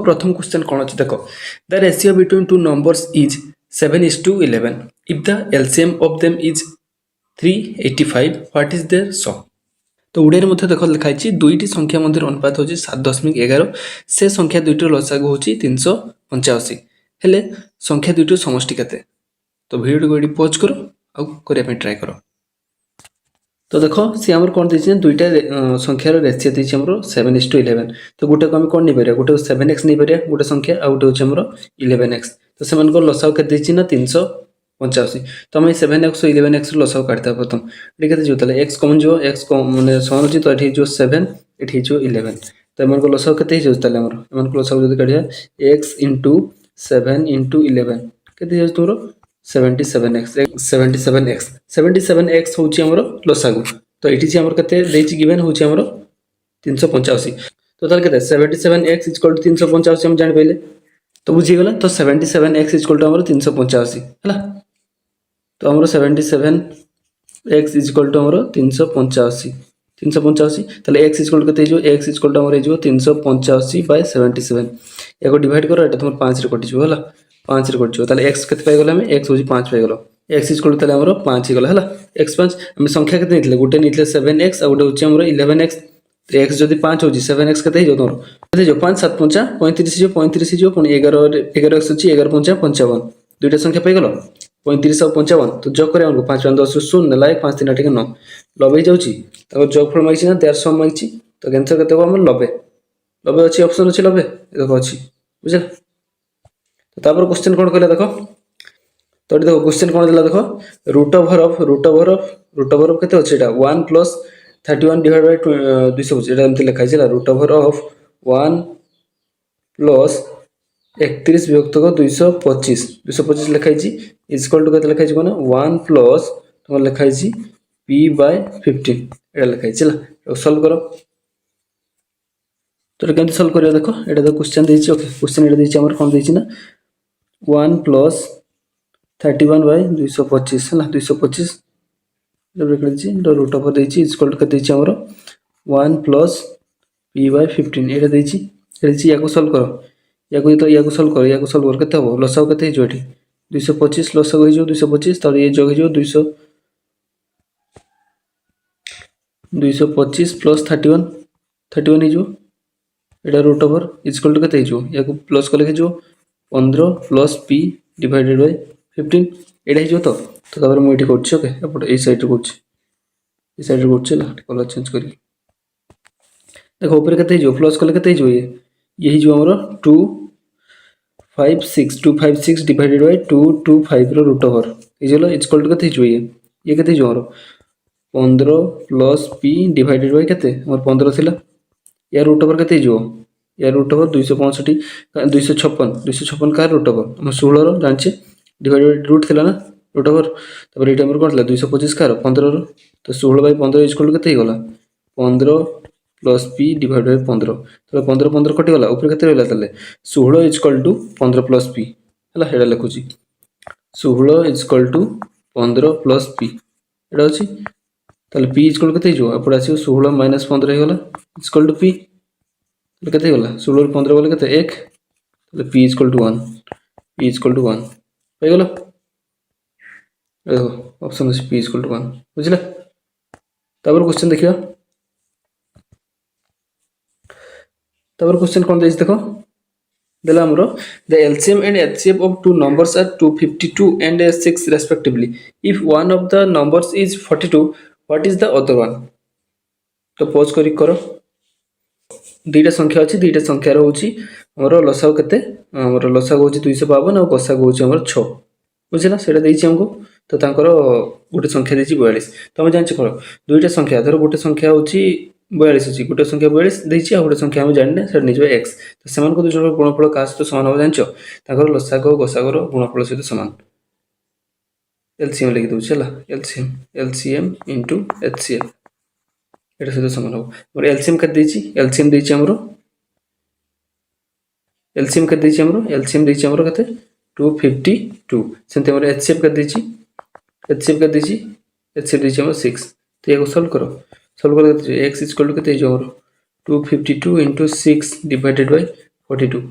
प्रथम क्वेश्चन कौन अच्छे देख the ratio between two numbers is 7:11 if the LCM of them is 385 what is their sum. तो ओडिया में देख लिखाई दुईटी संख्या मध्य अनुपात होची 7.11 से संख्या दुईटर लसागु होची 385 हेले संख्या दुईटर समष्टि केते। तो वीडियो को पॉज करो आ करिया ट्राई करो। तो देख सी आम कौन देती दुईटा संख्यार रेशियो देती 7:11 तो गोटे को आम कौन नहीं पार गोटे 7x नहीं पार गोटे संख्या आ गोटे हूँ 11x तो से लसाव के ना 385 तो आम 7x 11x लसाव काटता प्रथम ये के एक्स कमन जो एक्स मैंने समान अच्छी तो ये 7 ये 11 तो एम लसाव के लसाव जो काढ़ा एक्स इंटू 7 इंटू 11 के तुम 77x हूँ लसागु तो ये के गिवेन हूँ 385 तो के 77x इक्वल टू 385 हम जान पाइले तो बुझीगला तो 77x इक्वल टू 385 है तो आम 77x इक्वल टू 385 ताले x इक्वल के x इक्वल टू 385 बाय 77 या डिवाइड करो ये तुम 5 रे कटिजो है 5 रे कटिजो ताले x केते पाइगला हम x होजी 5 पाइगला x इक्वल टू ताले हमर 5 गला है x 5 हम संख्या केते नितले गोटे नितले 7x आ गोटे होची हमर 11x तो x जदी 5 होजी 7x केते जो तोर केते जो 5 7 5 35 जो 35 जो पुनी 11 11x होची 11 5 55 दुईटा संख्या पाइगला 35 और 55 तो जग करे हमको 5 10 0 लाइक 5 3 8 9 लबे जाउची तो जगफल मागछि ना 150 मागछि तो आंसर केते हो हमर 90 90 अछि ऑप्शन अछि 90 देखो अछि बुझला तो तापर क्वेश्चन कोन कहला देखो तो देखो क्वेश्चन कोन देला देखो रूट ओवर ऑफ केते अछि एटा 1 प्लस 31 डिवाइड बाय 200 अछि एटा हमते लिखा छै रूट ओवर ऑफ 1 प्लस 31 विभक्त 225 लिखाई इक्वल टू के लिखाई कौन 1 प्लस तुम लिखाई p बाय 15 ये लिखाई चला सॉल्व करो तो केमती सॉल्व करिया देखो एटा तो क्वेश्चन देछि ओके क्वेश्चन एटा देछि हमर कोन देछि ना 1 प्लस 31 बाय 225 है 225 जब लिख देछि तो रूट ओवर देछि इक्वल टू के देछि हमर 1 प्लस p बाय 15 एटा देछि याको सॉल्व करो याको सॉल्व कर केते हो लसाव केते जो एठी 225 लसाव हो जो 225 तर ये जग जो 225 प्लस 31 हो जो एटा रूट ओवर इक्वल टू केते हो याको प्लस कले जो 15 प्लस p डिवाइडेड बाय 15 एटा हो तो तापर मु एठी करछि ओके एपट ए साइड रे करछि ए साइड रे करछि ला कलर चेंज करी देखो ऊपर केते जो प्लस कले केते जो ये जो हमरो 256 डिवाइडेड बाय 225 रो रूट ओवर इजलो इक्वल टू केते जो ये केते जो हमरो 15 प्लस p डिवाइडेड बाय केते हमर 15 थिला या रूट ओवर केते जो या रूट ओवर 265 256 का रूट ओवर हम 16 रो जानछि डिवाइडेड रूट थिला ना रूट ओवर तबर एटा हमर कोन 225 का 15 रो तो 16 बाय 15 इक्वल टू केते गला 15 प्लस p डिवाइड बाय 15 तो 15 15 कटि गला ऊपर केते रहला तले 16 इक्वल टू 15 प्लस p हला हेडा लिखुची 16 इक्वल टू 15 प्लस p एडा अछि तले p इक्वल केते जो एपड आसी 16 माइनस 15 हे गला इक्वल टू p तले केते गला 16 रो 15 गला केते 1 तले p equal to 1 p equal to 1 पे गला देखो ऑप्शन अछि p इक्वल टू 1 बुझला तबर क्वेश्चन देखिया तबर क्वेश्चन कौन देछि देखो देला हमरो the LCM and HCF of two numbers are 252 and 6 respectively if one of the numbers is 42 what is the other one. तो पॉज करो दुईटा संख्या अछि दुईटा संख्या रहउछि हमरो लसाव केते हमरो लसाव होछि 252 और गसाव होछि हमरो 6 बुझिला सेटा देछि हमको तो तांकर गोटे संख्या देछि 42 तो हम जानछि करो दुईटा संख्या धर गोटे संख्या होछि 42 अछि गोटे संख्या 42 देछि आ गोटे संख्या हम जानने सेटा निजबे x तो समान को दुजो गुणफल का सहित समान हो जानछो तांकर लसाव गसाव रो गुणफल सहित समान एलसीएम लिखि दउ छला एलसीएम इनटू एचसीएफ एटा सहित समान हो और एलसीएम के देछि एलसीएम देछि हमरो एलसीएम के देछि हमरो कते 252 सेंते हमरो एचसीएफ के देछि एचसीएफ देछि हमरो 6 तो एगो सॉल्व करो x इक्वल टू केते जो हमरो 252 into 6 divided by 42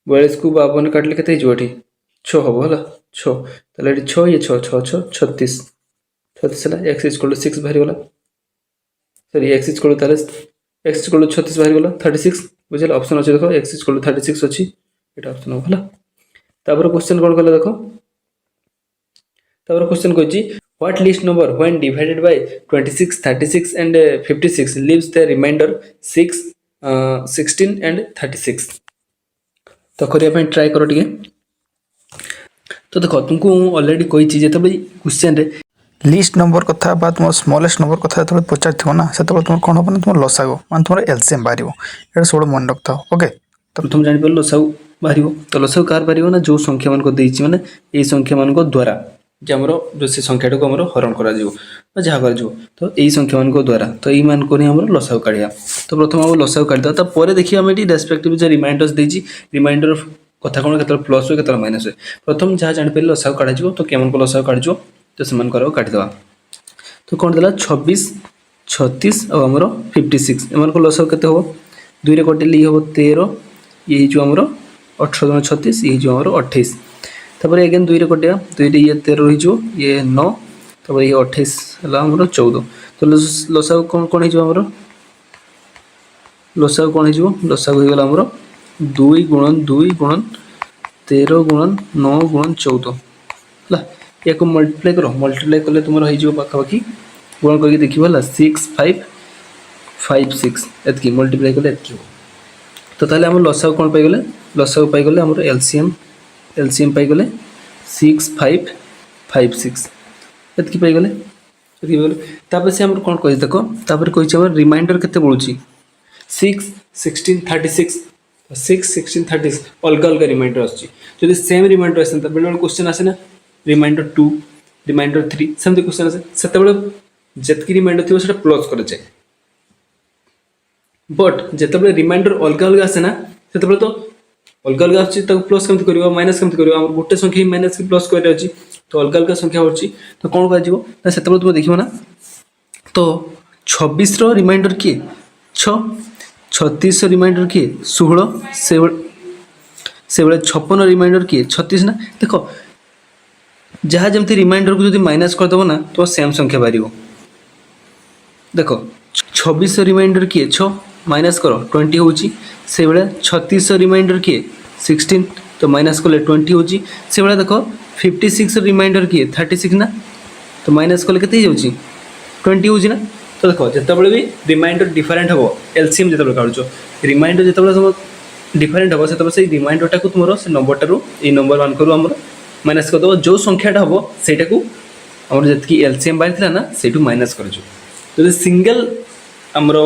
42 को 52 काटिले केते हिजो एठी 6 हबो हला 6 ताले एठी 6 ये 6 6 6 36 36 हला x = 6 बाहरी गला सॉरी x = ताले x = 36 बाहरी गला 36 बुझला ऑप्शन अछि देखो x = 36 अछि एटा ऑप्शन हला तापर क्वेश्चन कोन कहला देखो तापर क्वेश्चन कहछि what least number when divided by 26 36 and 56 leaves the remainder 6 16 and 36 तो करिया ट्राई करो टिके तो देखो तुमको ऑलरेडी कोई चीज तो भाई क्वेश्चन रे लिस्ट नंबर कथा बा तुम स्मॉलेस्ट नंबर कथा जो पचार थो ना से तुम कौन हम तुम लसागो मान तुम एलसीएम बाहर ये सब मन रखता ओके तो तुम जान पार लसाउ बाहर तो लसाउ कार बाहर ना जो संख्या मान को देछि माने ए संख्या मान को द्वारा जे हमरो जो से संख्याटा को हमरो हरण करा जिवो जहा कर जिवो तो ए संख्या मान को द्वारा तो ए मान को नि हमरो लसाउ काढिया तो प्रथम हम लसाउ काढ दा त परे देखि हम एटी रेस्पेक्टिव जे रिमाइंडर्स देछि रिमाइंडर कथा कोन केतल प्लस हो केतल माइनस हो प्रथम जहा जान पार लसाउ काढा जिवो तो केमन को लसाउ काढ जिवो तो समान करो काट दवा तो कौन देला 26 36 और हमरो 56 एमन को लसाउ केते हो दुई रे कटे ली हो 13 ये जो हमरो 18 36 ये जो हमरो 28 तब अगेन दुई रे कटे दुई रे ये 13 रही जो ये 9 तब ये 28 हला हमरो 14 तो लसाउ कौन कौन हिजो हमरो लसाउ कौन हिजो लसाउ हो गेला हमरो 2 गुणन 2 गुणन 13 गुणन 9 गुणन 14 हला या को मल्टीप्लाई कले तुमरो हो जिवो पाखापाखी गुण करके देखिबो हला 6 5 5 6 एतकी मल्टीप्लाई कले एतकी तो ताले हम लसाउ कोन पाई गेले लसाउ पाई गेले हमरो एलसीएम पाई गेले 6 5 5 6 एतकी पाई गेले एतकी गेले तापर से हम कोन कहि देखो तापर कहि छ हमर रिमाइंडर केते बोलुची 6 16 36 6 16 36 अलग अलग रिमाइंडर आछि जदि सेम रिमाइंडर आसन त बेल क्वेश्चन आसे ना रिमाइंडर 2 रिमाइंडर 3 सेमती क्वेश्चन आसे सेते बेले जतकी रिमाइंडर थियो सेटा प्लस करे जाय बट जेते बेले रिमाइंडर अलग अलग आसे ना सेते बेले तो अलग अलग आछि त प्लस केमती करियो माइनस केमती करियो हम गुटे संख्या माइनस के प्लस करे अछि तो अलग अलग संख्या होछि तो कोन का जिवो ना सेते बेले तुम देखिबो ना तो 26 रो रिमाइंडर की 6 36 रो रिमाइंडर की 16 से बेले 56 रिमाइंडर की 36 ना देखो जहाँ जमती रिमाइंडर को जो माइनस कर दबो ना तो सेम संख्या बाहर देखो 26 रिमाइंडर किए 6 माइनस करो 20 होची से बेले 36 रिमाइंडर किए 16 तो माइनस कले 20 होची से बेले देखो 56 रिमाइंडर किए 36 ना तो माइनस कले केते होची 20 होची ना तो देखो जते बेले भी रिमाइंडर डिफरेंट हबो एलसीएम जते बेले काढुचो रिमाइंडर जते बेले तुम डिफरेंट हबो सेते बेले से रिमाइंडर टाको तुमरो से नंबर टारू ए नंबर वन करू हमरो माइनस कर दो जो संख्याटा हम सेटा को हमर जतकी एलसीएम बाहर थिला ना सेटू माइनस कर जो तो सिंगल हमरो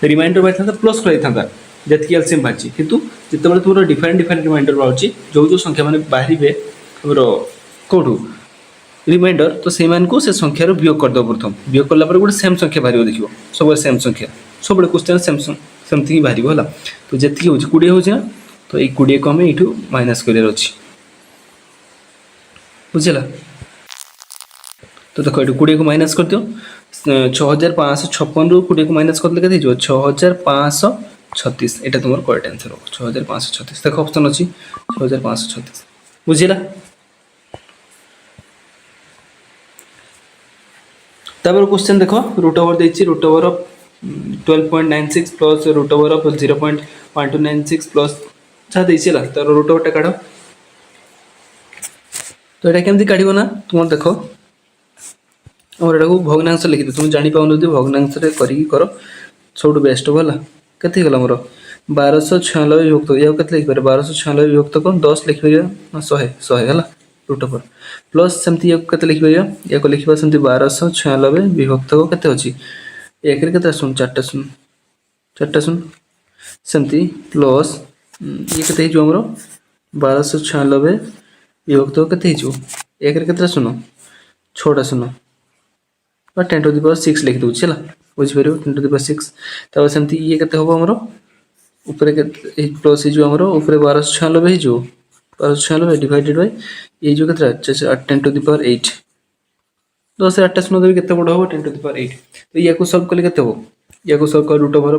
रिमाइंडर बाहर था प्लस कर था जतकी एलसीएम बाहर किंतु जते बेले तुमरो डिफरेंट रिमाइंडर बाहर जो जो संख्या माने बाहरिबे हमरो कोठू रिमाइंडर तो से मान को से संख्या रो वियोग कर दो प्रथम वियोग करला पर गुड सेम संख्या बाहरिबो देखिबो सब सेम संख्या सब क्वेश्चन सेम समथिंग बाहरिबो होला तो जतकी हो 20 हो ना तो ए 20 को हम एठू माइनस करे अछि बुझला तो देखो ये 20 को माइनस कर दियो 6556 रु 20 को माइनस कर केते जो 6536 एटा तुमर करेक्ट आंसर हो 6536 देखो ऑप्शन अछि 6536 बुझिला तबर क्वेश्चन देखो रूट ओवर देछि root over of 12.96 plus root over of 0.1296 plus जा देछिला तर रूट ओवर टा काढो तो ये केमती काढिबो ना तुम देखो और एटा को भग्नांश लिखि दे तुम जानि पाउन जदि भग्नांश रे करी करो सबटु बेस्ट होला केते गेला हमरो 1296 विभक्त या केते लिखि पारे 1296 विभक्त को 10 लिखि परिया 100 100 होला रूट ओवर प्लस सेमती या केते लिखि परिया या को लिखिबा सेमती 1296 विभक्त को केते अछि एक रे केते सुन चारटा सुन सेमती प्लस ये केते जो हमरो 1296 विभक्त केते हिजो एक रे केते सुनो छोटा सुनो और 10 टू द पावर 6 लिख दउ छला बुझ परियो 10 टू द पावर 6 तब सेमती ये केते होबो हमरो ऊपर के प्लस हिजो हमरो ऊपर 1296 हिजो 1296 डिवाइडेड बाय ये जो केते 10 टू द पावर 8 10 से 8 सुनो देबे केते बड़ होबो 10 टू द पावर 8 तो या को सॉल्व करले केते हो या को सॉल्व कर रूट ओवर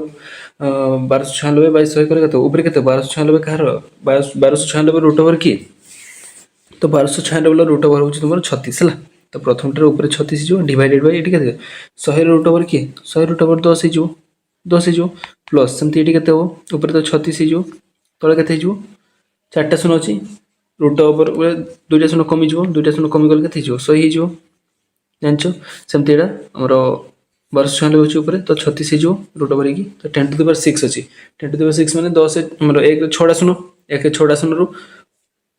1296 बाई 100 कले केते ऊपर केते 1296 कहार 1296 रूट ओवर की तो 1296 रूट ओवर होची तुमर 36 हला तो प्रथम टर ऊपर 36 जो डिवाइडेड बाय एटी केते 100 रूट ओवर की 100 रूट ओवर 10 जो 10 जो प्लस सेमती एटी केते हो ऊपर तो 36 जो तळे केते जो चारटा शून्य अछि रूट ओवर दुईटा शून्य कमी जो दुईटा शून्य कमी गले केते जो 100 ही जो जानचो सेमती एटा हमरो 1296 होची ऊपर तो 36 जो रूट ओवर की तो 10 टू द पावर 6 अछि 10 टू द पावर 6 माने 10 हमरो 1 6टा शून्य 1 6टा शून्य रु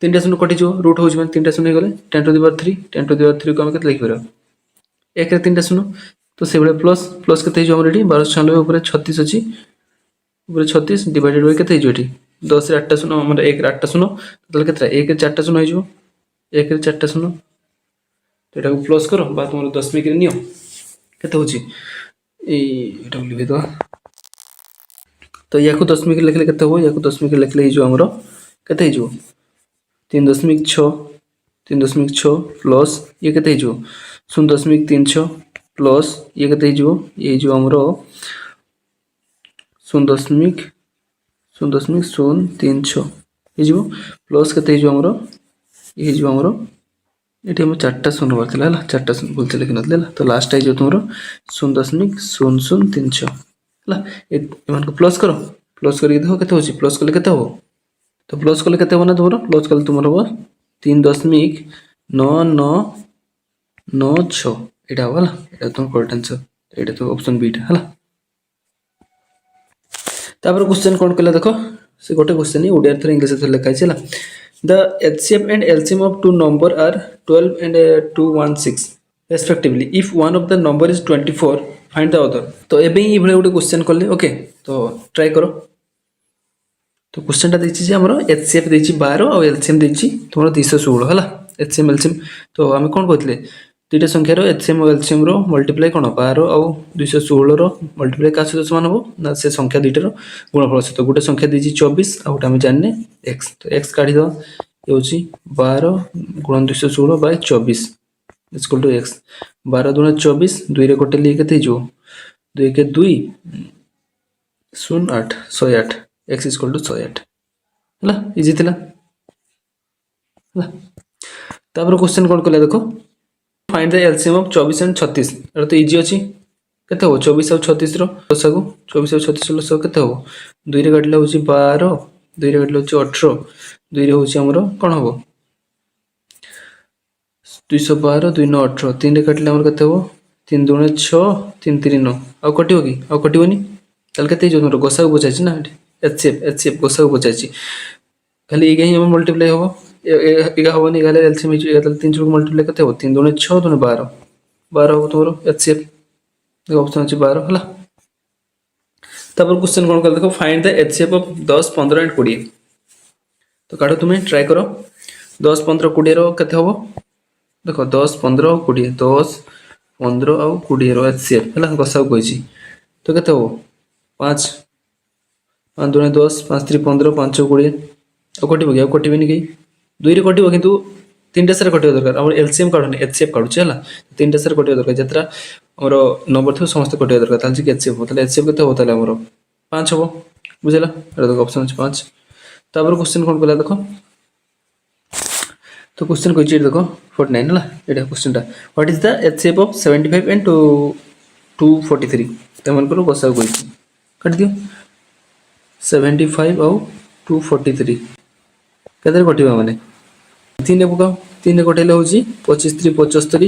3टा शून्य कटि जो रूट होची माने 3टा शून्य गले 10 to the power 3 10 to the power 3 को हम केते लिखि परबो 1 रे 3टा शून्य तो से बळे प्लस प्लस केते जो हमर एटी 1296 ऊपर 36 अछि ऊपर 36 डिवाइडेड बाय केते जो एटी 10 रे 8टा शून्य हमर 1 रे 8टा शून्य तो केते 1 रे 4टा शून्य हो जो 1 रे 4टा शून्य तो एटा को प्लस करो बा तुमर दशमिक रे नियो केते होची एटा लिखि दो तो या को दशमिक लिखले केते हो या को दशमिक लिखले जो हमरो केते जो 3.6 3.6 प्लस ये केते जो 0.36 प्लस ये केते जो ये जो हमरो 0.036 ये जो प्लस केते जो हमरो ये जो हमरो एटी हम चारटा शून्य करथिला हला चारटा शून्य बोलते लिखि नथले हला तो लास्ट आई जो तुमरो 0.003 हला एमान को प्लस करो प्लस करी देखो केते होची प्लस कले केते हो तो प्लस कले केते हो ना तुमरो प्लस कले तुमरो हो 3.9996 एटा होला एटा तुम करेक्ट आंसर एटा तो ऑप्शन बी हला तापर क्वेश्चन कोन कले देखो से गोटे क्वेश्चन ओडिया थर इंग्लिश थर लिखा छला the HCF and LCM of two number are 12 and 216 respectively if one of the number is 24 find the other तो एबे ही भले गोटे क्वेश्चन करले ओके तो ट्राई करो तो क्वेश्चन टा देछि जे हमरो HCF देछि 12 और LCM देछि तमरो 216 हला HCM LCM तो हम कोन कहतले दुईटा संख्या रो HCM और LCM रो मल्टीप्लाई कोन 12 और 216 रो मल्टीप्लाई का सहित समान हो ना से संख्या दुईटा रो गुणफल सहित गोटे संख्या देछि 24 और गोटे हम जानने x तो x काढी दो ये होछि 12 गुणन 216 बाय 24 इक्वल टू x 12 गुणन 24 2 रे गोटे लिए केते जो 2 के 2 08 108 x इक्वल टू 108 हला इजी थिला हला तापर क्वेश्चन कोन कले देखो find the LCM of 24 and 36 एटा तो इजी अछि केते हो 24 और 36 रो लसागु 24 और 36 रो लसागु केते हो 2 रे काटले होछि 12 2 रे काटले होछि 18 2 रे होछि हमरो कोन हो 212 2 9 18 3 रे काटले हमरो केते हो 3 2 6 3 3 9 आ कटियो की आ कटियोनी तल केते जो हमरो गोसागु बचाछि ना एचसीएफ गोसागु बचाछि खाली एगे ही हम मल्टीप्लाई हो एगा होनी गाले एलसीएम इज एगा 3 को मल्टीप्लाई करते हो 3 2 6 2 12 12 हो तोरो एचसीएफ देखो ऑप्शन अछि 12 हला तबर क्वेश्चन कोन कर देखो find the HCF of 10 15 and 20 तो काढो तुमे ट्राई करो 10 15 20 रो केते होबो देखो 10 15 और 20 10 15 और 20 रो एचसीएफ हला गोसाउ कहिछि तो केते हो 5 5 2 10 5 3 15 5 20 और कटिबो गया कटिबेनी की 2 रे कटिबो किंतु 3टा सर कटिबो दरकार हमर एलसीएम काढने एचसीएफ काढुछ हला 3टा सर कटिबो दरकार जत्रा हमर नंबर थ समस्त कटिबो दरकार ताल जे एचसीएफ होतले एचसीएफ केते होतले हमर 5 हो बुझला एटा तो ऑप्शन अछि 5 तापर क्वेश्चन कोन कला देखो तो क्वेश्चन कोइ चीज देखो 49 हला एटा क्वेश्चन ता what is the HCF of 75 and 243 तमन करो गोसा कोइ काट दियो 75 और 243 केते कटिबा माने 3 ने पकाओ 3 ने कटेले होची 25 3 75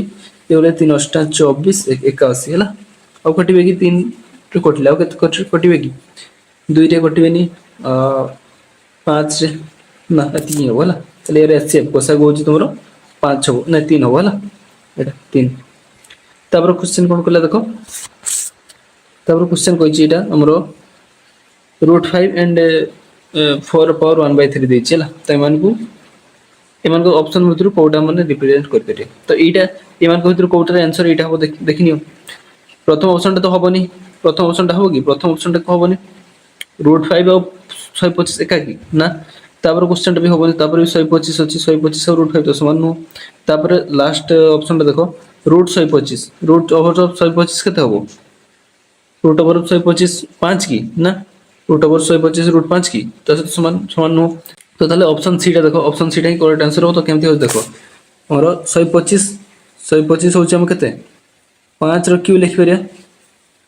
ये बोले 3 8 24 81 हला अब कटिबे की 3 रे कटले अब केते कटिबे की 2 रे कटिबेनी 5 रे ना 3 हो हला चले रे एचसीएफ कोसा गोची तुमरो 5 हो ना 3 हो हला एटा 3 तापर क्वेश्चन कोन कला देखो तापर क्वेश्चन कोइ चीटा हमरो √5 एंड 4 पावर 1/3 देछि हला त एमान को ऑप्शन मधुर कोटा माने रिप्रेजेंट कर पेटे तो एटा एमान को भीतर कोटार आंसर एटा हो देखिनियो प्रथम ऑप्शन तो होबनी प्रथम ऑप्शन ता हो कि प्रथम ऑप्शन ता होबनी √5 और 125 एका की ना तापर क्वेश्चन भी होबनी तापर 125 अछि 125 और √5 तो समान नो तापर लास्ट ऑप्शन ता देखो √125 √125 केते होबो √125 5 की ना रूट ओवर 125 रूट 5 की तो समान समान नुह तो ताले ऑप्शन सी टा देखो ऑप्शन सी टा ही करेक्ट आंसर हो तो केमती हो देखो हमर 125 होची हम केते 5 रो क्यू लिखि परिया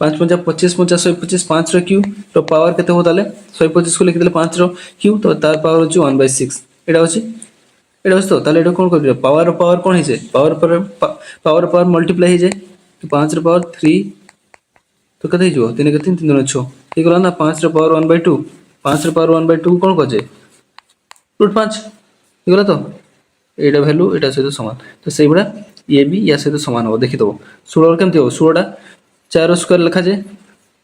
5 5 25 50 125 5 रो क्यू तो पावर केते हो ताले 125 को लिखि देले 5 रो क्यू तो तार पावर होची 1/6 एटा होची तो ताले एटा कोन करियो पावर कोन हे जे पावर मल्टीप्लाई हे जे तो 5 रो पावर 3 तो कते जो 3 के 3 3 दुना 6 ठीक गला ना 5 रो पावर 1/2 5 रो पावर 1/2 कोन कजे रूट 5 ठीक गला तो एटा वैल्यू एटा सहित समान तो सेही बडा ये भी या सहित समान हो देखि दो 16 केमती हो 16 टा 4 स्क्वायर लिखा जाए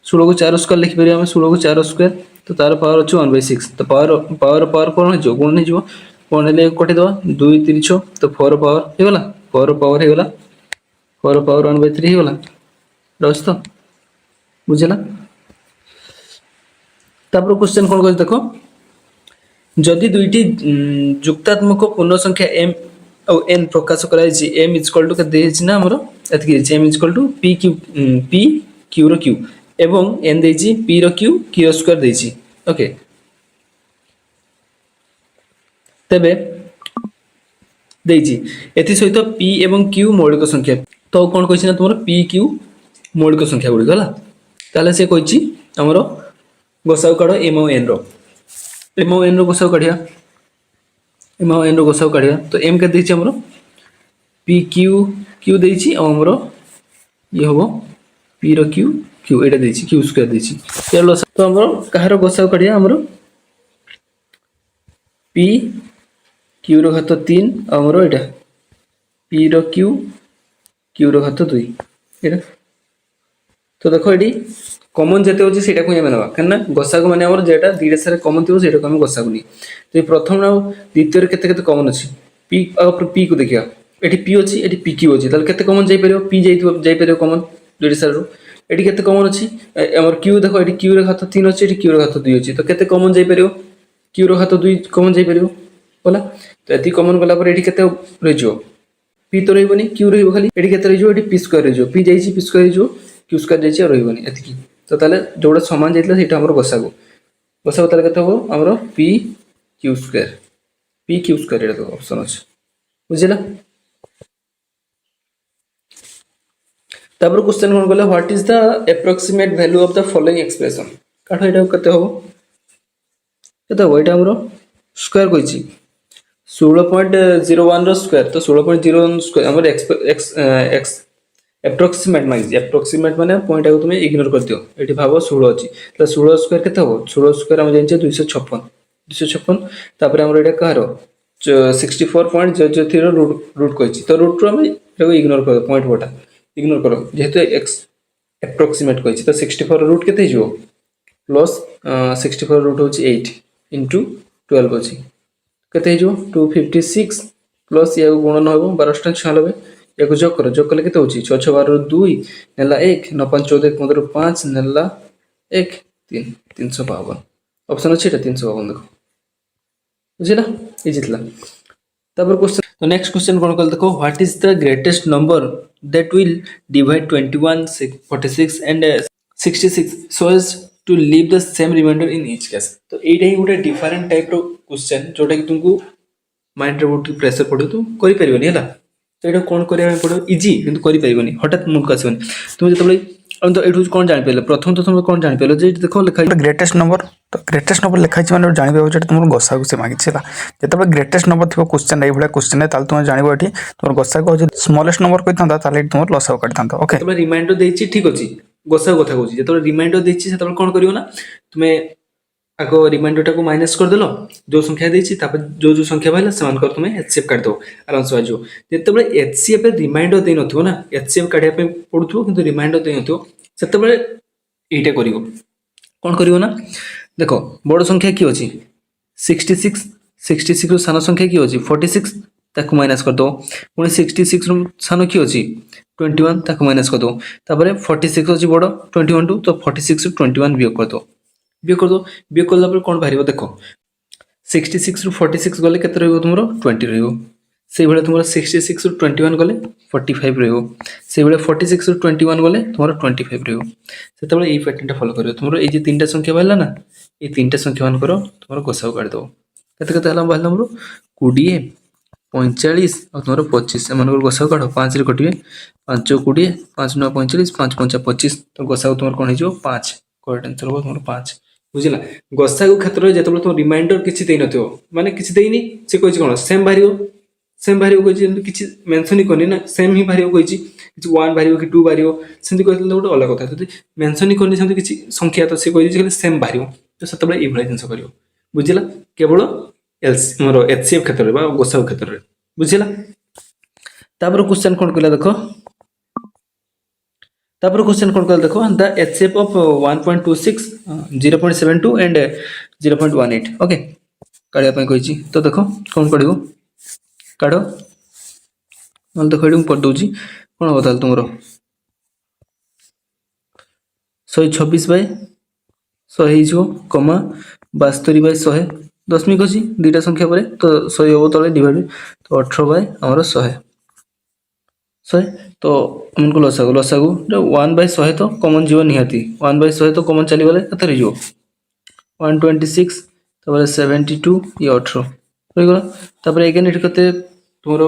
16 को 4 स्क्वायर लिखि परिया हम 16 को 4 स्क्वायर तो तार पावर अछि 1/6 तो पावर कोन जो गुण नै जो कोन ले कोटि दवा 2 3 6 तो 4 पावर हे गला 4 पावर हे गला 4 पावर 1/3 हे गला रस तो बुझला तापर क्वेश्चन कोन कर देखो जदि दुईटी जुक्तात्मक पूर्ण संख्या m और n प्रकाश कराई छी m = के देछि ना हमरो एतकी m = p q रो q एवं n देछि p रो q रो स्क्वायर देछि ओके तबे देछि एथि सहित p एवं q मौलिक संख्या तो कोन कहिछि ना तुमरो p q मौलिक संख्या गुडी गला ताले से कहिछि हमरो गोसाउ काढो m और n रो m और n रो गोसाउ काढिया m और n रो गोसाउ काढिया तो m के देछि हमरो p q देछि और हमरो ये होबो p रो q एटा देछि q स्क्वायर देछि चलो तो हमरो कहारो गोसाउ काढिया हमरो p q रो घात 3 और हमरो एटा p रो q रो घात 2 एटा तो देखो एडी कॉमन जेते होची सेटा को मानवा कना गोसागु माने हमर जेटा दीडे सारे कॉमन थिबो सेटा को हम गोसागु नी तो प्रथम ना द्वितीय रे केते केते कॉमन अछि p और p को देखिया एठी p अछि एठी p q अछि तल केते कॉमन जाई परियो p जाई परियो कॉमन दीडे सारे रो एठी केते कॉमन अछि हमर q देखो एठी q रे घात 3 अछि एठी q रे घात 2 अछि तो केते कॉमन जाई परियो q रे घात 2 कॉमन जाई परियो बोला तो एठी कॉमन गला पर एठी केते रहिजो p तो रहइबनी q रहइबो खाली एठी केते रहिजो एठी p स्क्वायर रहिजो p जाईछि p स्क्वायर रहिजो q स्क्वायर जाईछि रहइबनी एतकी तो ताले जोडा समान जाइतला सेटा हमर गोसागु ताले केते हो हमर p q स्क्वायर एटा तो ऑप्शन अछि बुझिला तापर क्वेश्चन कोन गले what is the approximate value of the following expression काठो एटा केते हो एटा हमर स्क्वायर कहिछि 16.01 रो स्क्वायर तो 16.01 स्क्वायर हमर x एप्रोक्सीमेट माने पॉइंट को तुम इग्नोर कर दियो एठी भाबो 16 अछि त 16 स्क्वायर केते हो 16 स्क्वायर हम जानि 256 तापर हमर एटा कहारो 64.003 रो रूट कहिछि तो रूट रो हम एटा इग्नोर कर पॉइंट बोटा इग्नोर करो जेहेतु x एप्रोक्सीमेट कहिछि तो 64 रो रूट केते हिजो प्लस 64 रूट होछि 8 * 12 अछि केते हिजो 256 प्लस या गुणन होबो 1296 एक जोग कले केते होची 6 6 12 2 नेला 1 9 5 14 15 5 नेला 1 3 352 ऑप्शन अछि एटा 352 देखो बुझिला इजितला तबर क्वेश्चन तो नेक्स्ट क्वेश्चन कोन कल देखो what is the greatest number that will divide 21 46 and 66 so as to leave the same remainder in each case तो एटा ही गोटे डिफरेंट टाइप रो क्वेश्चन जोटा कि तुमको माइंड रे बहुत प्रेशर पड़ो तो करि परिबनी हला तो एटा कोन करिया पड़ो इजी किंतु करि परिबनी हठात मुंड को आसीबनी तुम जतबे हम तो एठु कोन जानि पेले प्रथम तो तुम कोन जानि पेलो जे देखो लिखा ग्रेटेस्ट नंबर लिखाई माने जानिबे हो जेटा तुम गोसागु से मागिछि ला जेतबे ग्रेटेस्ट नंबर थिबो क्वेश्चन एइ भला क्वेश्चन है ताल तुम जानिबो एठी तुम गोसागु हो जे स्मॉलेस्ट नंबर कइथांता ताले तुम लसाव काटथांता ओके तबे रिमाइंडर देछि ठीक अछि गोसागु कथा कहछि जेतबे रिमाइंडर देछि सेतबे कोन करियो ना तुमे आगो रिमाइंडर टाको माइनस कर देलो जो संख्या देछि तापर जो संख्या भाइला समान कर तुमे एचसीएफ काट दो आराम से आजो जेतबे एचसीएफ रिमाइंडर दे नथिबो ना एचसीएफ काढिया पे पडुथो किंतु रिमाइंडर दे नथिबो सेतबे एटा करियो कोन करियो ना देखो बड़ संख्या की अछि 66 रो सान संख्या की अछि 46 ताको माइनस कर दो पुनी 66 रो सान की अछि 21 ताको माइनस कर दो तापर 46 अछि बड़ 21 तो 46 रो 21 वियोग कर दो वियोग करला पर कोन बाहरिबो देखो 66 रो 46 गले केते रहइबो तुमरो 20 रहइबो से भाई तुम 66 रु 21 गले 45 रही से भाई 46 रु 21 गले तुम 25 रही से ये पैटर्न फॉलो कर तुम ये तीन संख्या बाहर ना ये तीन संख्या मान तुम गोसाऊ काटिदेव केते बाहर मोर 20 45 और तुम 25 एम गोसाऊ काढ़ 5 रे कटे 5 20 5 9 45 5 5 25 तो गोसाऊ तुम कौन हो 5 करेक्ट आंसर हो तुम 5 बुझला गोसाऊ क्षेत्र में जो तुम रिमाइंडर किसी देन माने किसी देनी से कही कौन सेम बाहर सेम बाहर कही किसी मेनसन ही करनी ना सेम ही बाहर कही कि 1 बाहर कि 2 बाहर सेमती कहते गोटे अलग कथा जब मेनसन ही करनी सेमती किसी संख्या तो सी कही सेम बाहर तो से ये जिन कर बुझला केवल मोर एचसीएफ क्षेत्र में गोसाऊ क्षेत्र में बुझला तापर क्वेश्चन कौन कहला देखो तापर क्वेश्चन कौन कहला देखो the HCF of 1.26 0.72 and 0.18 okay काढ़िया पई कहिची तो देखो कौन काढिबो काढो नल देखो एडू पढ़ दोची कौन हो ताल तुमरो 126 बाय 100 हिजो कमा 72 बाय 100 दशमिक अच्छी दुईटा संख्या पर तो 100 हम तले डिवाइड तो 18 बाय आमर 100 तो हमको लसागु 1 बाय 100 तो कमन जीव निहाती 1 बाय 100 तो कमन चली गले कते जीव 126 तापर 72 ये 18 रही गला तापर अगेन एठी कते तुमरो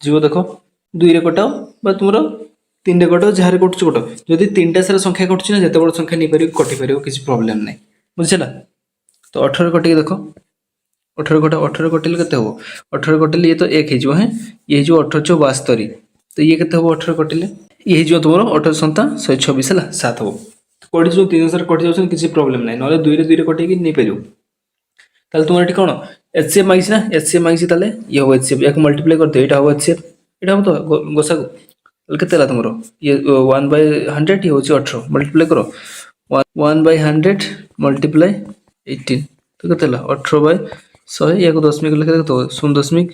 जीव देखो 2 रे कटाओ बा तुमरो 3 रे कटाओ जहार कटछ कटाओ जदि तीनटा सारा संख्या कटछ ना जते बड़ संख्या नहीं परियो कटि परियो किसी प्रॉब्लम नहीं बुझला तो 18 कटि देखो 18 कटिले केते हो 18 कटिले ये तो 1 हिजो है ये जो 18 72 तो ये केते हो 18 कटिले ये जो तुमरो 18 संता 126 हला 7 हो कोडी जो 3000 कटि जाउछन किसी प्रॉब्लम नहीं नले 2 रे कटि कि नहीं परियो ताले तुमर एठी कोन एचसीएफ माइस ना एचसीएफ माइस ताले ये हो एचसीएफ एक मल्टीप्लाई करते एटा हो एचसीएफ एटा हो तो गोसागु ताले केते ला तुमरो ये 1 बाय 100 ये हो 18 मल्टीप्लाई करो 1 बाय 100 मल्टीप्लाई 18 तो केते ला 18 बाय 100 एक दशमिक लिखे तो 0.18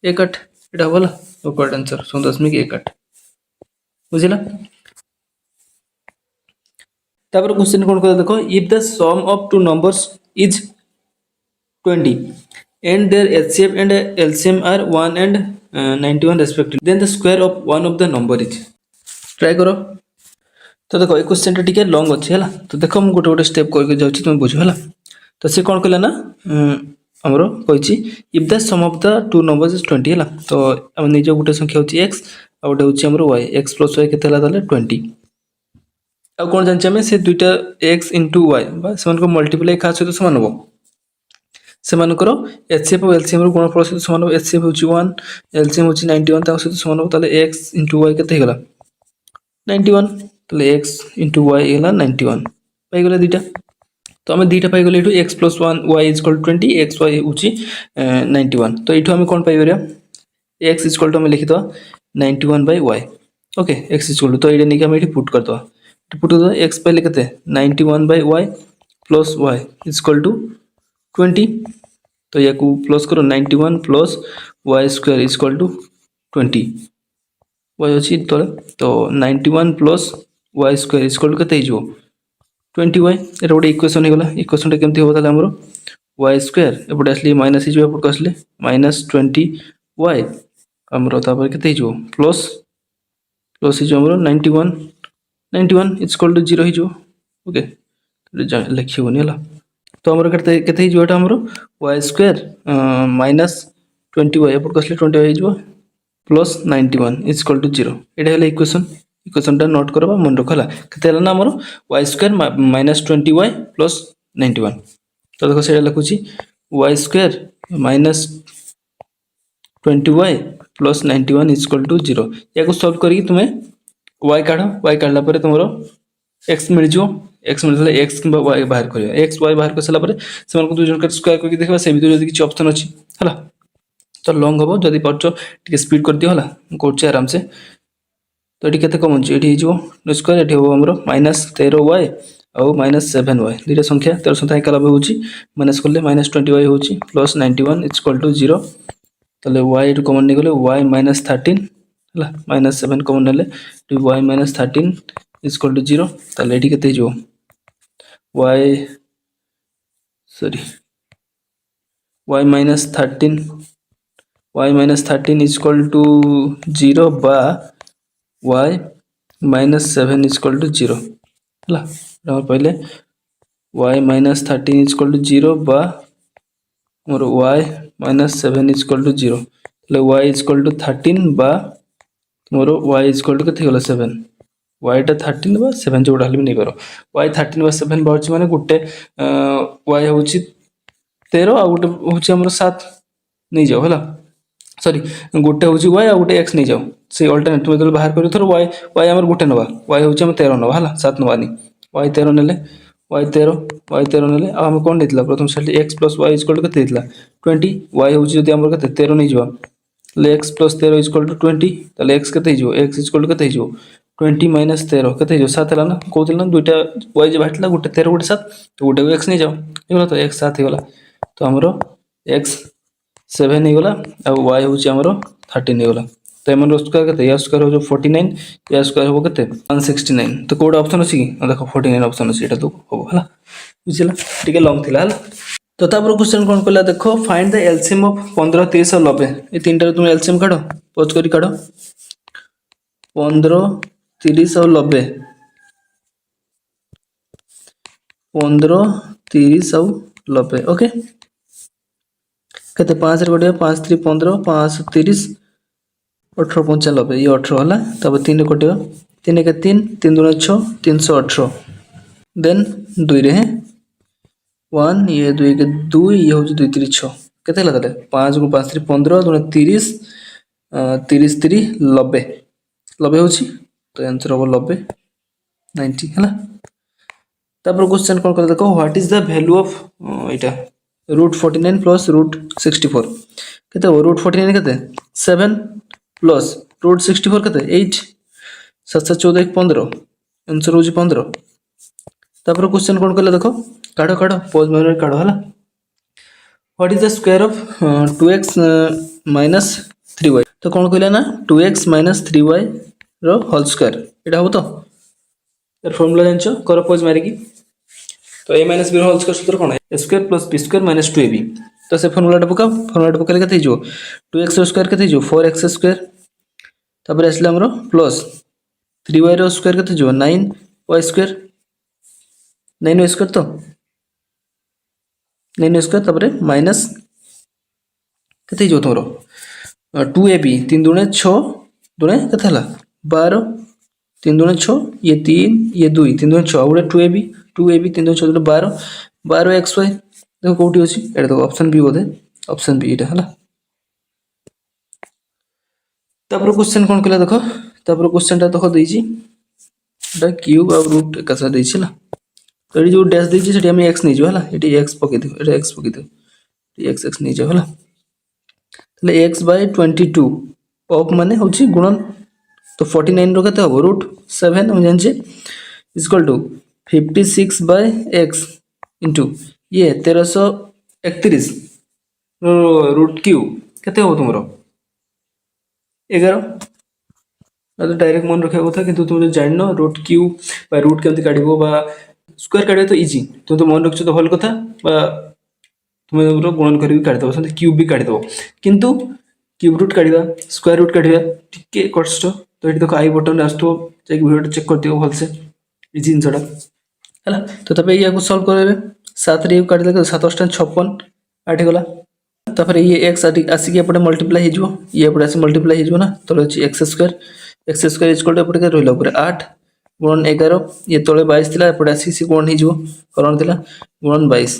एटा होला तो करेक्ट आंसर 0.18 बुझिला तापर क्वेश्चन कोन कर देखो if the sum of two numbers is 20 and their HCF and LCM are 1 and 91 respectively then the square of one of the number is try करो तो देखो ये क्वेश्चन टिके लॉन्ग अच्छे है तो देखो हम गोटे गोटे स्टेप करके जाउछि तुम बुझो है तो से कौन कहला ना हमरो कहिछि if the sum of the two numbers is 20 है तो हम निज गोटे संख्या होछि x आ गोटे होछि हमरो y x + y केते हला ताले 20 आ कोन जानछि हमें से दुईटा x * y बा समान को मल्टीप्लाई का सहित समान हो से मानकर एचसीएफ और एलसीएम रो गुणफल सहित समान हो एचसीएफ होछि 1 एलसीएम होछि 91 ता सहित समान हो ताले x * y केते हेगला 91 ताले x * y हेला 91 पाई गेला दुईटा तो हमें दुईटा पाई गेले एठो x + 1 y = 20 x y होछि 91 तो एठो हमें कोन पाई गेरिया x = हमें लिखि दो 91/y ओके x = तो एडे निके हमें एठी पुट कर दो x पाइले केते 91/y + y = 20 तो या को प्लस करो 91 + y² = 20 y अछि तले तो 91 + y² केते हिजो 20y एटा गोटे इक्वेशन हेगला इक्वेशन केमती हो ताले हमरो y² एपटे असली माइनस हिजो एपटे असले -20y हमरो तापर केते हिजो प्लस हिजो हमरो 91 = 0 हिजो ओके लिखिबोनी हला तो हमरो केते हिजो एटा हमरो y² -20y एपट कसले 20y हिजो +91 = 0 एटा हेले इक्वेशन टा नोट करबा मन रखला केते हला ना हमरो y² -20y + 91 तो देखो सेटा लिखुची y² -20y + 91 = 0 याको सॉल्व करी तुमे y काढो y काढला परे तुमरो x मिल जो x मिलले x किबा y बाहर करियो x y बाहर करसला परे समान को दु जन के स्क्वायर करके देखबा से भीतर जदी किछ ऑप्शन अछि हला तो लॉन्ग हबो जदी परचो टिके स्पीड कर दियो हला कोचे आराम से तो एटी केते कम अछि एटी हिजो स्क्वायर एटी हो हमरो -13y और -7y दुईटा संख्या 13 संख्या कला होछि माइनस करले -20y होछि +91 = 0 तले y एटू कॉमन नि गले y -13 हला -7 कॉमन नले y -13 = 0 तले एटी केते जो y -13 y minus 13 equal to 0 बा y माइनस 7 इक्वल टू 0 है पहले y माइनस 13 इक्वल टू 0 बा मोर y minus 7 equal to 0 y equal to 13 बा मोर y इक्वल टू के 7 y टा 13 बा 7 जोड़ा भी नहीं पार y 13 बा 7 बाहर माने गोटे y हूँ 13 आ गोटे हूँ आम 7 नहीं जाओ है सॉरी गोटे हूँ y आ गोटे x नहीं जाओ से अल्टरनेट तुम जो बाहर कर थोर y y आम गोटे नवा y हूँ आम 13 नवा है 7 नवानी y 13 नेले y 13 नेले आम कौन नहीं प्रथम से x plus y equal to के 20 y हूँ जब आम के 13 नहीं जावा एक्स प्लस 13 इक्वल टू 20 ताले एक्स के एक्स इक्वल टू के 20 माइनस 13 के 7 है ना कहते ना दुईटा वाई जो बाहर गोटे 13 गोटे 7 तो गोटे एक्स नहीं जाओ तो एक्स 7 होगा तो आमर एक्स 7 होगा आ वाई हूँ आमर 13 होगा तो एम स्क्वायर के या स्क्वायर हो 49 या स्क्वायर हम के 169 तो कौटा ऑप्शन अच्छी कि देख 49 ऑप्शन अच्छी तो हम है बुझला टे लंग थी तो तापर क्वेश्चन कौन कहला देखो फाइंड द एलसीएम ऑफ 15 30 और 90 ये तीनटा तुम एलसीएम काढ पॉज करी काढ 15 30 और 90 15 30 और 90 ओके कहते 5 रे 5 3 15 5 30 18 95 ये 18 है तब 3 कटे 3 के 3 3 दूना 6 318 देन 2 रे 1 ये 2 के 2 ये हूँ 2 3 6 केते हला ताले 5 को 5 3 15 दूना 30 30 3 90 90 होची तो आंसर हो 90 90 हला तापर क्वेश्चन कोन कर देखो what is the value of इटा रूट 49 प्लस रूट 64 केते हो रूट 49 केते 7 प्लस रूट 64 केते 8 7 7 14 15 आंसर होची 15 तापर क्वेश्चन कोन करले देखो काढो काढो पॉज मेमोरी काढो हला what is the square of 2x minus 3y तो कौन कहला ना 2x माइनस 3y रो होल स्क्वायर एटा हो तो यार फार्मूला जानछो कर पॉज मारी की तो a माइनस b रो होल स्क्वायर सूत्र कोन है a square plus b square minus 2ab तो से फार्मूला पकाले केते जो 2x रो स्क्वायर केते जो 4x स्क्वायर तापर आसला हमरो प्लस 3y रो स्क्वायर केते जो 9y स्क्वायर 9y स्क्वायर तो 9 स्क्वायर तापर माइनस केते जो तोरो 2ab 3 दुणे 6 दुणे केते हला 12 3 दुणे 6 ये 3 ये 2 3 दुणे 6 और 2ab 3 दुणे 6 दुणे 12 12xy देखो कोठी होची एटा देखो ऑप्शन बी बोधे ऑप्शन बी एटा हला तापर क्वेश्चन कोन कला देखो तापर क्वेश्चन ता देखो देची एटा क्यूब और रूट कसा देची ला तो ये जो डैश देची सेठी हम x नहीं जो हला एटी x पके दे एटा x पके दे x x नहीं जो हला तले x बाय 22 ऑफ माने होची गुणन तो 49 रो केते हो रूट 7 हम जानछे equal to 56 by x into ये 1331 रूट क्यूब केते हो तुमरो 11 ना तो डायरेक्ट मन रखा था किंतु तुम जो जाननो रूट क्यूब बा रूट केमति काढिबो बा स्क्वायर काढे तो इजी तुम तो मन रखछ तो भल कथा बा तुम गुणन करी काढि दबो सं क्यूब भी काढि दबो किंतु क्यूब रूट काढिबा स्क्वायर रूट काढिबा टिके कष्ट तो एठी देखो आई बटन आस्तो जे वीडियो चेक कर दियो भल से इजी इनसडा हला तो तबे या को सॉल्व करबे 7 रे काढि ले 7 8 56 8 गला तापर ये x आसी के एपटे मल्टीप्लाई हे जो ये एपटे आसी मल्टीप्लाई हे जो ना तो अछि x स्क्वायर इक्वल टू एपटे के रहला ऊपर 8 गुणन 11 ये तळे 22 थिला एपटे आसी सी गुणन हे जो करण थिला गुणन 22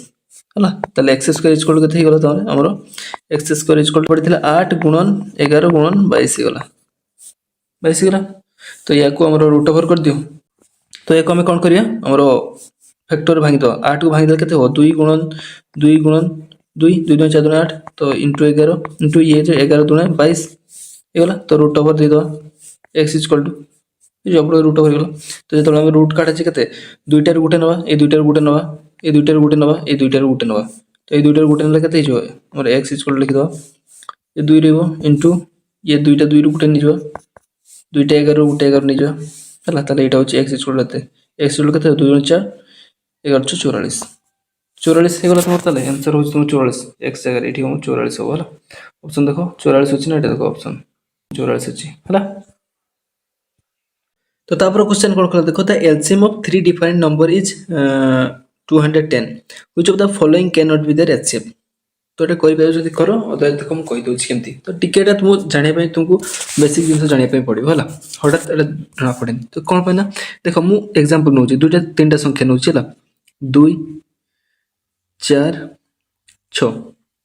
हला तले x स्क्वायर इक्वल टू के हे गला तो हमरो x स्क्वायर इक्वल टू पड़िथिला 8 गुणन 11 गुणन 22 हे गला 22 गला तो या को हमरो रूट ओवर कर दियो तो एक हमें कोन करिया हमरो फैक्टर भांगी दो 8 को भांगी दे केते हो 2 गुणन 2 2 4 8 तो इंटू 11 इंटू ये जो 11 दुणे 22 हेगला तो रूट ओवर दे दो x इक्वल टू ये अपरो रूट ओवर गेलो तो जेतले हम रूट काटा छै केते दुईटार गुटे नवा ए दुईटार गुटे नवा ए दुईटार गुटे नवा ए दुईटार गुटे नवा तो ए दुईटार गुटे नला केते जो हमर x इक्वल लिख दो ये 2 रेबो इंटू ये दुईटा 2 रु गुटे नि जो दुईटा 11 गुटे 11 नि जो हला ताले एटा होची x इक्वल केते x इक्वल केते 2 4 11 44 चौरालीस हो गला तुम ताले आंसर हो तुम 44 x जगह एठी हम 44 हो होला ऑप्शन देखो 44 अछि ना एटा देखो ऑप्शन 44 अछि हला तो तापर क्वेश्चन कोन कला देखो the LCM of three different number is 210 which of the following can not be their HCF तो एटा कहि पायो जदी करो अदर देखो हम कहि दोछि केमती तो टिकेटा तुम जानिया पय तुमको बेसिक जिंस जानिया पय पड़िबो हला हठात एटा जना पड़ेन तो कोन पय ना देखो मु एग्जांपल नउछि दुटा तीनटा संख्या नउछि हला 2 4 6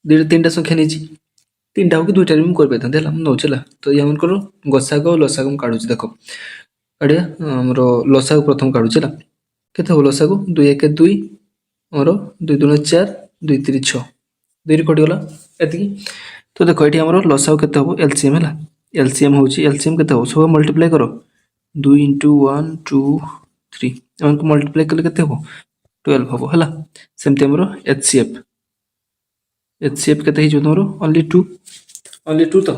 दुटा तीनटा संख्या नेछि तीनटा हो कि दुटा रे मु कर पेथन देला नउछि हला तो या मन करो गसागो लसागो काढुछि देखो अड़िया हमरो लसागु प्रथम काढुछि हला केते हो लसागु 2 1 2 हमरो 2 2 4 2 3 6 2 रे कटि गला एति तो देखो एठी हमरो लसागु केते हो एलसीएम हला एलसीएम होछि एलसीएम केते हो सब मल्टीप्लाई करो 2 1 2 3 हमको मल्टीप्लाई करले केते हो 12 हो हला सेमते हमरो एचसीएफ एचसीएफ केते हिजो तमरो ओनली 2 तो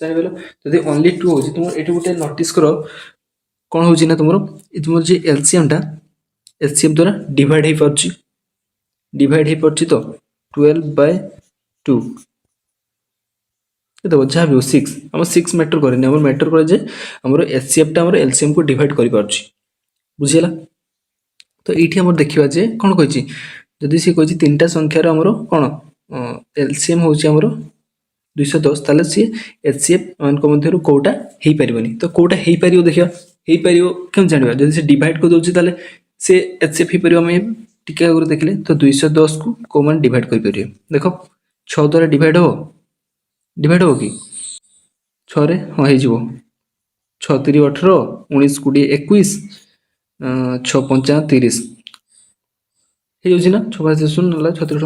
जानि बेलो जदि ओनली 2 होछि तुम एठी गुटे नोटिस करो कोन होछि ना तुमरो ए तुमर जे एलसीएम टा एचसीएफ द्वारा डिवाइड हे पड़छि तो 12/2 ए देखो जा भी 6 हम 6 मैटर करे हम मैटर करे जे हमरो एचसीएफ टा हमरो एलसीएम को डिवाइड करि पारछि बुझियला तो एठी हमर देखिबा जे कोन कहिछि जदि से कहिछि तीनटा संख्या रो हमरो कोन एलसीएम होछि हमरो 210 ताले सी एचसीएफ मान को मध्यरु कोटा हेई परिबनी तो कोटा हेई परियो देखियो हेई परियो केम जानिबा जदि से डिवाइड को दोछि ताले से एचसीएफ हेई परियो हम टिके आगु देखले तो 210 को मान डिवाइड करि परियो देखो 6 द्वारा डिवाइड हो कि 6 रे हो हेई जिवो 6 3 18 19 20 21 6 5 30 हे होछि ना 6 5 सुन नला 36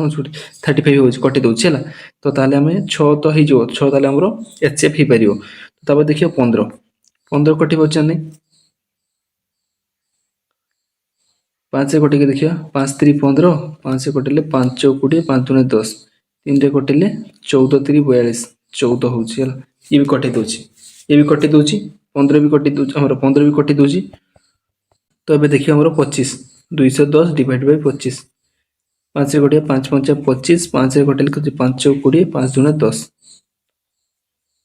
35 होछि कटि दोछि हला तो ताले हमें 6 तो हे जो 6 ताले हमरो एचसीएफ हे परियो तो तब देखियो 15 कटि बचन नै 5 से कटि के देखियो 5 3 15 5 से कटिले 5 20 5 2 10 3 रे कटिले 14 3 42 14 होछि हला ये भी कटि दोछि 15 भी कटि दोछि हमरो 15 भी कटि दोछि तो अबे देखियो हमरो 25 210 डिवाइड बाय 25 5 से कटिया 5 5 25 5 से कटिले 5 20 5 2 10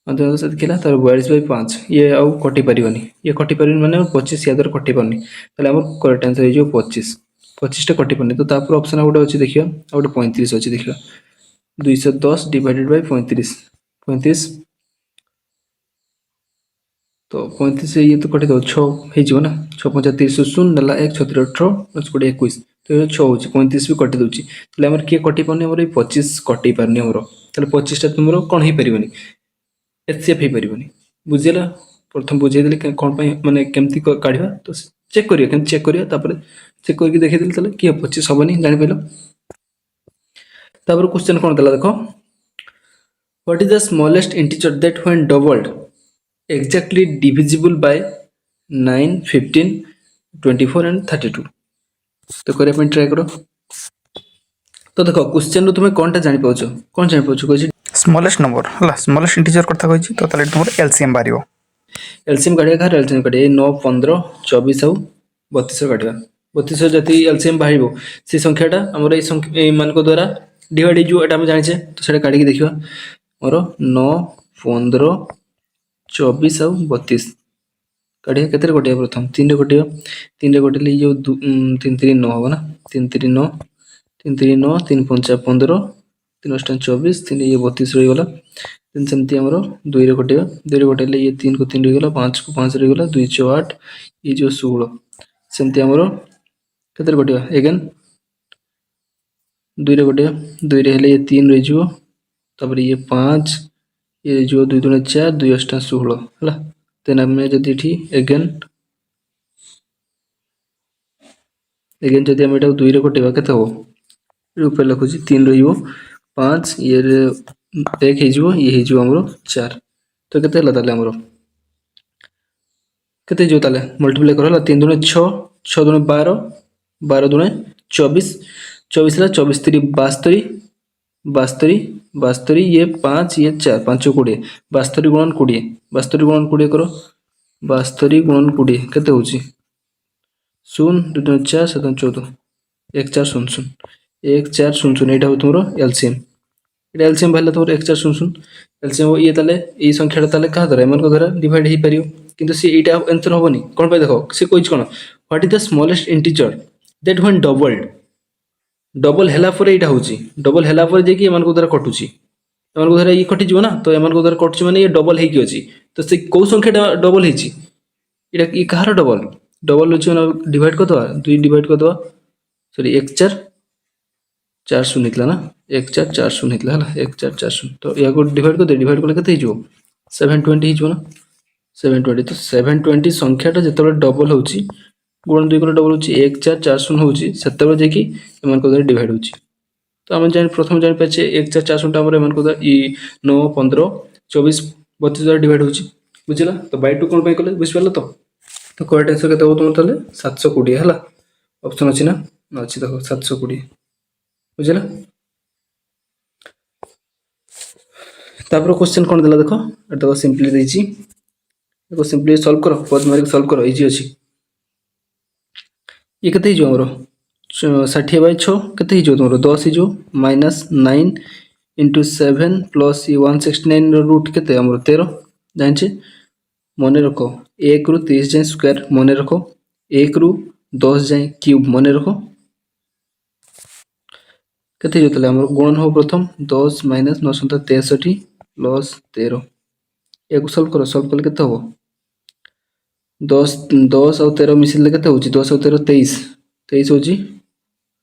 अंत केला तार 42/5 ये आउ कटि परिबनी ये कटि परिबनी माने 25 या दर कटि परनी तले हमर करेक्ट आंसर हे जो 25 टा कटि परनी तो तापर ऑप्शन आउट अछि देखियो आउट 35 अछि देखियो 210 डिवाइडेड बाय 35 तो 35 से ये तो कटि दो 6 हे जो ना 6 5 30 शून्य नला 1 6 18 20 21 तो 6 होछि 35 भी कटि दोछि तले हमर के कटि परनी हमर 25 कटि परनी हमर तले 25 टा तुमरो कोन हे परिबनी एचसीएफ हे परिबनी बुझिला प्रथम बुझे देले कोन पय माने केमती काढिबा तो चेक करियो केम चेक करियो तापर चेक करके देखि देले तले कि 25 हबनी जानि पेलो तापर क्वेश्चन कोन दला देखो what is the smallest integer that when doubled exactly divisible by 9 15 24 and 32 तो करे अपन ट्राई करो तो देखो क्वेश्चन रो तुमे कोनटा जानि पाउछो कोन जानि पाउछो कहछि स्मॉलेस्ट नंबर हला स्मॉलेस्ट इंटीजर करता कहिछि तो ताले तुमर एलसीएम बारियो एलसीएम काढिया घर एलसीएम काढिया 9 15 24 और 32 काढिया 32 जति एलसीएम बाहिबो से संख्याटा हमर ए संख्या ए मान को द्वारा डिवाइड जो एटा हम जानि छे तो सेटा काढि के देखिबा मोर 9 15 24 और 32 काढिया केते गोटिया प्रथम 3 रे गोटिया 3 रे गोटिले जो 3 3 9 हो ना 3 3 9 3 3 9 3 5 15 3 8 24 3 ये 32 रही गला 3 सेमती हमरो 2 रे गोटिया 2 रे गोटिले ये 3 को 3 रही गला 5 को 5 रही गला 2 6 8 ये जो 16 सेमती हमरो केते गोटिया अगेन 2 रे गोटिया 2 रे हेले ये 3 रही जो तब ये 5 ये जो 2 2 4 2 8 16 हला तेना में जदी थी अगेन जदी हम एटा 2 रे कटेबा केते हो ऊपर लिखुची 3 रहिबो 5 ये 1 हे जिवो ये हे जिवो हमरो 4 तो केते हला ताले हमरो केते जो ताले मल्टीप्लाई करला 3 2 6 6 2 12 12 2 24 24 ला 24 3 72 72 ये 5 ये 4 5 20 72 गुणन 20 72 गुणन 20 करो 72 गुणन 20 केते होची 0 2 4 7 14 1 4 0 0 1 4 0 0 এইটা হচ্ছে তোমার এলসিএম। এটা এলসিএম বাহারা তোমার 1 4 0 0 এলসিএম ইয়ে তাহলে এই সংখ্যাটা তাহলে কাହା দ্ୱାରା এମାନଙ୍କ ଦ୍ୱାରା ডিভাইড ହେଇପାରିବ। କିନ୍ତୁ ସେ ଏଇଟା ଆନ୍ସର ହବନି କ'ଣ ପାଇଁ ଦେଖ ସେ କହିଛି କ'ଣ what is the smallest integer that when doubled. Double ହେଲା ପରେ ଏଇଟା ହେଉଛି ଡବଲ ହେଲା ପରେ ଯାଇକି ଏମାନଙ୍କ ଦ୍ୱାରା କଟୁଛି ଏମାନଙ୍କ ଦ୍ୱାରା ଇଏ କଟିଯିବ ନା ତ ଏମାନଙ୍କ ଦ୍ୱାରା କଟୁଛି ମାନେ ଇଏ ଡବଲ ହେଇକି ଅଛି ତ ସେ କେଉଁ ସଂଖ୍ୟାଟା ଡବଲ ହେଇଛି ଏଇଟା ଇ କାହାର ଡବଲ ଡବଲ ଅଛି ମାନେ ଡିଭାଇଡ୍ କରିଦେବା 2 ଡିଭାଇଡ୍ କରିଦେବା ସରି 1 4 4 0 ହେଇଥିଲା ନା 1 4 4 0 ହେଇଥିଲା ହେଲା 1 4 4 0 ତ ୟାକୁ ଡିଭାଇଡ୍ କରିଦେ ଡିଭାଇଡ୍ କଲେ କେତେ ହେଇଯିବ 720 ହେଇଯିବ ନା 720 ତ 720 ସଂଖ୍ୟାଟା ଯେତେବେଳେ ଡବଲ ହେଉଛି ଗୁଣ 2 କଲେ ଡବଲ ହେଉଛି 1 4 4 0 ହେଉଛି ସେତେବେଳେ ଯାଇକି ଏମାନଙ୍କ ଦ୍ୱାରା ଡିଭାଇଡ୍ ହେଉଛି। ତ ଆମେ ପ୍ରଥମେ ଜାଣିପାରିଛେ 1 4 4 0ଟା ଆମର ଏମାନଙ୍କ ଦ୍ୱାରା 9 15 24 32 ଦ୍ୱାରା ଡିଭାଇଡ୍ ହେଉଛି ବୁଝିଲା। ତ ବାଇ 2 କ'ଣ ପାଇଁ କଲେ ବୁଝିପାରିଲ ତ କରେକ୍ଟ ଆନ୍ସର କେତେ ହେବ ତୁମର ତାହେଲେ 720 ହେଲା ଅପସନ୍ ଅଛି ନା ଅଛି ଦେଖ 720 ବୁଝିଲା। ତାପରେ କ୍ୱେଶ୍ଚନ୍ କ'ଣ ଦେଲା ଦେଖ ଏଟା ଦେଖ ସିମ୍ପଲି ଦେଇଛି देखो सिंपली सॉल्व करो पद मारिक सॉल्व करो इजी अच्छी ये केते हिजो हमरो 60/6 केते हिजो तुमरो 10 हिजो -9 * 7 प्लस 169 रो रूट केते हमरो 13 जानछे मने रखो 1 रु 30 जाय स्क्वायर मने रखो 1 रु 10 जाय क्यूब मने रखो केते हिजो तले हमरो गुणन हो प्रथम 10 - 963 प्लस 13 एक सॉल्व करो सॉल्व कले केते हो 10 10 और 13 मिसिले केते होची 10 और 13 23 23 होची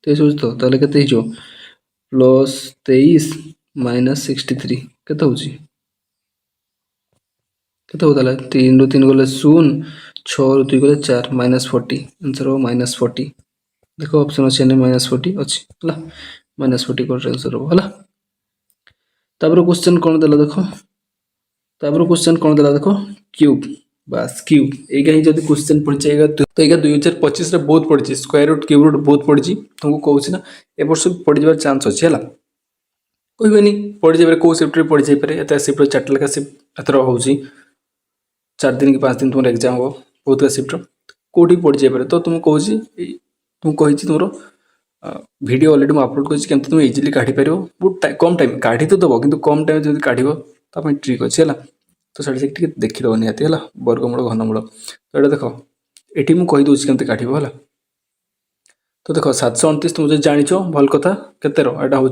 23 होची तो ताले केते हिजो प्लस 23 माइनस 63 केते होची केते हो ताले 3 रु 3 गले 0 6 रु 2 गले 4 -40 आंसर हो -40 देखो ऑप्शन अछि ने -40 अछि हला -40 को आंसर हो हला। तापर क्वेश्चन कोन देला देखो तापर क्वेश्चन कोन देला देखो क्यूब बस क्यूब एगा ही जदी क्वेश्चन पड़ जाएगा तो एगा 2025 रे बहुत पड़ी स्क्वायर रूट क्यूब रूट बहुत पड़ी तुमको कहूँ ना ए वर्ष पड़ जाबार चांस अछि हला कहबेनी पड़ जाबे को शिफ्ट रे पड़ जाई पारे एता शिफ्ट 4 लेखा शिफ्ट एथरो होउची 4 दिन कि 5 दिन तुम एग्जाम हो बहुत का शिफ्ट कोठी पड़ जाई पारे तो तुम कहूँ तुम कहिछि तुमरो वीडियो ऑलरेडी मैं अपलोड कर केमती तुम इजिली काढ़ी पार बहुत कम टाइम काढ़ी तो दब कि कम टाइम जब काढ़ तो ट्रिक अच्छे है तो से देखीद निहती है वर्गमूल घनमूल तो ये देख ये मुझे कहीदे केमती काढ़ है तो देख 729 तुम जो जाच भल कथा केतर यहाँ हूँ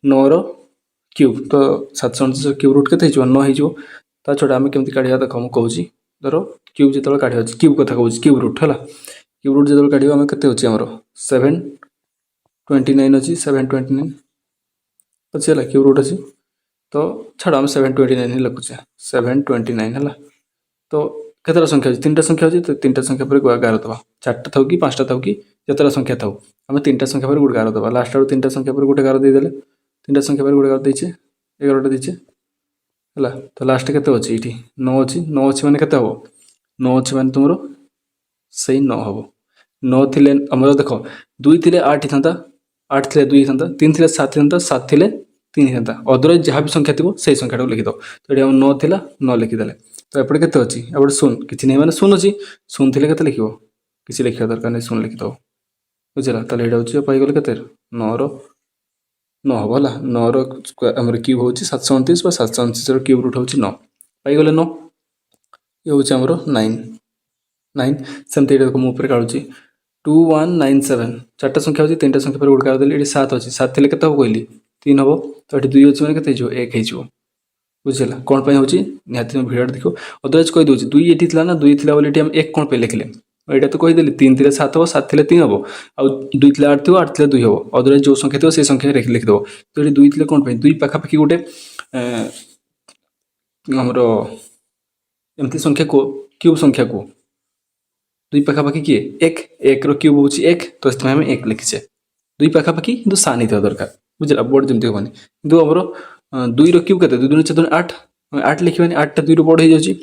9 रो क्यूब तो 729 क्यूब रूट के 9 हो छड़ा आम केमती काढ़ा देख मुझे कहूँ धर क्यूब जो काढ़ा क्यूब कथा कहूँ क्यूब रूट है क्यूब रूट जो काढ़ आम के 729 अच्छी 729 अच्छी है क्यूब रूट अच्छी तो छाड़ आम 729 ही लिखुचे 729 है तो केतटा संख्या अच्छी 3टा संख्या अच्छी तो 3टा संख्या पर गार दबा 4टा था कि 5टा था कि जितटा संख्या था आम 3टा संख्या पर गोटे गार दबा लास्ट आड़ 3टा संख्या पर गोटे गार देदेले 3टा संख्या पर गोटे गार देचे 11टा देचे है तो लास्ट के अच्छी ये 9 अच्छी 9 अच्छी मैंने के 9 अच्छी मैंने तुम से 9 हम 9 थे आम देख 2 थे 8 था 8 थे 2 था 3 थे 7 था 7 थे 3 था अदरवाइज जहाँ भी संख्या थी से संख्या लिखिद तो ये 9 थी 9 लिखिदे तो एपटे के अच्छी एपटे 0 किसी नहीं मैंने 0 अच्छी 0 थे के लिख किसी लिखा दरकार नहीं 0 लिखिद बुझला तो ये हूँ पाईगले के 9 रो 9 हम है 9 रो क्यूब हूँ 729 729 क्यूब रूट हूँ 9 पाईगले 9 ये हूँ आमर 9 सेमती मुझे काढ़ुची 2197 4टा संख्या अच्छी 3टा संख्या पर गोटे देली 7 अच्छी 7 थे के कहली 3 हम तो ये 2 अच्छी मैंने के 1 हो बुझेगा कौन पे होची निहाती तुम भिडियो देखो अदरवाइज कही दूसरी 2 ये थी ना 2 थी बोले हम 1 कौन पे लिखले यहाँ तो कहीदेली 3 थे 7 हम 7 थे 3 हम आउ 2 थे 8 थी 8 थे 2 हम अदरवाइज जो संख्या थी से संख्या लिखिदेव तो ये 2 थे कौन पे 2 पाखापाखि गोटे आमर एमती संख्या को क्यूब संख्या को 2 पाखापाखि किए 1 रो क्यूब हूँ 1 तो इसमें आम 1 लिखीचे 2 पाखापाखि कि सान ही दरकार बुझला बड़ जमी हेनी कि आमर 2 रो क्यूब के 2 2 4 8 8 लिखा 8टा 2 रो बड़ हो जाए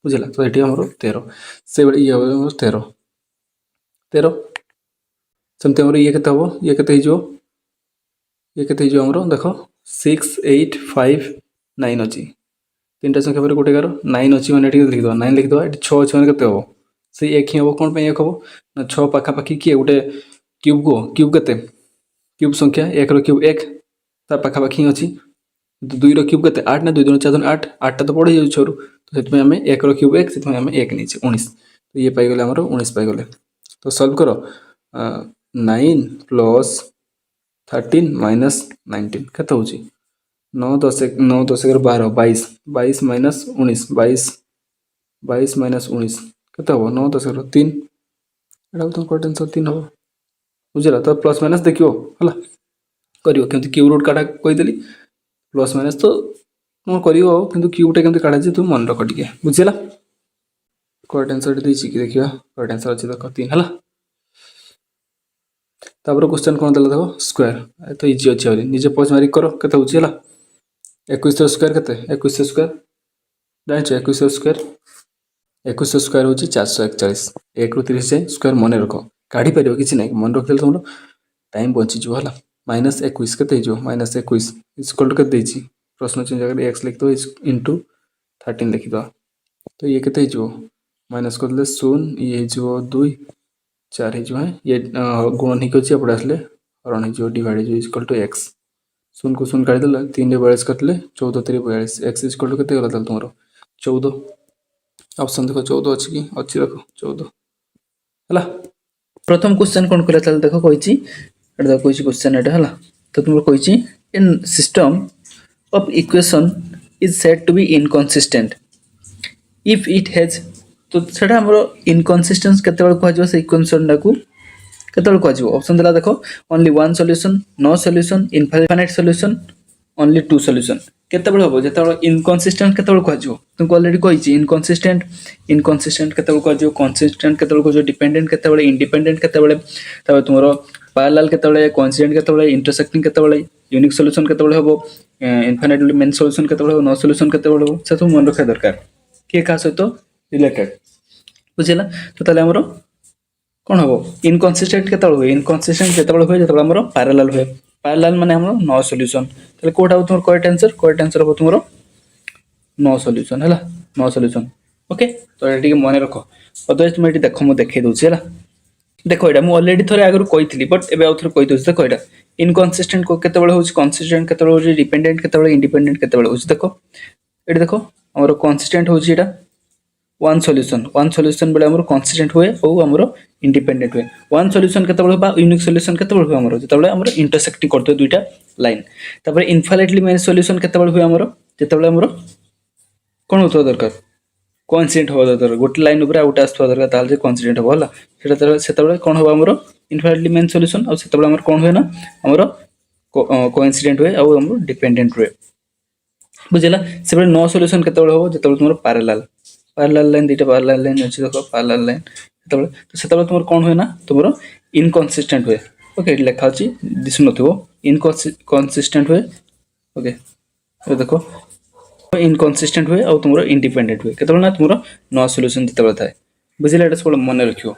बुझला तो ये आमर 13 से ये 13 13 सेमती आमर ये के हम ये के आमर देख 6 8 5 9 अच्छी 3टा संख्या पर गोटे गार 9 अच्छी मैंने लिखिद 9 लिखिद ये 6 अच्छी मैंने के हम से 1 ही हम कौन 1 हम ना 6 पाखापाखि किए गोटे क्यूब को क्यूब के क्यूब संख्या 1 रो क्यूब 1 ता पाखापाखी अच्छी 2 रो क्यूब केते 8 ना 2 2 4 2 8 8टा तो बड़ जाउछ छोरू तो सेतमे हमें 1 रो क्यूब 1 सेतमे हमें 1 नीचे 19 तो ये पाई गले हमरो 19 पाई गले तो सॉल्व करो 9 प्लस 13 माइनस 19 केते होची 9 10 9 10 12 22 22 माइनस 19 22 22 माइनस 19 केते हो 9 10 3 एटा तो कोट आंसर 3 हो बुझला तो प्लस माइनस देखियो हला करियो केमति क्यूब रूट काटा कहि देली प्लस माइनस तो तुम करियो किंतु क्यूब टा केमति काटा जे तुम मन रख टिके बुझला कोट आंसर देछि कि देखियो कोट आंसर अछि देखो 3 हला तापर क्वेश्चन कोन देला देखो स्क्वायर तो इजी अछि होली निजे पॉज मारी करो केते होछि हला 21 स्क्वायर केते 21 स्क्वायर जानि 21 स्क्वायर 21 स्क्वायर होछि 441 1 रु 30 जाए स्क्वायर मन रखो काढी परियो किछि नै मन रखले तुमरो टाइम बंची जो हला माइनस 21 केते जो माइनस 21 इक्वल टू केते देछि प्रश्न चिन्ह जगह x लिख दो इनटू 13 लिख दो तो ये केते जो माइनस कर ले 0 ये जो 2 4 है जो है ये गुणन ही अछि अपडा असले हरण है जो डिवाइड जो इक्वल टू x 0 को 0 काढी देला 3 रे 42 कटले 14 3 42 x इक्वल टू केते गला तुमरो 14 ऑप्शन देखो 14 अछि कि अछि देखो 14 हला प्रथम क्वेश्चन कोन कला चल देखो कहिछि एटा कहिछि क्वेश्चन एटा हला तो तुमरो कहिछि in system of equation is said to be inconsistent if it has तो सेटा हमरो इनकंसिस्टेंस केते बेल कहजो से इक्वेशन डाकू केते बेल कहजो ऑप्शन देला देखो only one solution no solution infinite solution only two solution केते बेल होबो जेते इनकंसिस्टेंट केते बेल कहजो तुमको ऑलरेडी कहिछि इनकंसिस्टेंट केते बेल कहजो कंसिस्टेंट केते बेल कहजो डिपेंडेंट केते बेल इंडिपेंडेंट केते बेल तबे तुमरो पैरेलल केते बेल कोइंसिडेंट केते बेल इंटरसेक्टिंग केते बेल यूनिक सॉल्यूशन केते बेल होबो इनफाइनाइटली मेन सॉल्यूशन केते बेल नो सॉल्यूशन केते बेल होबो से तुम मन रखा दरकार के का सहित रिलेटेड बुझिला तो ताले हमरो कोन होबो इनकंसिस्टेंट केते बेल होय इनकंसिस्टेंट केते बेल होय जेते हमरो पैरेलल होय पैरेलल माने हमरो नो सॉल्यूशन ताले कोटा हो तुमरो करेक्ट आंसर हो तुमरो नो सॉल्यूशन हला नो सॉल्यूशन ओके तो एटी मने रखो अदरवाइज तुम एटी देखो मु देखे दोछि हला देखो एटा मु ऑलरेडी थोरे आगु कहितली बट एबे आउथर कहि दोछि देखो एटा इनकंसिस्टेंट को केते बेल होछि कंसिस्टेंट केते बेल होछि डिपेंडेंट केते बेल इंडिपेंडेंट केते बेल होछि देखो एटी देखो हमरो कंसिस्टेंट होछि एटा वन सॉल्यूशन बेले हमरो कंसिस्टेंट होए और हमरो इंडिपेंडेंट होए वन सॉल्यूशन केते बेल बा यूनिक सॉल्यूशन केते बेल होए हमरो जेते बेले हमरो इंटरसेक्टिंग करते दुईटा लाइन तापर इनफाइनाइटली मेनी सॉल्यूशन केते बेल होए हमरो जेते बेले हमरो कोन होतो दरकार कोइंसिडेंट हो दरकार गोटे लाइन ऊपर आउट आस्थवा दरकार ताल जे कोइंसिडेंट हो हला सेटा सेते बेले कोन हो हमरो इनफाइनाइटली मेनी सॉल्यूशन और सेते बेले हमरो कोन होए ना हमरो कोइंसिडेंट होए और हमरो डिपेंडेंट होए बुझिला से बेले नो सॉल्यूशन केते बेले हो जेते बेले तुमरो पैरेलल लाइन दीटा पैरेलल लाइन अछि देखो पैरेलल लाइन सेते बेले तुमरो कोन होए ना तुमरो इनकंसिस्टेंट होए ओके लिखा अछि दिस नथिबो इनकंसिस्टेंट होए ओके ये देखो इनकंसिस्टेंट हुए और तुमरो इंडिपेंडेंट हुए केतबेला ना तुमरो नो सॉल्यूशन दितबेला थाए बुझिला एटा सब मन रखियो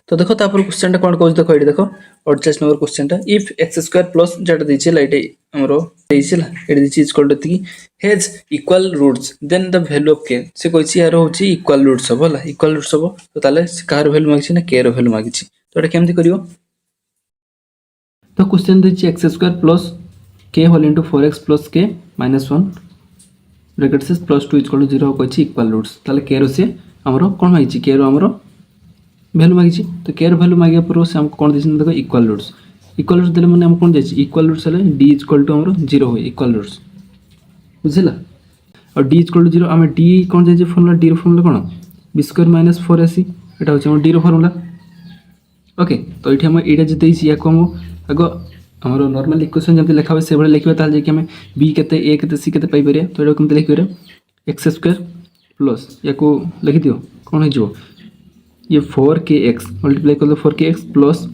तो देखो तापर क्वेश्चन टा कोन कहै देखो एटी देखो 48 नंबर क्वेश्चन टा इफ x² प्लस जेटा दैछि लाइट हमरो दैछि ला एटी दैछि इक्वल टू की has equal roots then the value of k से कहछि यार होछि इक्वल रूट्स हो होला इक्वल रूट्स हो तो ताले कार वैल्यू मागिछि ना k रो वैल्यू मागिछि तो एटा केमथि करियो तो क्वेश्चन दैछि x² plus k whole into 4x plus k minus 1 bracket से प्लस 2 इक्वल टू 0 कहछि इक्वल रूट्स ताले k रो से हमरो कोन मागिछि k रो हमरो वैल्यू मागिछि तो k रो वैल्यू मागिया पर से हम कोन दिसन देखो इक्वल रूट्स देले माने हम कोन जाछि इक्वल रूट्स हले d इक्वल टू हमरो 0 होय इक्वल रूट्स बुझिला और d इक्वल टू 0 हम d कोन जाछि फॉर्मूला d रो फॉर्मूला कोन b² माइनस 4ac एटा होछि हम d रो फॉर्मूला ओके तो एठी हम एटा जते या को हम आगो हमरो नॉर्मल इक्वेशन जते लिखाबे से बळे लिखबे ताल जे कि हम b केते a केते c केते पाई परिया तो एटा केमते लिखबे x² प्लस या को लिखि दियो कोन हो जो ये 4kx मल्टीप्लाई कर दो 4kx प्लस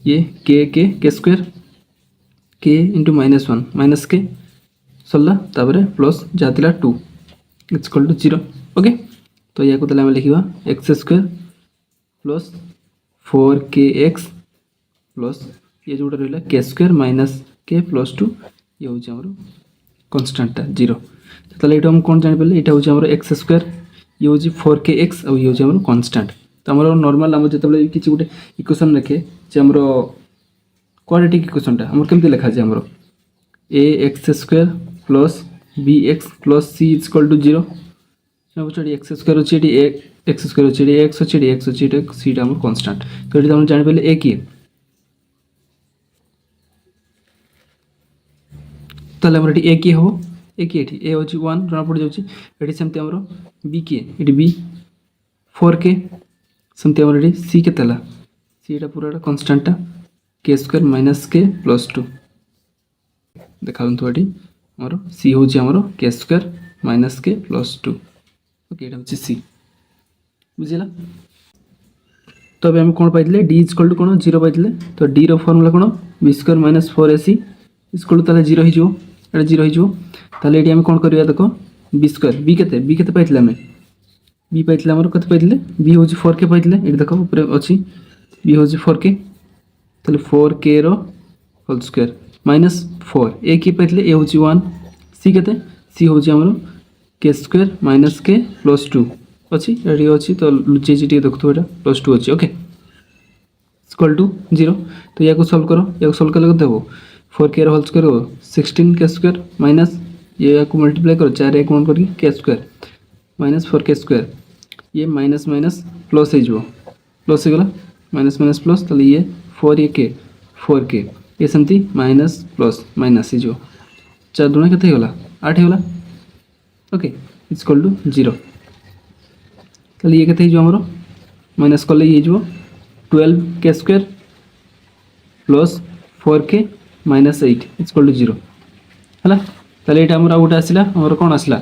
ये k² k into minus 1 minus k सल्ला ताबरे प्लस जातिला 2 इक्वल टू 0 ओके तो या को तले हम लिखिबा x² प्लस 4kx प्लस ये जोटा रहला k² माइनस k प्लस 2 ये हो हमरो कांस्टेंट 0 तो तले एटा हम कोन जानि पले एटा हो हमरो x² ये हो 4kx और ये हो हमरो कांस्टेंट तो हमरो नॉर्मल हम जतबे किछि गुटे इक्वेशन रखे जे हमरो क्वाड्रेटिक इक्वेशनटा आमर केमती लिखा जाए आमर a x square plus b x plus c is equal to 0 बुझे एक्स स्क्वायर अच्छे एक्स स्क्वायर अच्छे एक्स अच्छे एक्स अच्छे सीटा आम कन्स्टाट तो ये तुम जापर ए किए ताहले हमर ए किए हम ए किए ए हूँ 1 जना पड़ जाऊँगी सेमती आमर बी किए ये बी 4k सेमती आमर ये सी के सीटा पूरा कन्स्टाटा के स्क्वायर माइनस के प्लस 2 देखा ये आमर सी हूँ आमर के स्क्वायर माइनस के प्लस 2 ओके ये हूँ सी बुझेगा तो अभी आम कौन पाई डी इजकल टू कौन 0 पाई तो डी फर्मुला कौन B square minus 4ac equal to 0 हो 0 हो ये आम कौन करवा देख बी स्क्वायर बी के पाई आम बी पाई आमर के पाई बी हूँ 4k पाई ये देख ऊपर अच्छी बी हूँ 4k तो 4k होल स्क्वायर माइनस 4 ए कि पाई ए हूँ 1 सी के सी हूँ आमर के स्क्वायर माइनस के प्लस 2 अच्छी ये अच्छी तो लुचे देखो ये प्लस 2 अच्छी ओके इक्वल टू 0 तो या सल्व करो या सल्व कले देव 4k होल स्क्वायर हो 16 के स्क्वायर माइनस ये मल्टीप्लाई करो 4 एक वन करके स्क्वायर माइनस 4k स्क्वायर ये माइनस माइनस प्लस हो प्लस हो गला माइनस माइनस प्लस तो ये 4k ये सेमती माइनस प्लस माइनस हो 4 दूना के गला 8 होगा ओके इक्वल टू 0 तो ये के आमर माइनस कले ये 12k square plus 4k minus 8 equal to 0 है ताले ये आमर गोटे आसला आमर कौन आसला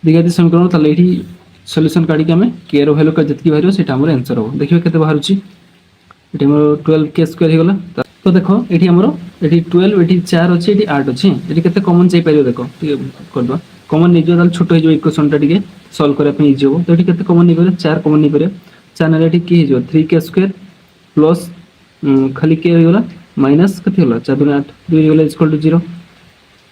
द्विघाती समीकरण ताले ये सल्यूशन काढ़ी आम के भैल्यू जी बाहर से आमर आंसर हम देखिए के बाहर ये आमर 12k स्क्वायर होगा तो देख ये आमर ये 12 ये 4 अच्छे ये 8 अच्छे ये के कमन जापर देख करदे कमन नहीं जाए छोट हो इक्वेशनटा टी सल्व करने इजी हम तो ये कमन नहीं पारे 4 कमन नहीं पारे 4 ना किए 3k स्क्वायर प्लस खाली के होगा माइनस के 4 दूना 8 2 होगा इक्वल टू 0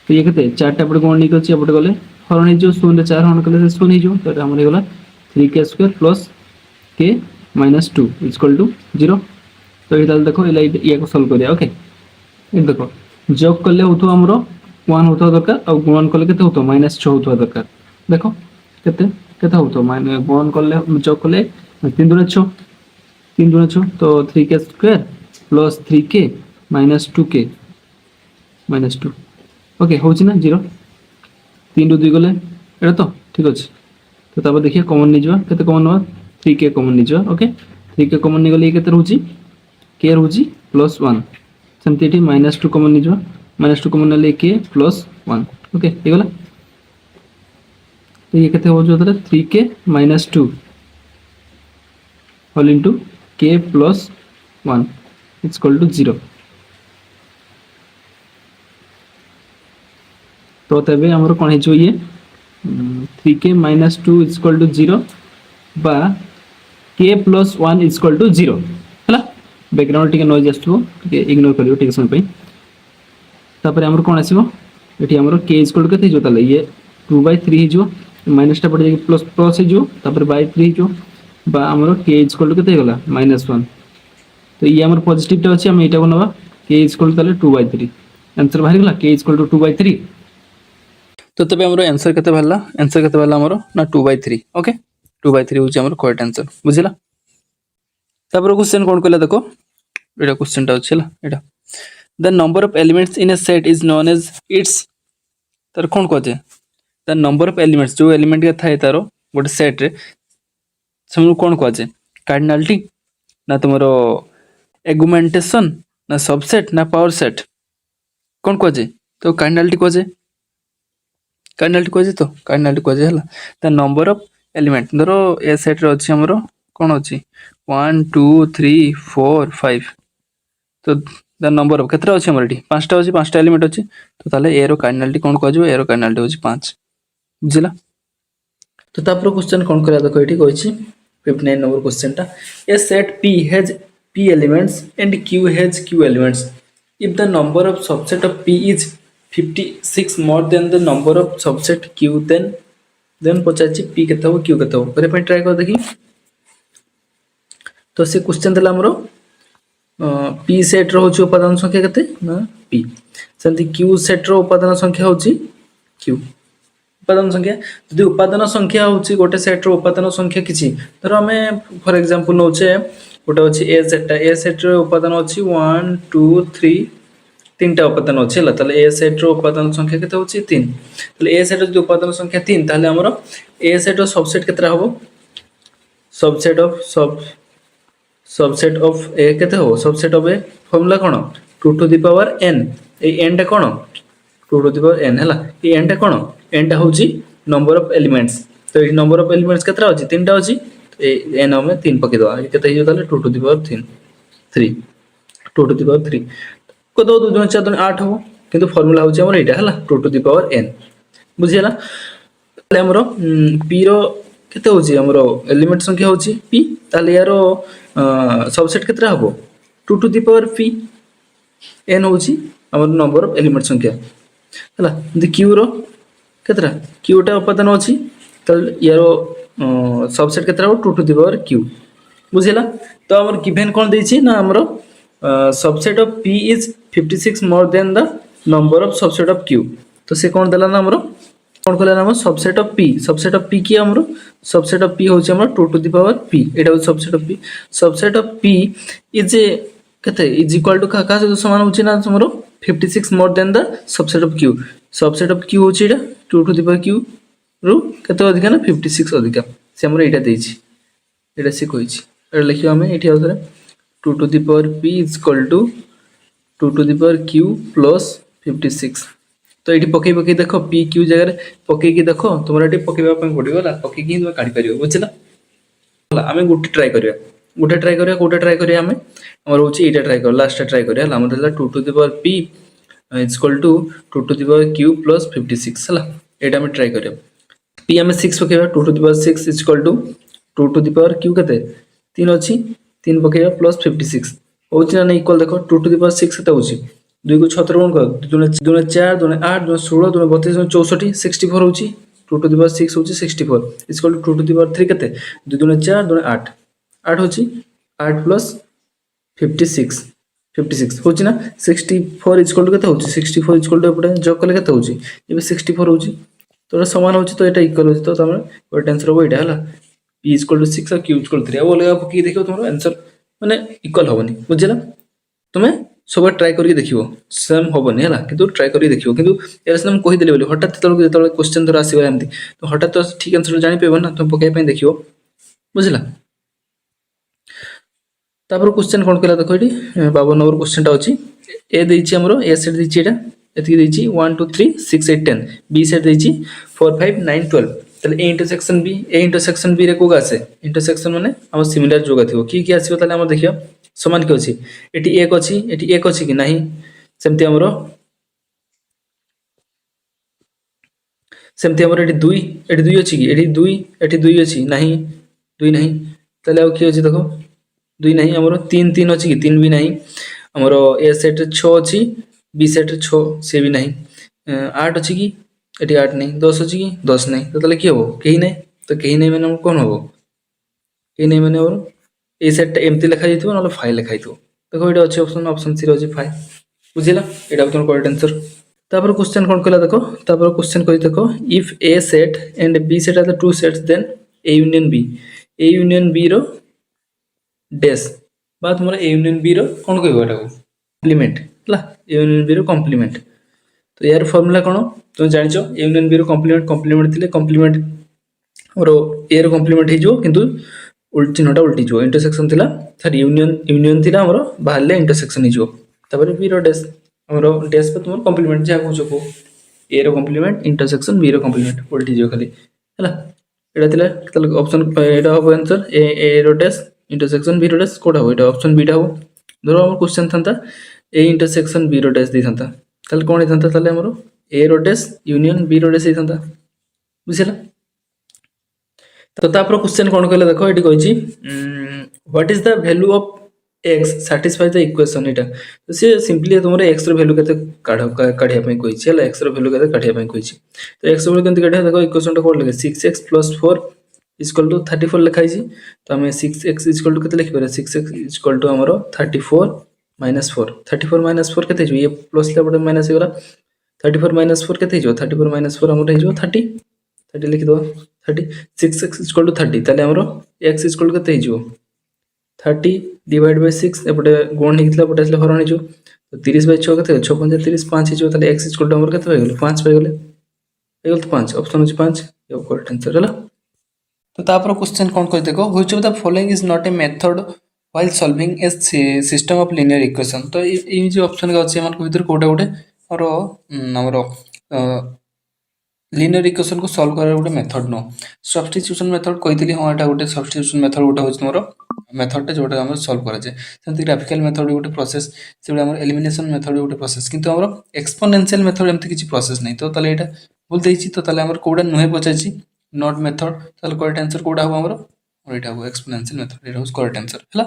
तो ये के 4टा पटे कौन नहीं अच्छे एपटे गले हरण हो 0 4 हरण कले 0 हो तो आम होगा 3k स्क्वायर प्लस के माइनस 2 इक्वल टू 0 तो ये देखो ये सल्व करिया ओके ये देखो जग कले होता आमर 1 होता दरकार और गुणन कले के होता माइनस 6 होता दरकार देखो केते होता माइनस गुणन कले जग कले 3 दूना 6 तो 3k square plus 3k minus 2k minus 2 okay हूँ ना 0 3 2 गले ये तो ठीक अच्छे तो तापर देखिए कमन नहीं जावा केते कमन नवा 3k कमन नहीं जावा ओके 3k कमन नहीं गले ये केते रहउची के रहउची प्लस 1 सेमती ये माइनस 2 कमन नहीं जावा माइनस 2 कमन ना के प्लस 1 ओके ये गला तो ये केते हो जो 3k minus 2 whole into k plus 1 equal to 0 तो तबे हमर कोन हे ये 3k माइनस 2 इक्वल टू 0 बा k प्लस 1 इक्वल टू 0 हला बैकग्राउंड टिके नॉइज आस्तु टिके इग्नोर करियो टिके समय पे तापर हमर कोन आसीबो एठी हमर k इक्वल टू केते जो ताले ये 2/3 जो माइनस टा पड़ जाई प्लस प्लस जो तापर बाय 3 जो बा हमर k इक्वल टू केते गला -1 तो ये हमर पॉजिटिव टा अछि हम एटा बनवा k इक्वल टू ताले 2/3 आंसर बाहर गला k इक्वल टू 2/3 तो तबे हमर आंसर केते बाहरला हमर ना 2/3 ओके 2/3 होची हमर करेक्ट आंसर बुझिला तापर क्वेश्चन कोन कहला देखो एटा क्वेश्चन टा अछि एटा the number of elements in a set is known as its तर कोन कहते द नंबर ऑफ एलिमेंट्स जो एलिमेंट के थाए तारो गोटे सेट रे समु कोन कहते कार्डिनलिटी ना तुमरो एगुमेंटेशन ना सबसेट ना पावर सेट कोन कहते तो कार्डिनलिटी कहते तो कार्डिनलिटी कहते हला द नंबर ऑफ एलिमेंट धरो ए सेट रे अछि हमरो कोन अछि 1 2 3 4 5 तो द नंबर ऑफ केतरा अछि हमर एठी पांचटा अछि पांचटा एलिमेंट अछि तो ताले ए रो कार्डिनलिटी कोन कहजो ए रो कार्डिनलिटी होछि 5 बुझिला तो तापर क्वेश्चन कोन करा देखो एठी कहछि 59 नंबर क्वेश्चन टा ए set p has p elements and q has q elements if the number of subset of p is 56 more than the number of subset q then पचाची p केते हो q केते हो करे पे ट्राई कर देखि तो से क्वेश्चन देला हमरो पी सेट रो होची उपादान संख्या केते ना पी सेमती क्यू सेट रो उपादान संख्या होची क्यू उपादान संख्या यदि उपादान संख्या होची गोटे सेट रो उपादान संख्या किछि धर हमें फॉर एग्जांपल नोचे गोटे अछि ए सेट रो उपादान अछि 1 2 3 तीनटा उपादान अछि हला ताले ए सेट रो उपादान संख्या केते होची 3 ताले ए सेट रो जो उपादान संख्या 3 ताले हमरो ए सेट रो सबसेट केतरा हबो सबसेट ऑफ ए केते हो सबसेट ऑफ ए फार्मूला कोन 2 टू द पावर n ए n टा कोन 2 टू द पावर n हला ए n टा कोन n टा होची नंबर ऑफ एलिमेंट्स तो ए नंबर ऑफ एलिमेंट्स केतरा होची तीनटा होची ए n हम 3 पके दवा केते हियो ताले 2 to the power 3 2 to the power 3 को 2 2 4 2 8 हो किंतु फार्मूला होची हमर एटा हला 2 टू द पावर n बुझियला ताले हमरो p रो केते होची हमरो एलिमेंट संख्या होची p ताले यारो सबसेट केतरा हबो 2 to the power p n होची हमर नंबर ऑफ एलिमेंट संख्या हला द q रो केतरा q टा उपादान होची ताले यारो सबसेट केतरा हो 2 टू द पावर q बुझिला तो हमर गिवन कोन देछि ना हमरो subset of p is 56 more than the number of subset of q तो से कोन देला ना हमरो कोन कहला ना सबसेट ऑफ p की हमरो सबसेट ऑफ p होची हमरो 2 to the power p Etah subset of p is कते इज इक्वल टू का से समान होची ना हमरो 56 more than the subset of q होची एटा 2 टू द पावर q रु कते अधिक ना 56 अधिक से हमरो एटा देछि एटा से कहिछि एटा लिखियो हमें एठी आउथरे 2 to the power p is equal to 2 to the power q plus 56 तो ये पकई देखो पी क्यू जगह पकई देखो तुम ये पकईवा पड़ेगा पकई तुम काढ़ी पार बुझला आम गोटे ट्राए करा कौटा ट्राए करें आम रोचे ये ट्राए कर लास्ट ट्राए करा 2 to the power p is equal to 2 to the power q plus 56 है ये ट्राए करा p आम 6 पकईवा 2 to the power 6 is equal to 2 to the power q के 3 अच्छी 3 पकईवा प्लस 56 होची ना इक्वल देखो 2 टू द पावर 6 केते होची 2 को 6 गुण कर 2 4 2 8 2 16 2 32 64 64 होची 2 टू द पावर 6 होची 64 is equal to 2 to the power 3 केते 2 4 2 8 8 होची 8 प्लस 56 होची ना 64 इज इक्वल टू केते होची 64 इज इक्वल टू एपटे जॉब कले केते होची एबे 64 होची तो समान होची तो एटा इक्वल होची तो तमे कोइ आंसर हो एटा हला p इज इक्वल टू 6 और q इज इक्वल टू 3 अब अलगा पकी देखियो तुमरो आंसर माने इक्वल होबनी बुझला तुमे सब ट्राए करके देखियो सेम होबनी हला किंतु ट्राए करके देखियो किंतु एरसम कहि देले बोली हठात तलक क्वेश्चन धर आसीबा एमती तो हठात तो ठीक आंसर जानि पेबो ना तुम पकाय पय देखियो बुझला तापर क्वेश्चन कोन केला देखो एटी 52 नंबर क्वेश्चन ता अछि ए देछि हमरो ए सेट देछि एटा एति देछि 1 2 3 6 8 10 बी सेट देछि 4 5 9 12 तले ए इंटरसेक्शन बी रे को गासे इंटरसेक्शन माने हम सिमिलर जोगा थिबो की आसीबो तले हम देखियो समान के अछि एटी एक अछि कि नाही सेमति हमरो एटी 2 अछि कि एटी 2 अछि नाही 2 नाही तले आ की अछि देखो 2 नाही हमरो 3 3 अछि कि 3 भी नाही हमरो ए सेट 6 अछि बी सेट 6 से भी नाही 8 अछि कि एटी 8 नाही 10 अछि कि 10 नाही तो तले की हो केही नाही तो केही नाही माने कोन हो केही नाही माने और ए सेट एमती लिखा जाइथिबो न 5 लिखा जाइथिबो देखो एटा अछि ऑप्शन सी रे अछि 5 बुझिला एटा तुम करेक्ट आंसर तापर क्वेश्चन कोन कला देखो तापर क्वेश्चन कहि देखो if A set and B set are the two sets then A union B रो डैश बा तुमरा ए यूनियन बी रो कोन कहबो एटा कॉम्प्लीमेंट हला ए यूनियन बी रो कॉम्प्लीमेंट तो यार फार्मूला कोन तुम जानिचो ए यूनियन बी रो कॉम्प्लीमेंट थिले कॉम्प्लीमेंट और ए रो कॉम्प्लीमेंट हे जो किंतु उल्टी चिन्हटा उल्टी जो इंटरसेक्शन थिला सॉरी यूनियन थिला हमरो बाहरले इंटरसेक्शन ही जो तबरे बी रो डैश हमरो डैश पे तुम कॉम्प्लीमेंट जा को को ए रो कॉम्प्लीमेंट इंटरसेक्शन बी रो कॉम्प्लीमेंट उल्टी जो खाली हला एटा थिला तले ऑप्शन एटा हो आंसर ए रो डैश इंटरसेक्शन बी रो डैश कोडा हो एटा ऑप्शन बी टा हो धरो हमर क्वेश्चन थांता ए इंटरसेक्शन बी रो डैश दी थांता तले कोन थांता तले हमरो ए रो डैश यूनियन बी रो डैश दी थांता बुझिला तो तापर क्वेश्चन कोन कहले देखो एटी कहिची what is the value of x satisfy the equation एटा तो से सिंपली तुमरे x रो वैल्यू केते काढिया पय कहिची हला x रो वैल्यू केते काढिया पय कहिची तो x रो वैल्यू केते काढिया देखो इक्वेशन टा कोड लगे 6x + 4 इक्वल टू 34 लिखाई छी तो हमें 6x इक्वल टू केते लिखि पारे 6x इक्वल टू हमरो 34 -4 34 -4 केते जो ये प्लस ला बटे माइनस होगला 34 -4 केते जो 34 -4 हमर हे जो 30 30 लिखि दो 30 6x = 30 ताले हमरो x = केते हे जो 30 डिवाइड बाय 6 एपटे गुण हेतला बटे असले हरण हे जो तो 30 बाय 6 केते 6 5 30 5 हे जो ताले x = हमर केते हो गेल 5 पाइ गेले हे गेल 5 ऑप्शन हो 5 ये करेक्ट आंसर हला तो तापर क्वेश्चन कौन कर देखो which of the following is not a method while solving A system of linear equation तो ये जो ऑप्शन का अछि मन को भीतर कोडा गोटे और हमरो लीनियर इक्वेशन को सॉल्व कर गोटे मेथड नो सब्स्टिट्यूशन मेथड कहितली हां एटा गोटे सब्स्टिट्यूशन मेथड गोटे होछ मोर मेथड टा जोटा हम सॉल्व करा जाय सेंति ग्राफिकल मेथड गोटे प्रोसेस सेबडा हमर एलिमिनेशन मेथड गोटे प्रोसेस किंतु हमर एक्सपोनेंशियल मेथड एमति किछि प्रोसेस नै तो तले एटा भूल देछि तो तले हमर कोडा नुहे पचाछि नॉट मेथड तले करेक्ट आंसर कोडा हो हमर और एटा हो एक्सपोनेंशियल मेथड एटा हो करेक्ट आंसर हला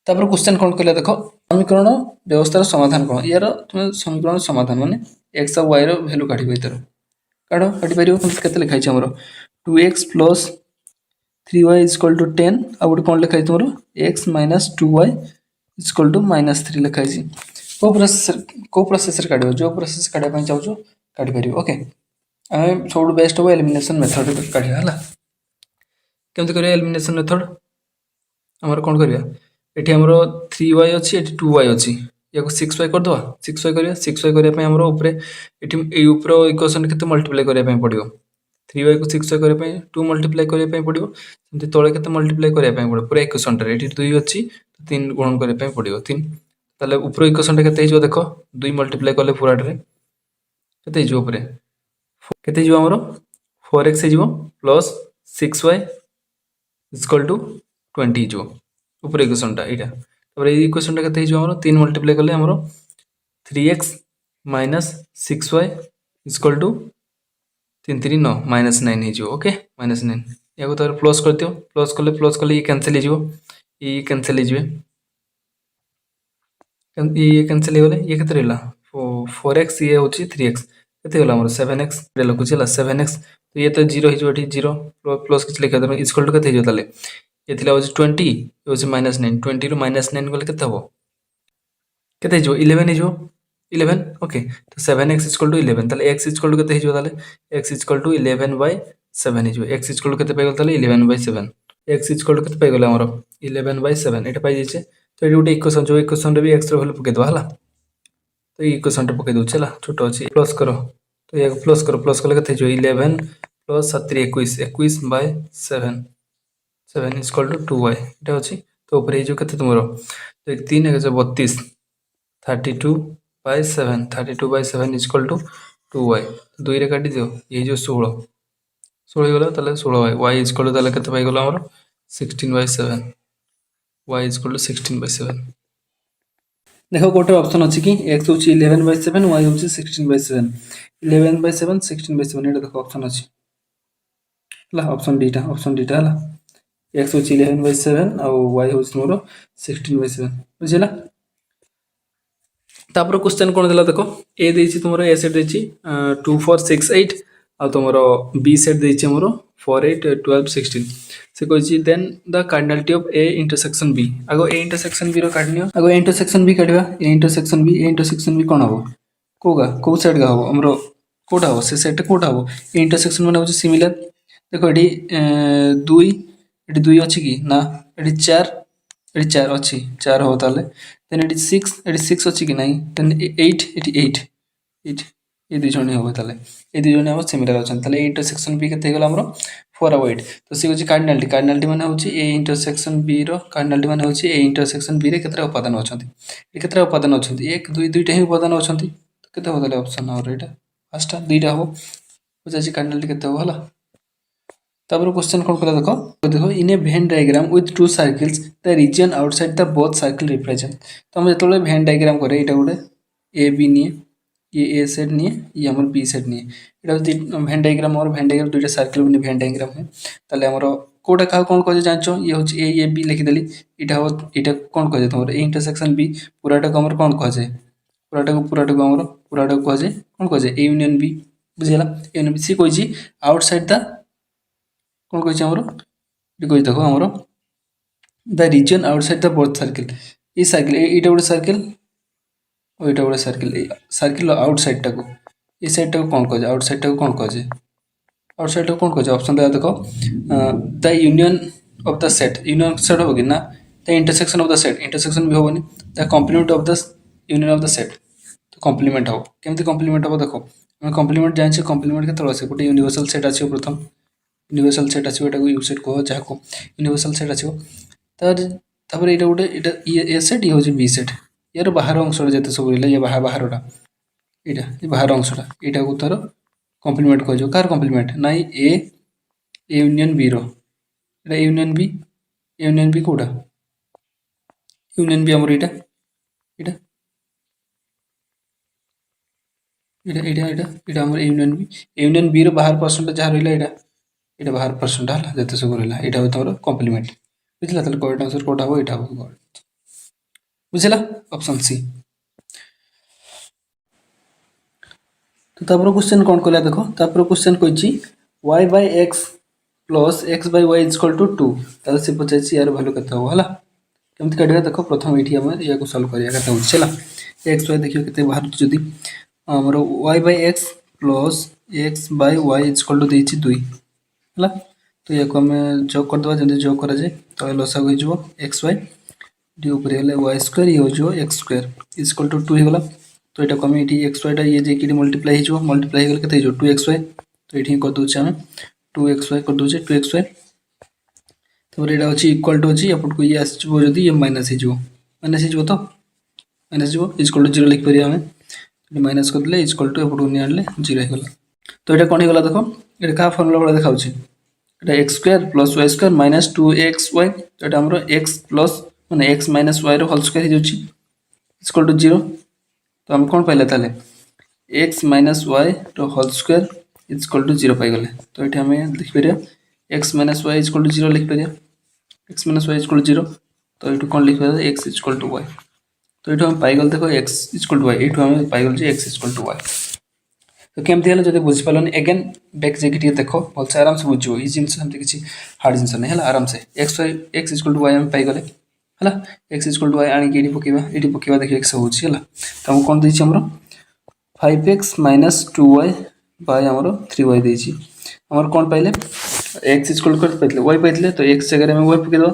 तापर क्वेश्चन कोन कहले देखो समीकरण व्यवस्थार समाधान कोन यार तुम समीकरण समाधान माने x और y रो वैल्यू काढी भीतर काढो काढी परियो केते लिखाइ छै हमर 2x + 3y = 10 आ गुड कोन लिखाइ तुमरो x - 2y = -3 लिखाइ छै को प्रोसेसर काढियो जो प्रोसेस काढा पय चाहू काढी परियो ओके हम सब बेस्ट हो एलिमिनेशन मेथड काढिया हला केमते करिया एलिमिनेशन मेथड हमर कोन करिया एठी हमरो 3y अछि एठी 2y अछि याको 6y कर दवा 6y करिया 6y करिया पय हमरो ऊपरे एठी ए ऊपर इक्वेशन केते मल्टीप्लाई करिया पय पडियो 3y को 6y करिया पय 2 मल्टीप्लाई करिया पय पडियो सेमति तळे केते मल्टीप्लाई करिया पय पडियो पूरा इक्वेशन रे एठी 2 अछि तो 3 गुणन करिया पय पडियो 3 ताले ऊपर इक्वेशन केते हिजो देखो 2 मल्टीप्लाई करले पूरा रे केते हिजो ऊपरे केते हिजो हमरो 4x हिजो प्लस 6y = 20 हिजो ऊपर इक्वेशन टा एटा तबरे ई इक्वेशन टा केते हिजो हमरो 3 मल्टीप्लाई करले हमरो 3x - 6y = 3 3 9 -9 हिजो ओके -9 याको तबरे प्लस कर दियो प्लस करले ये कैंसिल हिजो ये कैंसिल हिजबे ये कैंसिल हो गले ये केते रहला 4x ये होची 3x केते होला हमर 7x रे लखु छला 7x तो ये तो 0 हिजो एठी 0 प्लस किछ लिखा दम इक्वल टू केते हिजो ताले ये थिला होची 20 ये होची -9 20 रो -9 गले केते हबो केते हिजो 11 हिजो 11 ओके तो 7x = 11 ताले x = केते हिजो ताले x = 11/7 हिजो x = केते पाइगल ताले 11/7 x = केते पाइगल हमर 11/7 एटा पाइ जेचे तो ये गोटे इक्वेशन जो इक्वेशन रे भी x रो वैल्यू पके दो हला तो ये इक्वेशन रे पके दो चला छोटो अछि प्लस करो तो ये प्लस करले केते जो 11 + 7 21 21/7 7 = 2y एटा अछि तो ऊपर जो केते तुमरो तो 3 है जो 32 32/7 32/7 = 2y 2 रे काटी दियो ये जो 16 16 गला ताले 16y y = ताले केते पाइ गला हमर 16/7 y = 16/7 देखो कोटे ऑप्शन अछि कि x होची 11/7 y होची 16/7 11/7 16/7 एटा देखो ऑप्शन अछि ला ऑप्शन डी टा ला x होची 11/7 और y होची मोर 16/7 बुझिला तापर क्वेश्चन कोन देला देखो a देछि तुमरो a सेट देछि 2 4 6 8 आ तुमरो b सेट देछि मोर 4 8 12 16 से कहछि then the cardinality of a intersection b आगो a इंटरसेक्शन b रो काढनियो आगो a इंटरसेक्शन b काढबा a इंटरसेक्शन b कोन हबो कोगा को साइड का हबो हमरो कोटा हबो से सेट कोटा हबो a इंटरसेक्शन माने होछि सिमिलर देखो एडी 2 एडी 2 अछि कि ना एडी 4 अछि 4 हो ताले देन एडी 6 अछि कि नाही देन 8 एडी 8 ये दि जने हो ताले ये दि जने हो सिमिलर अछन ताले इंटरसेक्शन b केते गेला हमरो 4 और 8 तो से होछि कार्डिनलिटी माने होछि a इंटरसेक्शन b रो कार्डिनलिटी माने होछि a इंटरसेक्शन b रे केतरा उपादान अछंती ए केतरा उपादान अछंती 1 2 दुइटा ही उपादान अछंती तो केते हो ताले ऑप्शन और एटा फर्स्ट दुइटा हो बुझाछि कार्डिनलिटी केते हो हला तापर क्वेश्चन कोन कला देखो in a Venn diagram with two circles the region outside the both circle represent तो हम जतले वेन डायग्राम करे एटा गोटे ए बी निए ये ए सेट निए ये हमर बी सेट निए एटा वेन डायग्राम और वेन डायग्राम दुइटा सर्कल बने वेन डायग्राम है ताले हमर कोटा का कोन कहे जानचो ये होची ए बी लिखि देली एटा कोन कहे तमर ए इंटरसेक्शन बी पूराटा को हमर कोन कहे जाय पूराटा को हमर पूराटा को कहे जाय कोन कहे जाय ए यूनियन बी बुझिला यूनियन बी सी कहि आउटसाइड द कोन कहि हमरो कहि देखो हमरो the region outside the both circle ये सर्किल एटा गोटे सर्किल और एटा गोटे सर्किल सर्किल आउट साइड टाको ये साइड टाको कौन कहे आउट साइड टाको कौन कहे आउट साइड टाको कौन कहे ऑप्शन दे देखो the union of the set union set हो कि ना the intersection of the set intersection भी होनी the complement of the union of the set तो कॉम्प्लीमेंट हो केमती कॉम्प्लीमेंट हो देखो आम कॉम्प्लीमेंट जाने कॉम्प्लीमेंट के आस गोटे यूनिवर्सल सेट आसो प्रथम यूनिवर्सल सेट आसो एटा यू सेट कह जहाँ को यूनिवर्सल सेट आसो तापर यहाँ गोटे ए सेट ये हूँ बी सेट यार बाहर अंशटा जिते सब रहा ये बाहरटा ये बाहर अंशटा यहाँ को तार कॉम्प्लीमेंट कह कार कॉम्प्लीमेंट ना ए यूनियन बी रा यूनियन बी कौटा यूनियन बी आमर यहाँ यहाँ आम यूनियन बी बाहर परसेंट जहाँ रहा यहाँ बाहर परसेंट है जिते सब रहा यहाँ हूँ तुम कॉम्प्लीमेंट बुझला करेक्ट आंसर कौटा हम यहाँ हम बुझला ऑप्शन सी तो तापर क्वेश्चन कौन कहला देखो तापर क्वेश्चन कही y by x plus x by Y is equal to 2 ताले से पचार यार भैल्यू केते हो हला केमती काढिया देखो प्रथम एठी हम या को सॉल्व करिया केते होछि हला x y देखियो केते बाहर जदी हमर y by x plus x by Y is equal to देछि 2 हला तो या को हम जोग कर दबा जदी जोग करा जाय तो लसा होई जबो एक्स वाई डी ऊपर हेले वाई स्क्वायर ये हो जो एक्स स्क्वायर इजकल टू 2 हे गला तो एटा कम एठी एक्स वाई टा ये जे कि मल्टीप्लाई हे जो मल्टीप्लाई हे गला केते जो 2xy तो एठी कर दोछ हम 2xy कर दोछ 2xy तो एटा अछि इक्वल टू अछि अपन को ये आसजो जदी ये माइनस हे जो तो माइनस जो इजकल टू 0 लिख परिया हम माइनस कर दले इजकल टू अपन नि आनले 0 हे गला तो एटा कोन हे गला देखो एटा का फार्मूला वाला देखाउछि एटा x square plus y square minus 2xy तो एटा हमरो x प्लस माने x माइनस y रो होल स्क्वायर हे जोछि इक्वल टू 0 तो हम कोन पाइले ताले x माइनस y रो होल स्क्वायर इक्वल टू 0 पाइ गले तो एठी हम लिख परिया x minus y equal to 0 लिख परिया x minus y equal to 0 तो एठी कोन लिख परिया x इक्वल टू y तो एठी हम पाइ गले देखो x इक्वल टू y एठी हम पाइ गले जे x इक्वल टू y तो केमती हला जदि बुझि पालन अगेन बैक जेके देखो भलसे आराम से बुझियो ई जिंस हम किछि हार्ड जिंस नै हला आराम से x इक्वल टू y हम पाइ गले हला x इक्वल टू y आनी के एडी पकेबा देखियो x होछि हला त हम कोन दैछि हमरो 5x - 2y बाय हमरो 3y दैछि हमर कोन पाइले x इक्वल कर पाइले y पाइले तो x जगह में y पके दो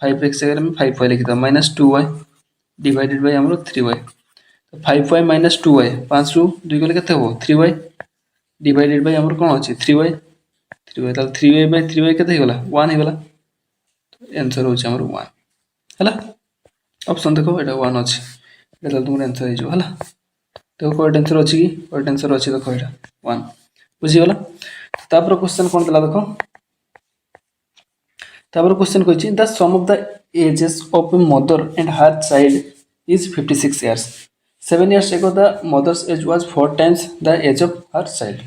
5x जगह में 5y लिख दो -2y डिवाइडेड बाय हमरो 3y तो 5y - 2y 5 रु 2 गले केते हो 3y डिवाइडेड बाय हमरो कोन अछि 3y ताल 3y बाय 3y केते हो गला 1 हे गला तो आंसर होछि हमरो 1 हला ऑप्शन देखो एटा 1 अछि एटा तुम आंसर हे जो हला तो कोड आंसर अछि कि कोड आंसर अछि देखो एटा 1 बुझि गला तापर क्वेश्चन कोन तला देखो तापर क्वेश्चन कहि the sum of the ages of a mother and her child is 56 years 7 years ago the mother's age was 4 times the age of her child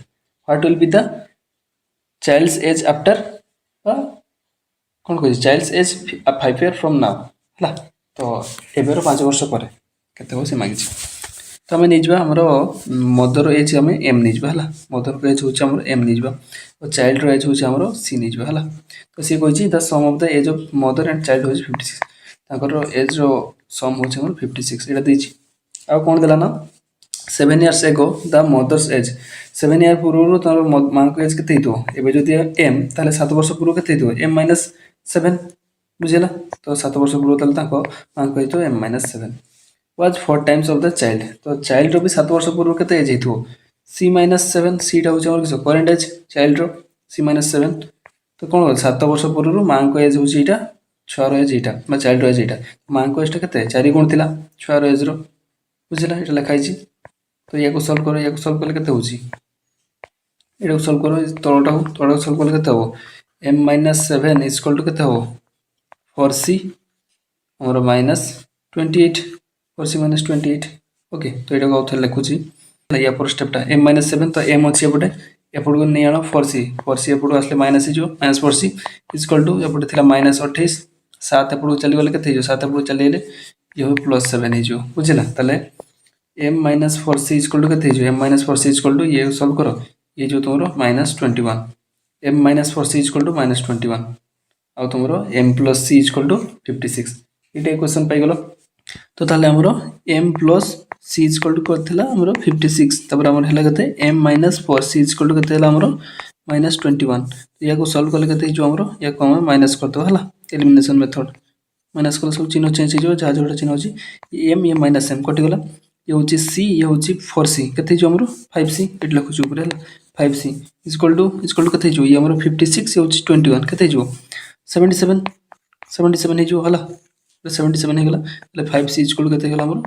what will be the child's age after कौन कह child's age 5 years from now हला तो Eber 5 वर्ष पर केते हो से मागिछ तो हमें निजबा हमरो मदर एज हमें m निजबा हला मदर एज होछ हमरो m निजबा और चाइल्ड एज होछ हमरो c निजबा हला तो सी कहिछि the sum of the age of mother and child होछ 56 ताकर एज रो सम होछ हमरो 56 एटा दैछि आ कौन देला ना 7 years ago the mother's age 7 year पूर्व तार मां को एज केते हितो एबे जदि m ताले 7 वर्ष पूर्व केते हितो m - 7 बुझिला तो 7 वर्ष पूर्व ताले ताको मां को हितो m - 7 was 4 times of the child तो चाइल्ड रो भी 7 वर्ष पूर्व केते एज हितो c - 7 c टा होछ हमर किसो करंट एज चाइल्ड रो c - 7 तो कोन 7 वर्ष पूर्व मां को एज होछ एटा 6 रो एज एटा मा चाइल्ड रो एज एटा मां को एज केते 4 गुण थिला 6 रो एज रो बुझला एटा लिखाइछि तो या को सॉल्व करले केते होछि एटा को सॉल्व करो तळटा सॉल्व करले केते हो m - 7 इक्वल टू केते हो 4c हमर -28 4c - 28 ओके तो एटा को औथर लिखुछि या पर स्टेपटा m - 7 तो m अछि एपटे एपट को नै आनो 4c एपट आसले माइनस जो -4c इक्वल टू एपट थिला -28 7 एपट चली गले केते जो 7 एपट चली गले ये हो +7 हे जो बुझला तले m - 4c इक्वल टू केते जो m - 4c इक्वल टू ये सॉल्व करो ये जो तुमरो -21 m - 4c इक्वल टू -21 आ तुमरो m + c इक्वल टू 56 इटा इक्वेशन पाइ गलो तो ताहले हमरो m plus c equal to करथिला हमरो 56 तबर हमर हैला कते m minus 4 c equal to कते हैला हमरो माइनस 21 तो या को सॉल्व करले कते जो हमरो या को हम माइनस कर दो हला एलिमिनेशन मेथड माइनस कर सब चिन्ह चेंज हो जा जोटा चिन्ह होची m ये माइनस m कटि गेला ये होची c ये होची 4c कते जो हमरो 5c एट लिखु छु ऊपर हला 5c इक्वल टू कते जो ये हमरो 56 ये होची 21 कते जो 77 हे जो हला 77 हे गेला એટલે 5c इक्वल कते गेला हमरो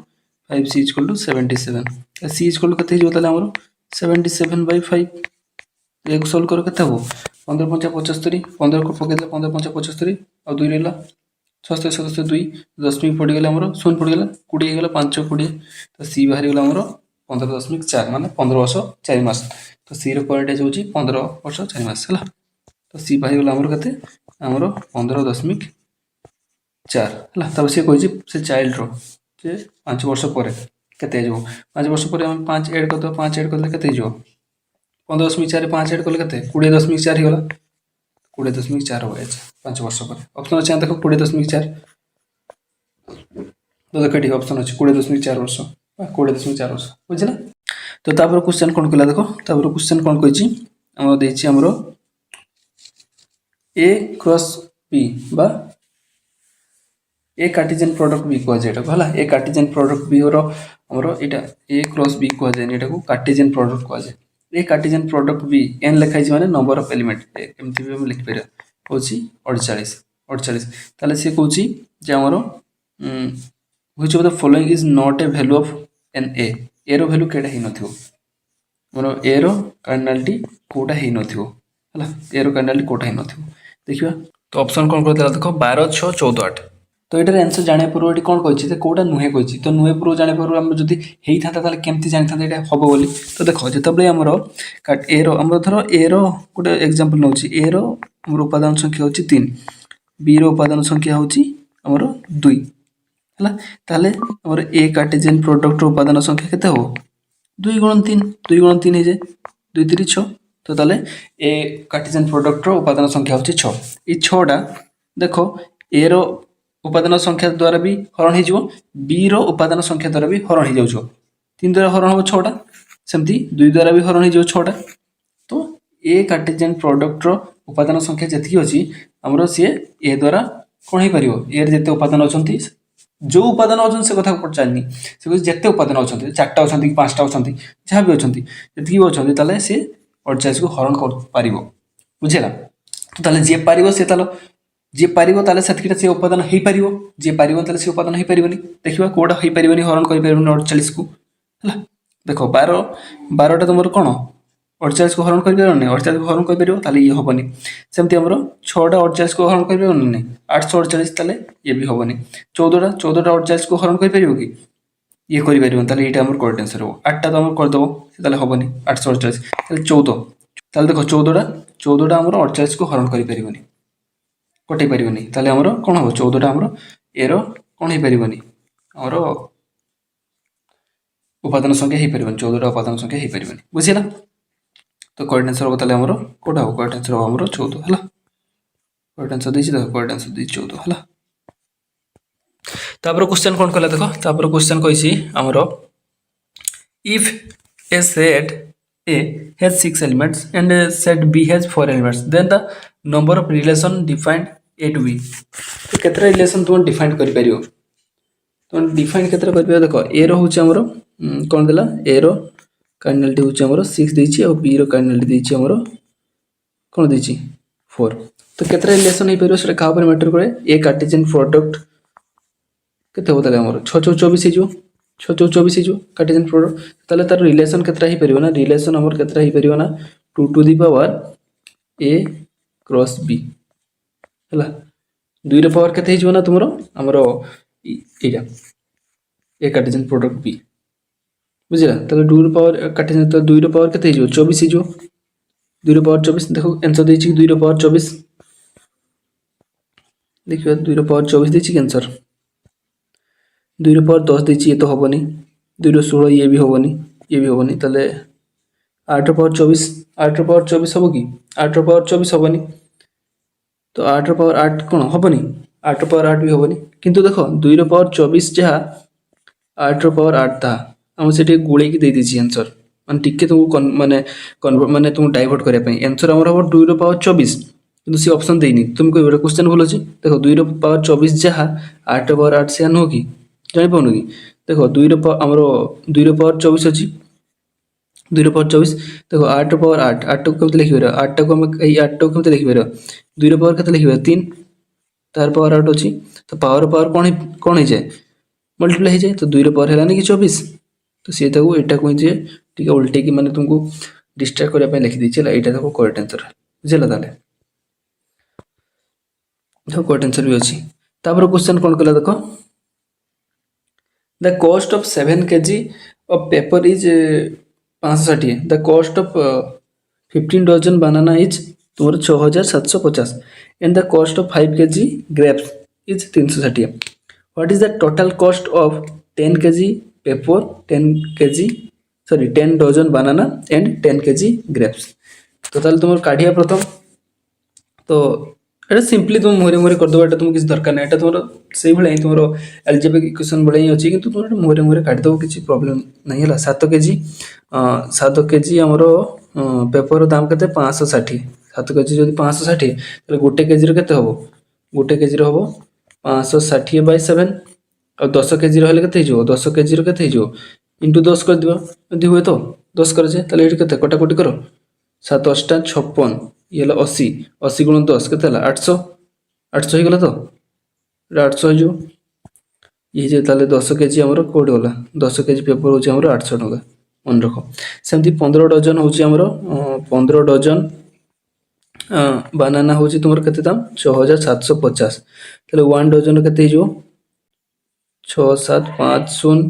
5c equal to 77 c equal to कते जो ताले हमरो 77/5 एक सॉल्व करो कते हो 15 5 75 15 को पकेले 15 5 75 और 2 रहला 76 77 2 दशमिक पड़ गेला हमरो 0 पड़ गेला 20 हे गेला 5 20 तो c बाहर गेला हमरो 15.4 माने 15 वर्ष 4 मास तो c रो पॉइंट होची 15 वर्ष 4 मास हला तो c बाहर गेला हमरो कते हमरो 15.4 हला तब से कोइ से चाइल्ड रो जे 5 वर्ष परे कते जो 5 वर्ष परे हम 5 ऐड कर दो 5 ऐड करले कते जो 15.4 5 ऐड करले कते 20.4 हे गेला 20.4 हो एज 5 वर्ष पर ऑप्शन अछि देखो 20.4 तो देखो ठीक ऑप्शन अछि 20.4 वर्ष 20.4 वर्ष बुझला तो तापर क्वेश्चन कोन कला देखो तापर क्वेश्चन कोन कहै छी हम देइ छी हमरो a क्रॉस b बा ए कार्टेशियन प्रोडक्ट बी को जेटा हला ए कार्टेशियन प्रोडक्ट बी रो हमरो एटा ए क्रॉस बी को जे एटा को कार्टेशियन प्रोडक्ट को जे ए कार्टेशियन प्रोडक्ट बी n लिखाइ छी माने नंबर ऑफ एलिमेंट एमती भी हम लिख पेरा होची 48 ताले से कहूची जे हमरो which of the following is not a value of n ए रो वैल्यू केडा हि नथियो हमरो ए रो कार्डिनलिटी कोडा हि नथियो हला ए रो कार्डिनलिटी कोडा हि नथियो देखिबा तो ऑप्शन कोन करतला देखो 12 6 14 8 तो एटार आंसर जाने पर एटी कोन कहछि ते कोडा नुहे कहछि तो नुहे पर जाने पर हम जदी हेइ थाता ताले केमति जानि थाता एटा हबो बोली तो देखो जेतबले हमरो काट ए रो हम धरो ए रो कोटे एग्जांपल नउछि ए रो हमरो उपादान संख्या होछि 3 बी रो उपादान संख्या होछि हमरो 2 हला ताले हमरो ए कार्टेशियन प्रोडक्ट रो उपादान संख्या केते हो 2 गुणन 3 हे जे 2 3 6 तो ताले ए कार्टेशियन प्रोडक्ट रो उपादान संख्या होछि 6 ई 6 टा देखो ए रो उपादान संख्या द्वारा भी हरण हे जो बी रो उपादान संख्या द्वारा भी हरण हे जाउ छो 3 द्वारा हरण हो 6 टा सेमती 2 द्वारा भी हरण हे जो 6 टा तो ए कार्टेशियन प्रोडक्ट रो उपादान संख्या जति अछि हमरो से ए द्वारा कोन हे परियो ए रे जते उपादान अछंती जो उपादान अछन से कथा पचानी से जते उपादान अछंती 4टा अछंती 5टा अछंती जहा भी अछंती जति भी अछंती ताले से 48 को हरण कर पारिबो बुझेला तो ताले जे पारिबो से तालो जे पारिबो ताले सतकिटा से उपादान हे पारिबो जे पारिबो ताले से उपादान हे पारिबोनी देखिबा कोडा हे पारिबोनी हरण करि पारिबोनी 48 को हला देखो 12 टा तमरो कोन 48 को हरण करि पारिबोनी 48 को हरण करि पारिबो ताले ये होबनी सेमति हमरो 6 टा 48 को हरण करि पारिबोनी नै 848 ताले ये भी होबनी 14 टा 48 को हरण करि पारिबो कि ये करि पारिबोनी ताले एटा हमर करेक्ट आंसर हो 8 टा तो हमर कर दबो ताले होबनी 848 ताले 14 ताले देखो 14 टा हमरो 48 को हरण करि पारिबोनी कटै परिबोनी ताले हमरो कोन हो 14 टा हमरो एरो कोन हे परिबोनी हमरो उपादान संख्या हे परिबोनी 14 टा उपादान संख्या हे परिबोनी बुझिला तो करेक्ट आंसर हो ताले हमरो कोडा हो करेक्ट आंसर हो हमरो 14 हला करेक्ट आंसर दैछि देखो करेक्ट आंसर दै 14 हला तापर क्वेश्चन कोन कला देखो तापर क्वेश्चन कहिछि हमरो if A set A has 6 elements and set B has 4 elements then the number of relation defined A to B तो केतरा रिलेशन तुम डिफाइन करि परियो तो डिफाइन केतरा करि परियो देखो A रो होछि हमरो कोन देला A रो कार्डिनलिटी होछि हमरो 6 दैछि और B रो कार्डिनलिटी दैछि हमरो कोन दैछि 4 तो केतरा रिलेशन हे परियो से का पर मैटर करे A कार्टेशियन प्रोडक्ट केते हो ताले हमरो 6 24 हे जो 6 24 जो कार्टेशियन प्रोडक्ट ताले तार रिलेशन केतरा ही परियो ना रिलेशन हमर केतरा ही परियो ना 2 to the power a cross b हला 2 रे पावर केते हिजो ना तुमरो हमरो एटा a कार्टेशियन प्रोडक्ट b बुझिला ताले 2 रे पावर कार्टेशियन तो 2 रे पावर केते हिजो 24 हिजो 2 रे पावर 24 देखो आंसर दैछि 2 रे पावर 24 देखियो 2 रे पावर 24 दैछि आंसर 2 रे पावर 10 दैछि ये तो होबनी 2 रे 16 ये भी होबनी ताले 8 रे पावर 24 होबो कि 8 रे पावर 24 होबनी तो 8 रे पावर 8 कोन होबनी 8 रे पावर 8 भी होबनी किंतु देखो 2 रे पावर 24 जहा 8 पावर 8 था हम से गोले की दे दीजिए आंसर मान टिके तुमको माने माने तुमको डाइवर्ट करने पे आंसर हमर हम 2 रो पावर 24 किंतु सी ऑप्शन देनी तुम कोई गोटे क्वेश्चन बोलो छी देखो 2 रो पावर 24 जहा 8 रो पावर 8 से नो की जानि पाउनो की देखो 2 रो हमर 2 रो पावर 24 अछि 2 रो पावर 24 देखो 8 रो पावर 8 8 को केमते लिखिबे 8 को हम एई 8 को केमते लिखिबे 2 रो पावर केते लिखिबे 3 तार पावर 8 अछि तो पावर पावर कोन हे जाए मल्टीप्लाई हो जाए तो 2 रो पावर है कि 24 तो सी एटा को जे ठीक उल्टे की माने तुमको डिस्ट्रैक्ट करने पे लिखि दीजिए एटा देखो करेक्ट आंसर बुझला ताले देखो करेक्ट आंसर भी अछि तापर क्वेश्चन कोन कला देखो the cost of 7 kg of paper is 560 the cost of 15 dozen banana is तुम्हारा 6750 and the cost of 5 kg grapes is 360 what is the total cost of 10 kg paper 10 kg sorry 10 dozen banana and 10 kg grapes तो ताले तुम काढ़िया प्रथम तो एटा simply तुम मोरे मोरे कर दो एटा तुम किसी दरकार नहीं एटा तुम सेही भले ही तुमरो एलजेब्रा इक्वेशन भले ही अछि किंतु तुम मोरे मोरे काट दो किसी प्रॉब्लम नहीं हला 7 kg 7 kg हमरो पेपर रो दाम केते 560 7 kg जदी 560 तले गोटे केजी रो केते होबो गोटे केजी रो होबो 560 बाय 7 और 10 केजी रहले केते हिजो 10 केजी रो केते हिजो इंटू 10 कर दिबो यदि हुए तो 10 कर जे तले एठी केते कटाकटी करो 7 8 56 ये 80 80 गुण 10 के 800 800 ही गला तो 800 जो ये जे ताले 10 केजी हमरो कोड गला 10 केजी पेपर होची हमरो 800 टका मन रखो सेमती 15 डजन होची हमरो 15 डजन बनाना होची तुमर केते दाम 6750 ताले 1 डजन केते जो 6750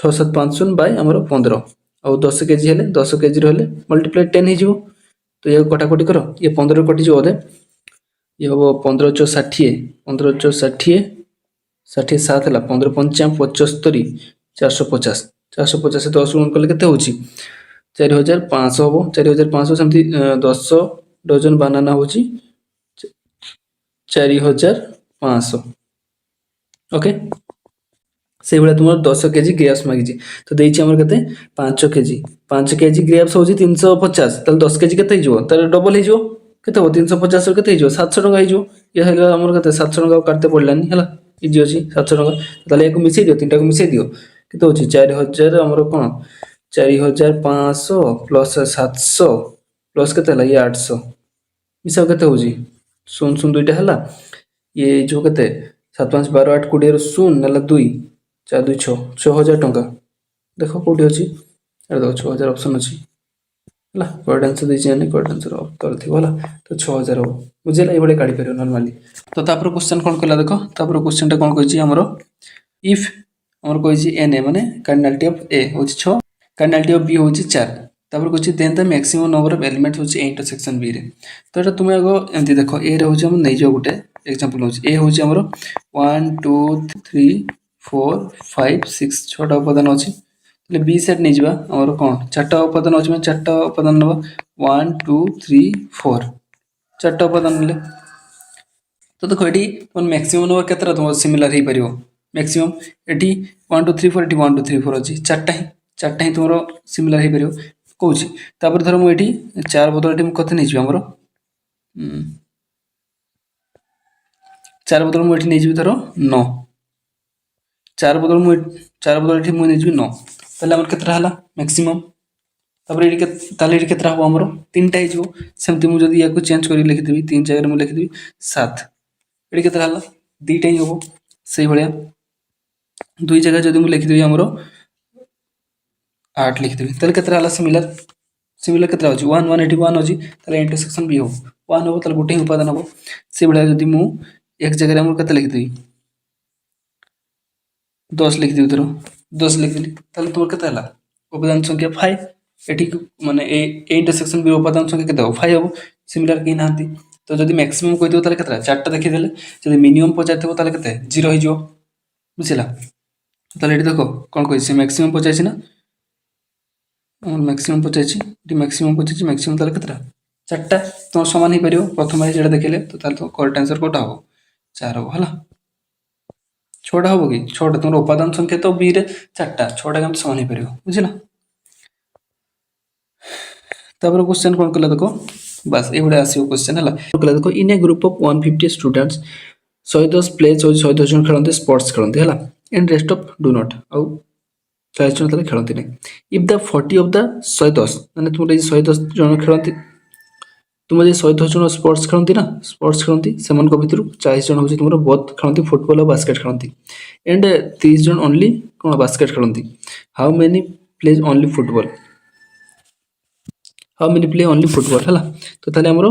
6750 बाय हमरो 15 और 10 केजी हेले 10 केजी रहले मल्टीप्लाई 10 ही जो तो ये कटाकटी करो ये 15 कटि जो दे ये हम 15 चौ 60 15 चौ 60 60 7 है 15 पंचाम 75 450 450 से 10 गुण कले केते होची 4500 हो 4500 समथि 10 डजन बनाना होची 4500 ओके से भाई तुम 10 केजी ग्रेप्स मागिची तो देछि हमर केते 5 केजी ग्रेप्स होची 350 तल 10 केजी केते हिजो तर डबल हिजो केते हो 350 रो केते हिजो 700 टका हिजो ये हला हमर केते 700 टका काटते पड़लानी हला इजी अछि 700 टका तले एको मिसै दियो तीनटा को मिसै दियो केते होची 4000 हमर कोन 4500 प्लस 700 प्लस केते हला ये 800 मिसा केते होची सुन सुन दुइटा हला ये जो केते 7 5 12 8 20 रो सुन नला 2 4 2 6 6000 टका देखो कोठी अछि अरे देखो 6000 ऑप्शन अछि हला करेक्ट आंसर देछि यानी करेक्ट आंसर उत्तर थी होला तो 6000 हो बुझेला ए बडे काढी परियो नॉर्मली तो तापर क्वेश्चन कोन कला देखो तापर क्वेश्चन टा कोन कहछि हमरो इफ हमर कहछि n ए माने कार्डिनलिटी ऑफ a होछि 6 कार्डिनलिटी ऑफ b होछि 4 तापर कहछि then the maximum number of element होछि इंटरसेक्शन b रे तो एटा तुमे आगो एंती देखो a रे होछि हम नै जो गुटे एग्जांपल होछि a होछि हमरो 1 2 3 4 5 6 छोटा उपादान अछि तले बी सेट नै जिबा हमर कोन चारटा उपादान अछि में चारटा उपादान नबा 1 2 3 4 चारटा उपादान ले तो देखो एटी कोन मैक्सिमम नंबर केतरा तुम सिमिलर हे परियो मैक्सिमम एटी 1 2 3 4 एटी 1 2 3 4 अछि चारटा ही तुमरो सिमिलर हे परियो कहूछि तापर धर मु एटी चार बदल एटी कते नै जिबा हमरो चार बदल मु एटी नै जिबि धर 9 चार बदल एटी मु नै जिबि 9 ताले हमर केतरा हला मैक्सिमम तापर एटी ताले एटी केतरा हो हमरो तीनटा ही जो सेमति मु जदी याको चेंज करी लिखि देबी तीन जगह मु लिखि देबी 7 एटी केतरा हला दुईटा ही हो सही भलिया दुई जगह जदी मु लिखि देबी हमरो 8 लिखि देबी ताले केतरा हला सिमिलर केतरा होची 1 1 एटी 1 होची ताले इंटरसेक्शन बी हो 1 हो ताले गोटे ही उपादान हो से भलिया जदी मु एक जगह मु केते लिखि देबी 10 लिखि देबी धरो 10 लिखि देली ताले तोर केते हला उपादान संख्या 5 एटी माने ए इंटरसेक्शन बी उपादान संख्या केते हो 5 हो सिमिलर के नांती तो जदी मैक्सिमम कहि दियो ताले केतरा चारटा देखि देले जदी मिनिमम पचाइथबो ताले केते 0 ही जो बुझिला ताले एटी देखो कोन कहि से मैक्सिमम पचाइछि ना और मैक्सिमम पचाइछि डी मैक्सिमम पचाइछि मैक्सिमम ताले केतरा चारटा तो समान ही परियो प्रथम जेडा देखिले तो ताले तो करेक्ट आंसर कोटा हो 4 हो हला छटा हम कि छटा तुम उपादान संख्या तो बी रे चार्टा छटा केमती सामान हो पार बुझल तापर क्वेश्चन कौन कला देखो बस ये आसो क्वेश्चन है कला देखो in A group of 150 students 110 players और 110 जन खेलते स्पोर्ट्स खेलते है and rest of do not आउ 40 जन तक खेलती नहीं इफ द 40 ऑफ द 110 माने तुम 110 जन खेलती तुम जो 110 जन स्पोर्ट्स खेलती ना स्पोर्ट्स खेलती से भितर 40 जन हूँ तुम बहुत खेलती फुटबॉल और बास्केट खेलती एंड 30 जन ओनली कौन बास्केट खेलती how many plays only football how many play only football है तो ताले हमरो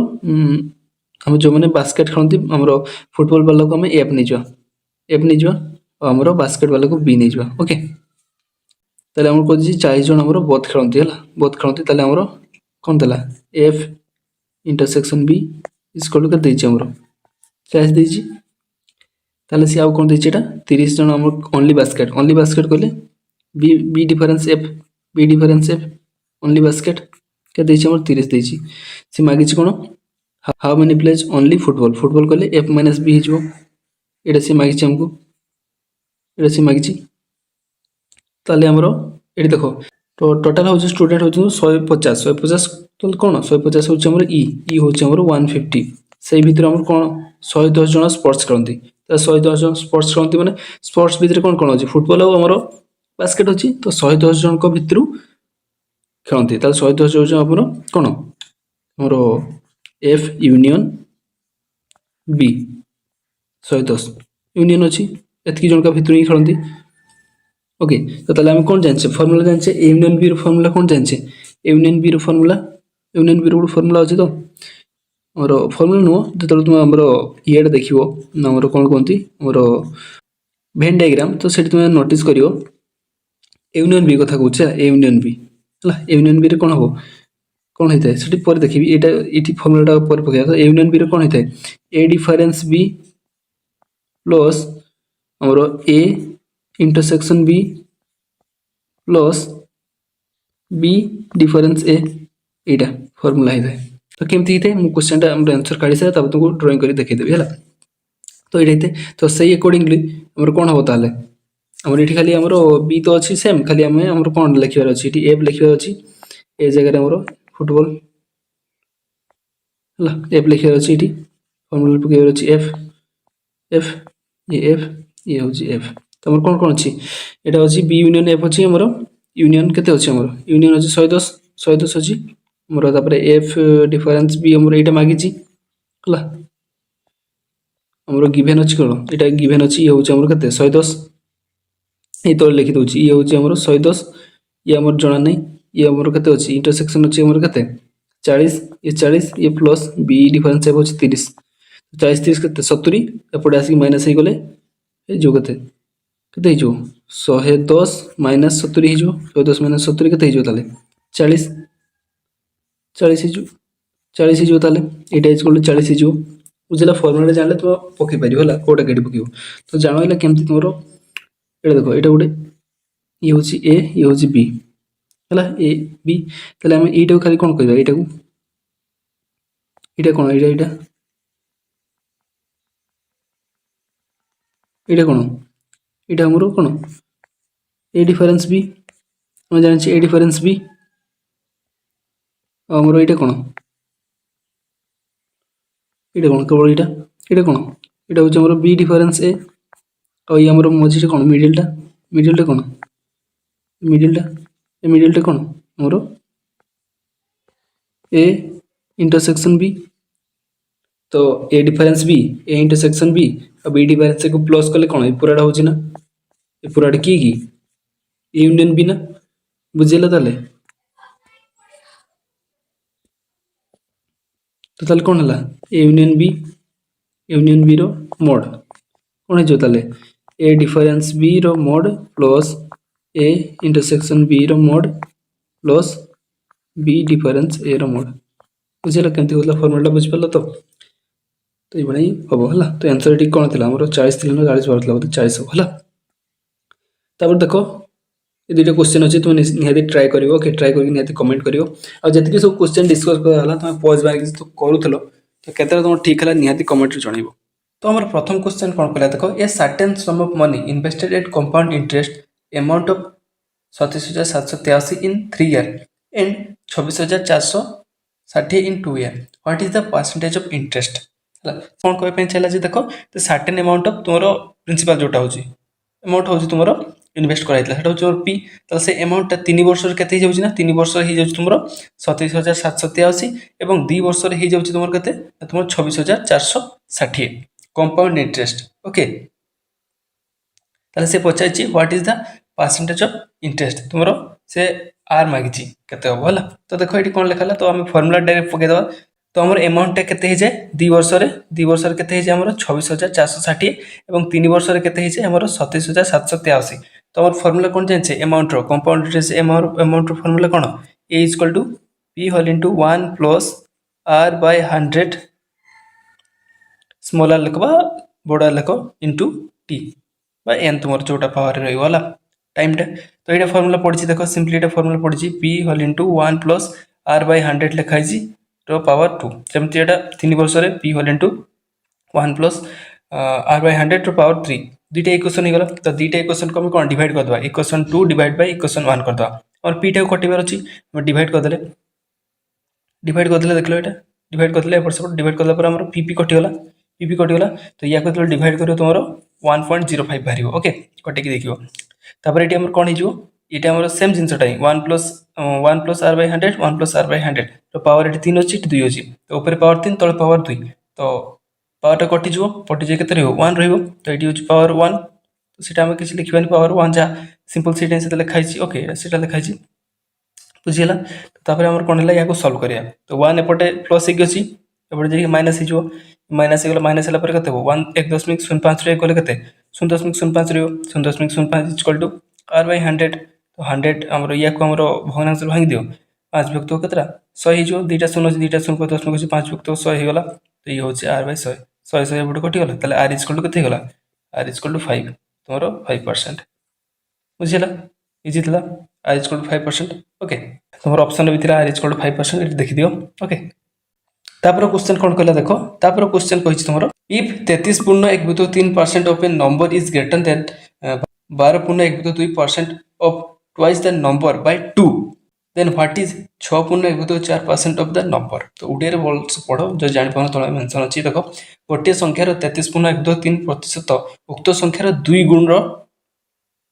हम जो मैंने बास्केट खेलती हमरो फुटबॉल वाला को हमें एफ नहीं जा और हमरो बास्केट वाला को बी नहीं जा ओके ताले हमरो को 40 जन हमरो बहुत खेलती है बहुत खेलती ताले हमरो कौन देला F intersection B equal to के देछि हमरो 40 देछि ताले सी आउ कौन देछि एटा 30 जन हमरो ओनली बास्केट कहले B B difference F only basket के देछि हमर 30 देछि से मागिछि कोन how many plays only football कहले एफ माइनस बी हिजो एटा से मागिछि हमको एटा से मागिछि ताले हमरो एटी देखो तो टोटल हो स्टूडेंट हो 150 तो कोन 150 होछि हमर ई होछि हमर 150 सेही भितर हमर कोन 110 जन स्पोर्ट्स खेलंती तो 110 जन स्पोर्ट्स खेलंती माने स्पोर्ट्स भितर कोन कोन होछि फुटबॉल और हमर बास्केट होछि तो 110 जन को भितरु खेलती 110 जो हमर कौन मोर एफ यूनियन बी 110 यूनियन अच्छी एतकी जन का भितर ही खेलती ओके तो ताले हम कौन जाने फर्मूला जाने यूनियन बी फर्मूला कौन जाने यूनियन बी फर्मूला गोटे फर्मूला अच्छे तो मोर फर्मूला नुह जो तुम आम ये देखो आमर कौन कहती मोर भेन डायग्राम तो से तुम नोटिस कर यूनियन बी कथा कहे यूनियन बी यूनियन बी कौन हम कौन होता है से देखिए ये फर्मूला पर पकड़ा तो यूनियन बी कौन होता है ए डिफरेंस बी प्लस आमर A intersection B plus B difference A यहाँ फर्मूला होता है तो केमती होता है मुझे क्वेश्चन आंसर काढ़ी सारे तुमको ड्रॉइंग कर देखीदेवी है तो ये तो सही अकॉर्डिंगली आम कौन हम ताले आमर ये खाली आमर बी तो अच्छी सेम खाली आम कौन लिखार अच्छी एफ लिखार अच्छी ए जगह आमर फुटबॉल है एफ लिखार अच्छी ये फर्मूला पकेबार अच्छी एफ एफ ये हूँ एफ तो आम कौन कौन अच्छी यहाँ अच्छी बी यूनियन एफ अच्छी आमर यूनियन केते अच्छी आमर यूनियन अच्छी 110 अच्छी आमर तापर एफ डिफरेंस बी आमर यहाँ मागिची है आमर गिभेन अच्छी कौन यहाँ गिभेन अच्छी ये हूँ आमर केते 110 ये तो लिखी दूसरी ये हूँ आमर 110 ये आमर जना नहीं ये आमर केते अच्छी इंटरसेक्शन अच्छी आमर केते 40 ये प्लस बी डिफरेंस एफ अच्छी 30 40 30 केते 70 एपटे आसिक माइनस हो गले जो केते 110 माइनस 70 हो 110 माइनस 70 केते हो ताले 40 हो ताले एटा इक्वल टू 40 हो बुझला फॉर्मूला जानले तुम पके पारियो होला कोटा केडी पकियो तो जानला केमती तुमरो एटा देखो एटा गोटे ये हूँ ए ये हूँ बी है ए बी ताले आम एटा खाली कौन कहबा एटा को एटा कौन एटा कौन एटा हमर कौन ए डिफरेंस बी हम जानि ए डिफरेंस बी हमर एटा कौन केवल एटा कौन एटा हूँ हमर बी डिफरेंस ए और ये हमर मझी कौन मिडिलटा कौन मिडिलटा कौन हमर ए इंटरसेक्शन बी तो A difference B A intersection B और बी डिफरेंस को प्लस कले कौन पूराटा हूँ ना ये पूराटा किए कि यूनियन बी ना बुझेला ताले तो ताले कौन है यूनियन बी रो मोड कौन हो ताले ए डिफरेंस बी रो mod plus A intersection B रो mod plus B difference A रो मोड बुझेला केमती होता फॉर्मूला बुझी पारल तो ये ही हम है तो आंसर ये कौन थी आम 40 थी 40 बाहर बोलते 40 हम है तापर देख ये दुईटा क्वेश्चन अच्छे तुम निहाती ट्राए कर ओके ट्राए करके निहाती कमेंट कर जी सब क्वेश्चन डिस्कस कराला तुम पॉज मारिक तो करूल तो केते तुम ठीक है निहाती कमेंट जनइब। तो आम प्रथम क्वेश्चन कौन कहला देख a certain some of money invested at compound interest amount of 37,783 in 3 year and 26,460 in 2 year what is the percentage of interest कौन कहना चाहिए देख तो सर्टेन अमाउंट ऑफ तुम प्रिंसिपल जोटा हूँ अमाउंट हूँ तुम इनवेस्ट कराइला सेटा हूँ पी तो से अमाउंट 3 वर्ष केते हो ना 3 वर्ष हो तुम 27,783 और 2 वर्ष हो तुम के तुम 26,460 कंपाउंड इंटरेस्ट ओके ताले से पचार what is the percentage of interest तुम से आर मागिची केते हम है तो देखो ये कौन लिखा तो आम फर्मुला डायरेक्ट पकईदे तो आम अमाउंटा के जाए 2 वर्ष के 26,460 और 3 वर्ष के 27,783 तो आम फर्मुला कौन जाने amount compound interest amount formula कौन a equal to p whole into 1 plus are by 100 small r लिख बड़ आर लिख इंटू टी एन तुम जोटा पावर रहा टाइमटा तो ये फर्मुला पड़ी देख सिंपली फर्मुला पड़ी P whole into 1 plus are by 100 लिखाई पावर 2 जमती एटा 3 वर्ष P whole into 1 plus are by 100 रो पावर 3 दुईटा इक्वेशन हो गला तो दुईटा इक्वेशन को हम कौन डिवाइड करदे इक्वेशन 2 डिवाइड बाय इक्वेशन 1 करदे और पी टा कटिबार अच्छी डिवाइड करदे देख लो यहाँ डिवाइड करदे एपट सेपट डिवाइड करला आम पीपी कटिगला तो या को डिवाइड कर तुम 1.05 बाहर ओके कटिकी देखियो तापर ये कौन हो ये सेम जिनसटा ही 1 plus are by 100 1 plus are by 100 तो पावर ये 3 अच्छी 2 अच्छी तो ऊपर पावर 3 तले पावर 2 तो पावरटा कटिज कटिजाए के 1 तो ये हूँ पावर 1 तो सीटा आम किसी लिखा पावर 1 जहाँ सिंपल सीटा से लिखाई ओके सीटा लिखाई बुझीगला तापर आम कौन है या सल्व करिया तो 1 एपटे प्लस एक अच्छी एपटे जाइए माइनस हो माइनस हो माइनस है के 1.05 रे गले के 0.05 रो 0.05 इक्वल टू आर बाय 100 तो 100 आमर या को आमर भग्नांश भांगी दियो 5 व्यक्त के 100 हो 2टा 0 अच्छी 2टा 0 10 मिनट 5 व्यक्त 100 होगा तो ये हूँ आर बाय 100 100 एपटे कटिगला ताले आर इक्वल टू के आर इक्वल टू 5 तुम 5% बुझीगला इजी था आर इक्वल टू 5% ओके तुम ऑप्शन भी आर इक्वल टू 5% देखी दियो ओके तापर क्वेश्चन कौन कहला देख तापर क्वेश्चन कही तुम if 33.1/3% of a number is greater than 12.1/2% of twice the number by 2 then what is 6.1/4% of the number तो ओडिया भल पढ़ जो जापान तले मेंशन अच्छी देख गोटे संख्यार 33.1/3% उक्त संख्यार 2 गुण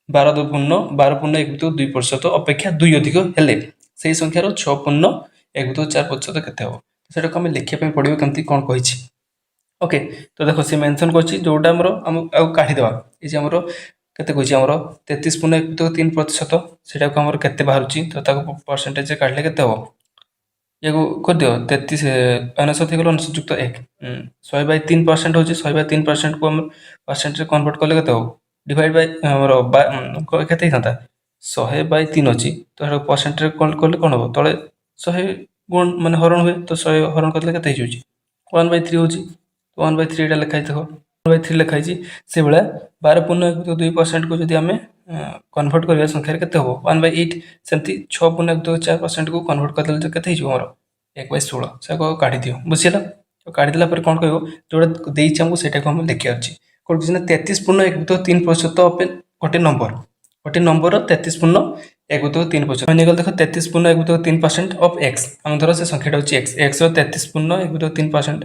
12.1/2% अपेक्षा 2 अधिक हेले से संख्यार 6.1/4% केते हो सेटा को हमें लिखा पड़ो कमी कौन कही ओके तो देखो सी मेंशन कर जोटा आम काढ़ीदेवा ये आमर केते कही आमर 33.1/3% सेटा को आमर केते बाहर तो परसेंटेज काढ़ले केते हो या कर दियो 33 99 गल 99 युक्त 1 100/3% हो 100/3% को परसेंटेज कन्वर्ट कले केते हो डिवाइड बाय आमर केते था 100/3 अच्छी तो परसेंटेज कले कौन हम तले 100 गुण माने हरण हुए तो 100 हरण करले केते होची 1/3 होची तो 1/3 एटा लिखाई देखो 1/3 लिखाई से बेला 12.1/2% को जदि आमे कन्वर्ट करिया संख्या केते हो 1/8 सेमती 6.1/4% को कन्वर्ट करले तो केते हिजो हमर 1/16 से को काढी दियो बुझिला तो काढी दिला पर कोन कहबो जोडा देइछ हमको सेटा को हम लिखिया अछि कोन किछना 33.1/3% ऑफ गोटे नंबर 33.1/3% मैंने देखो 33.1/3% ऑफ एक्स आम धर से संख्याटा हूँ एक्स एक्स 33.1/3%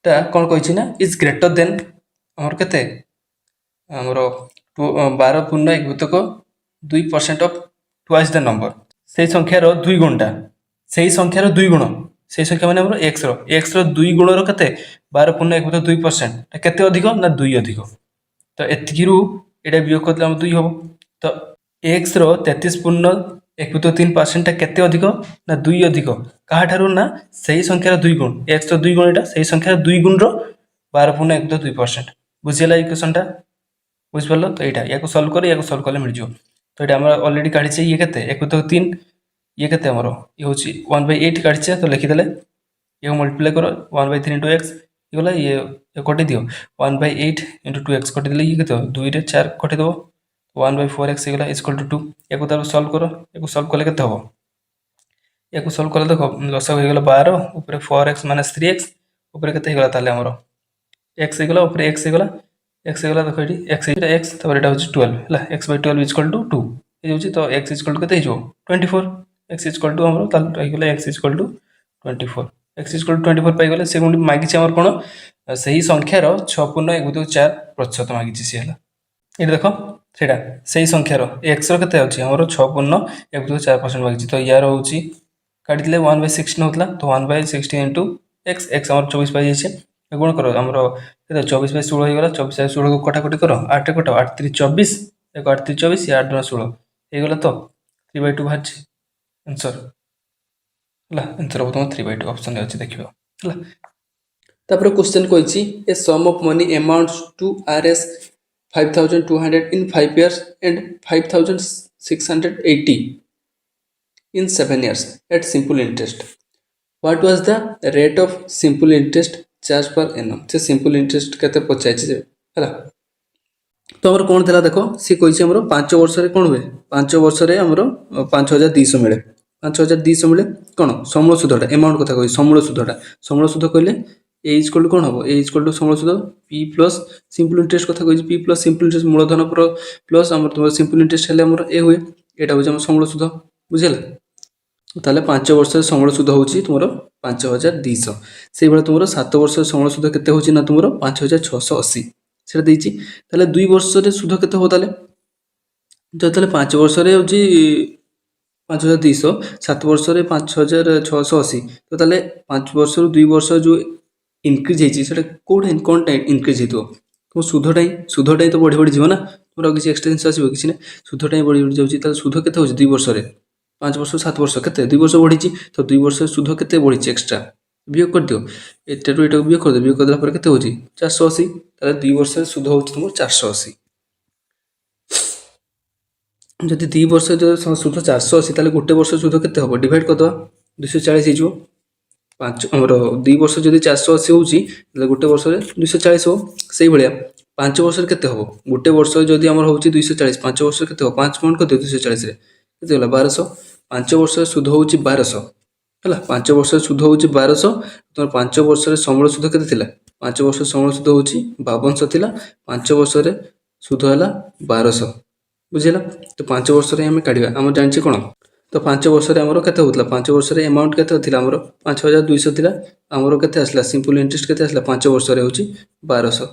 टा कौन कही ना इज ग्रेटर देन आमर केते आमर 12.1/2% ऑफ ट्वाइस द नंबर से संख्यार 2 गुणटा से संख्यार 2 गुण से संख्या माने आमर एक्स रो 2 गुण रो केते 12.1/2% केते अधिक ना 2 अधिक तो एतिकी रु एटा वियोग करले हम 2 होबो तो एक्स रो 33.1/3% केते अधिक ना 2 अधिक काहाठारु ना सही संख्यार 2 गुण एक्स रो 2 गुण एटा सही संख्यार 2 गुण रो 12.1/2% बुझिला इक्वेशनटा बुझ परलो तो एटा याको सॉल्व कले मिल जो तो एटा हमर ऑलरेडी काढी छै ये केते 1/3 ये केते हमर ये होची 1/8 काढी छै तो लिखि देले ये मल्टीप्लाई करो 1/3 * x गला ये कटि दियो 1/8 * 2x कटि दिले ये केते 2 रे 4 कटि दबो 1/4x गला इक्वल टू 2 याको तार सॉल्व करो याको सॉल्व कले केते हबो याको सॉल्व कले देखो लसा हो गला 12 ऊपर 4x - 3x ऊपर केते गला ताले हमरो एक्स ହେଇଗଲା ଉପରେ x ହେଇଗଲା ଦେଖ ଏଠି x ଏଇଟା x ତାପରେ ଏଟା ହେଉଛି 12 ହେଲା x by 12 is equal to 2 ହେଇଯାଉଛି ତ x ଇଜ ଇକ୍ୱାଲ୍ ଟୁ କେତେ ହେଇଯିବ 24 x ଇଜ ଇକ୍ୱାଲ୍ ଟୁ ଆମର ତାହେଲେ ରହିଗଲା x is equal to 24 x is equal to 24 ପାଇଗଲେ ସେ ପୁଣି ମାଗିଛି ଆମର କ'ଣ ସେହି ସଂଖ୍ୟାର 6.1/4 ମାଗିଛି ସିଏ ହେଲା ଏଠି ଦେଖ ସେଇଟା ସେଇ ସଂଖ୍ୟାର x ର କେତେ ଅଛି ଆମର 6.1/4% ମାଗିଛି ତ ୟାର ହେଉଛି କାଟିଥିଲେ 1/16 ହେଉଥିଲା ତ 1/16 ଇଣ୍ଟୁ x ଆମର 24 ପାଇଯାଇଛି गुण कर आमर 24/16 होगा 24/16 को कटाकटी कर 8 कट 8 3 24 एक 8 3 24 8 2 16 होगा तो 3/2 बाहर आंसर है आंसर हम 3/2 ऑप्शन अच्छे देखिए है क्वेश्चन कही a sum of money amounts to RS 5200 in 5 years and 5680 in 7 years at simple interest. What was the rate of simple interest charge per annum से सिंपल इंटरेस्ट केते पचाइछि हला तो हमर कोन थला देखो सी कहिछि हमर 5 वर्ष रे कोन हुए 5 वर्ष रे हमर 5200 मिले 5200 मिले कोन समूल सुधटा अमाउंट कथा कहि समूल सुध कहले ए इज इक्वल टू कोन हबो ए इज इक्वल टू समूल सुध p प्लस सिंपल इंटरेस्ट कथा कहि p प्लस सिंपल इंटरेस्ट मूलधन पर प्लस हमर सिंपल इंटरेस्ट हेले हमर ए हुए एटा हो हमर समूल सुध बुझिला ताले 5 वर्ष समूल सुध होची तुमरो 5200 से बेला तुमरो 7 वर्ष समूल सुध केते होची ना तुमरो 5680 सेटा देची ताले 2 वर्ष रे सुध केते हो ताले तो ताले 5 वर्ष रे होची 5200 7 वर्ष रे 5680 तो ताले 5 वर्ष रु 2 वर्ष जो इंक्रीज हेची सेटा कोन टाइम इंक्रीज हेतो तो सुधटाई तो बढ़ी जीव ना तुमरो किसी एक्सटेंशन आसीबो किसी ने सुधटाई बढ़ी जाउची ताले सुध केते होची 2 वर्ष रे 5 वर्ष 7 वर्ष केते 2 वर्ष बढ़ी तो 2 वर्ष सुध केते बढ़ी एक्स्ट्रा वियोग कर दियो एटा टू एटा वियोग कर दिला पर केते होची 480 ताले 2 वर्ष सुध होची तुम 480 जदि 2 वर्ष जो सुध 480 ताले गोटे वर्ष सुध केते होबो डिवाइड कर दवा 240 हिजो 5 हमरो 2 वर्ष जदि 480 होची ताले गोटे वर्ष रे 240 हो सेही भलिया 5 वर्ष रे केते होबो गोटे वर्ष जदि हमर होची 240 5 वर्ष केते हो 5 पॉइंट कर दियो 240 रे केते होला 1200 5 वर्ष सुध होची 1200 हला 5 वर्ष सुध होची 1200 तो 5 वर्ष रे समूल सुध केते थिला 5 वर्ष समूल सुध होची 5200 थिला 5 वर्ष रे सुध हला 1200 बुझिला तो 5 वर्ष रे हम काढिबा हम जानछि कोन तो 5 वर्ष रे हमरो केते होतला 5 वर्ष रे अमाउंट केते थिला हमरो 5200 थिला हमरो केते आसला सिंपल इंटरेस्ट केते आसला 5 वर्ष रे होची 1200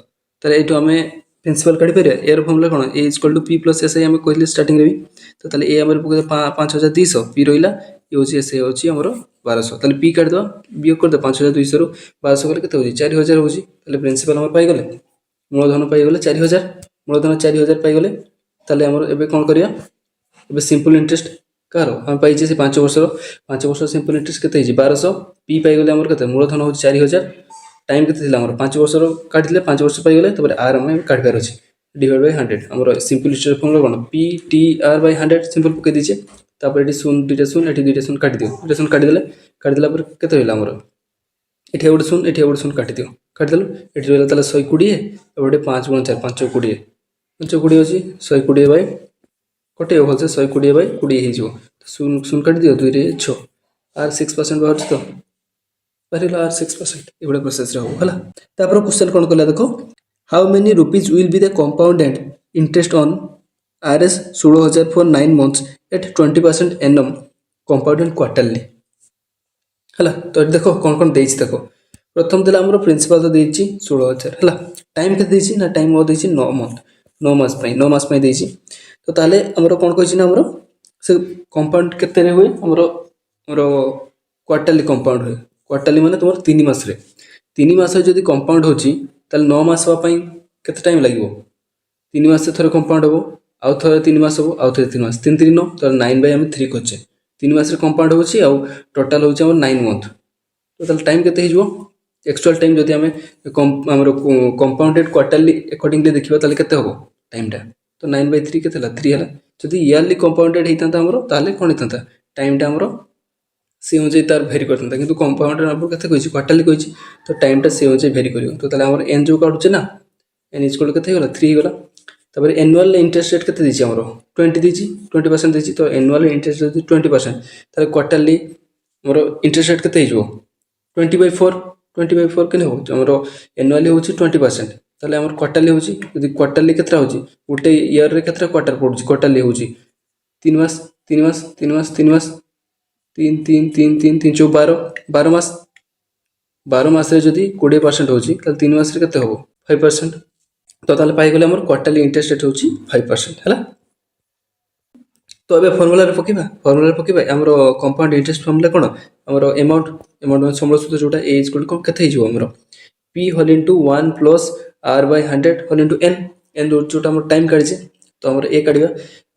तरे एटो हमें प्रिंसिपल काढि परिया air formula cone a = p + si हम कहले स्टार्टिंग रे भी तो ताले a हमर 5200 p रहिला ये होची से होची हमरो 1200 ताले p काट दो वियोग कर दो 5200 रु 1200 गले केते होची 4000 होची ताले प्रिंसिपल हमर पाई गले मूलधन पाई गले 4000 मूलधन 4000 पाई गले ताले हमर एबे कोन करिया एबे सिंपल इंटरेस्ट कारो हम पाई जे 5 वर्ष सिंपल इंटरेस्ट केते हिजी 1200 p पाई गले हमर केते मूलधन होची 4000 टाइम केते थिला हमर 5 वर्ष रो काटिले 5 वर्ष पाई गले तबरे r हम काट पार अछि डिवाइड बाय 100 हमर सिंपल इंटरेस्ट फॉर्मूला कोन p t r bye 100 simple पके दिजे तापर एटी शून्य दुईटा शून्य एटी दुईटा शून्य काटी दियो दुईटा शून्य काटी देला पर केते होइला हमर एठी एवड शून्य काटी दियो काटी देलो एठी रहला ताले 120 एवडे 5 * 4 520 520 अछि 120 बाय कटे होलसे 120 बाय 20 हे जो शून्य शून्य काटी दियो 2 रे 6 r 6% बाहर तो परिला r 6% एवडे प्रोसेस रे हो हला तापर क्वेश्चन कोन कला देखो how many rupees will be the compounded interest on RS 16000 for 9 months at 20% annum compounded quarterly हला तो देखो कौन देछि देखो प्रथम देला हमरो प्रिंसिपल तो देछि 16000 हला टाइम के देछि ना टाइम ओ देछि 9 मंथ 9 मास पई देछि तो ताले हमरो कोन कहिछि ना हमरो से कंपाउंड केते रे होय हमरो क्वार्टरली कंपाउंड होय क्वार्टरली माने तुमर 3 मास रे 3 मास जदी कंपाउंड होछि ताले 9 मास पई केते टाइम लागिवो 3 मास से थरे कंपाउंड हो आउ थरे 3 मास हो आउ थरे 3 मास 3 3 9 तो 9 बाय हम 3 करछे 3 मास रे कंपाउंड होछि आउ टोटल होछि हमर 9 मंथ तो ताल टाइम केते हिजो एक्चुअल टाइम जदी हमें हमर कंपाउंडेड क्वार्टरली अकॉर्डिंगली देखिबा ताले केते होबो टाइमटा तो 9/3 केते ला 3 हला जदी ईयरली कंपाउंडेड हेतांता हमर ताले कोन हेतांता टाइमटा हमर से होजे तार भेरी करतंता किंतु कंपाउंडेड हमर केते कहिछि क्वार्टरली कहिछि तो टाइमटा से होजे भेरी करियो तो ताले हमर एन जो काढुचे ना एन इक्वल केते होला 3 होला तबरे एनुअल इंटरेस्ट रेट केते दिछि हमरो 20 दिछि 20% दिछि तो एनुअल इंटरेस्ट रेट 20% ताले क्वार्टरली हमरो इंटरेस्ट रेट केते हिजो 20/4 24 के हो हमरो एनुअली होची 20% ताले हमर क्वार्टरली होची यदि क्वार्टरली केतरा होची गुटे ईयर रे केतरा क्वार्टर पडुची क्वार्टरली होची 3 मास 3 मास 3 मास 3 मास 3 3 3 3 3 4 12 12 मास 12 मास रे जदि 20% होची ताले 3 मास रे केते हो 5% तो ताले पाई गेले हमर क्वार्टरली इंटरेस्ट रेट होची 5% हला तो अबे फॉर्मूला रे पकेबा हमरो कंपाउंड इंटरेस्ट फॉर्मूला कोन हमरो अमाउंट समलो सूत्र जोटा a इक्वल कोन केते हिजो हमरो p whole into 1 plus r bye 100 whole into n जोटा हमरो टाइम काढिजे तो हमरो a काढिबा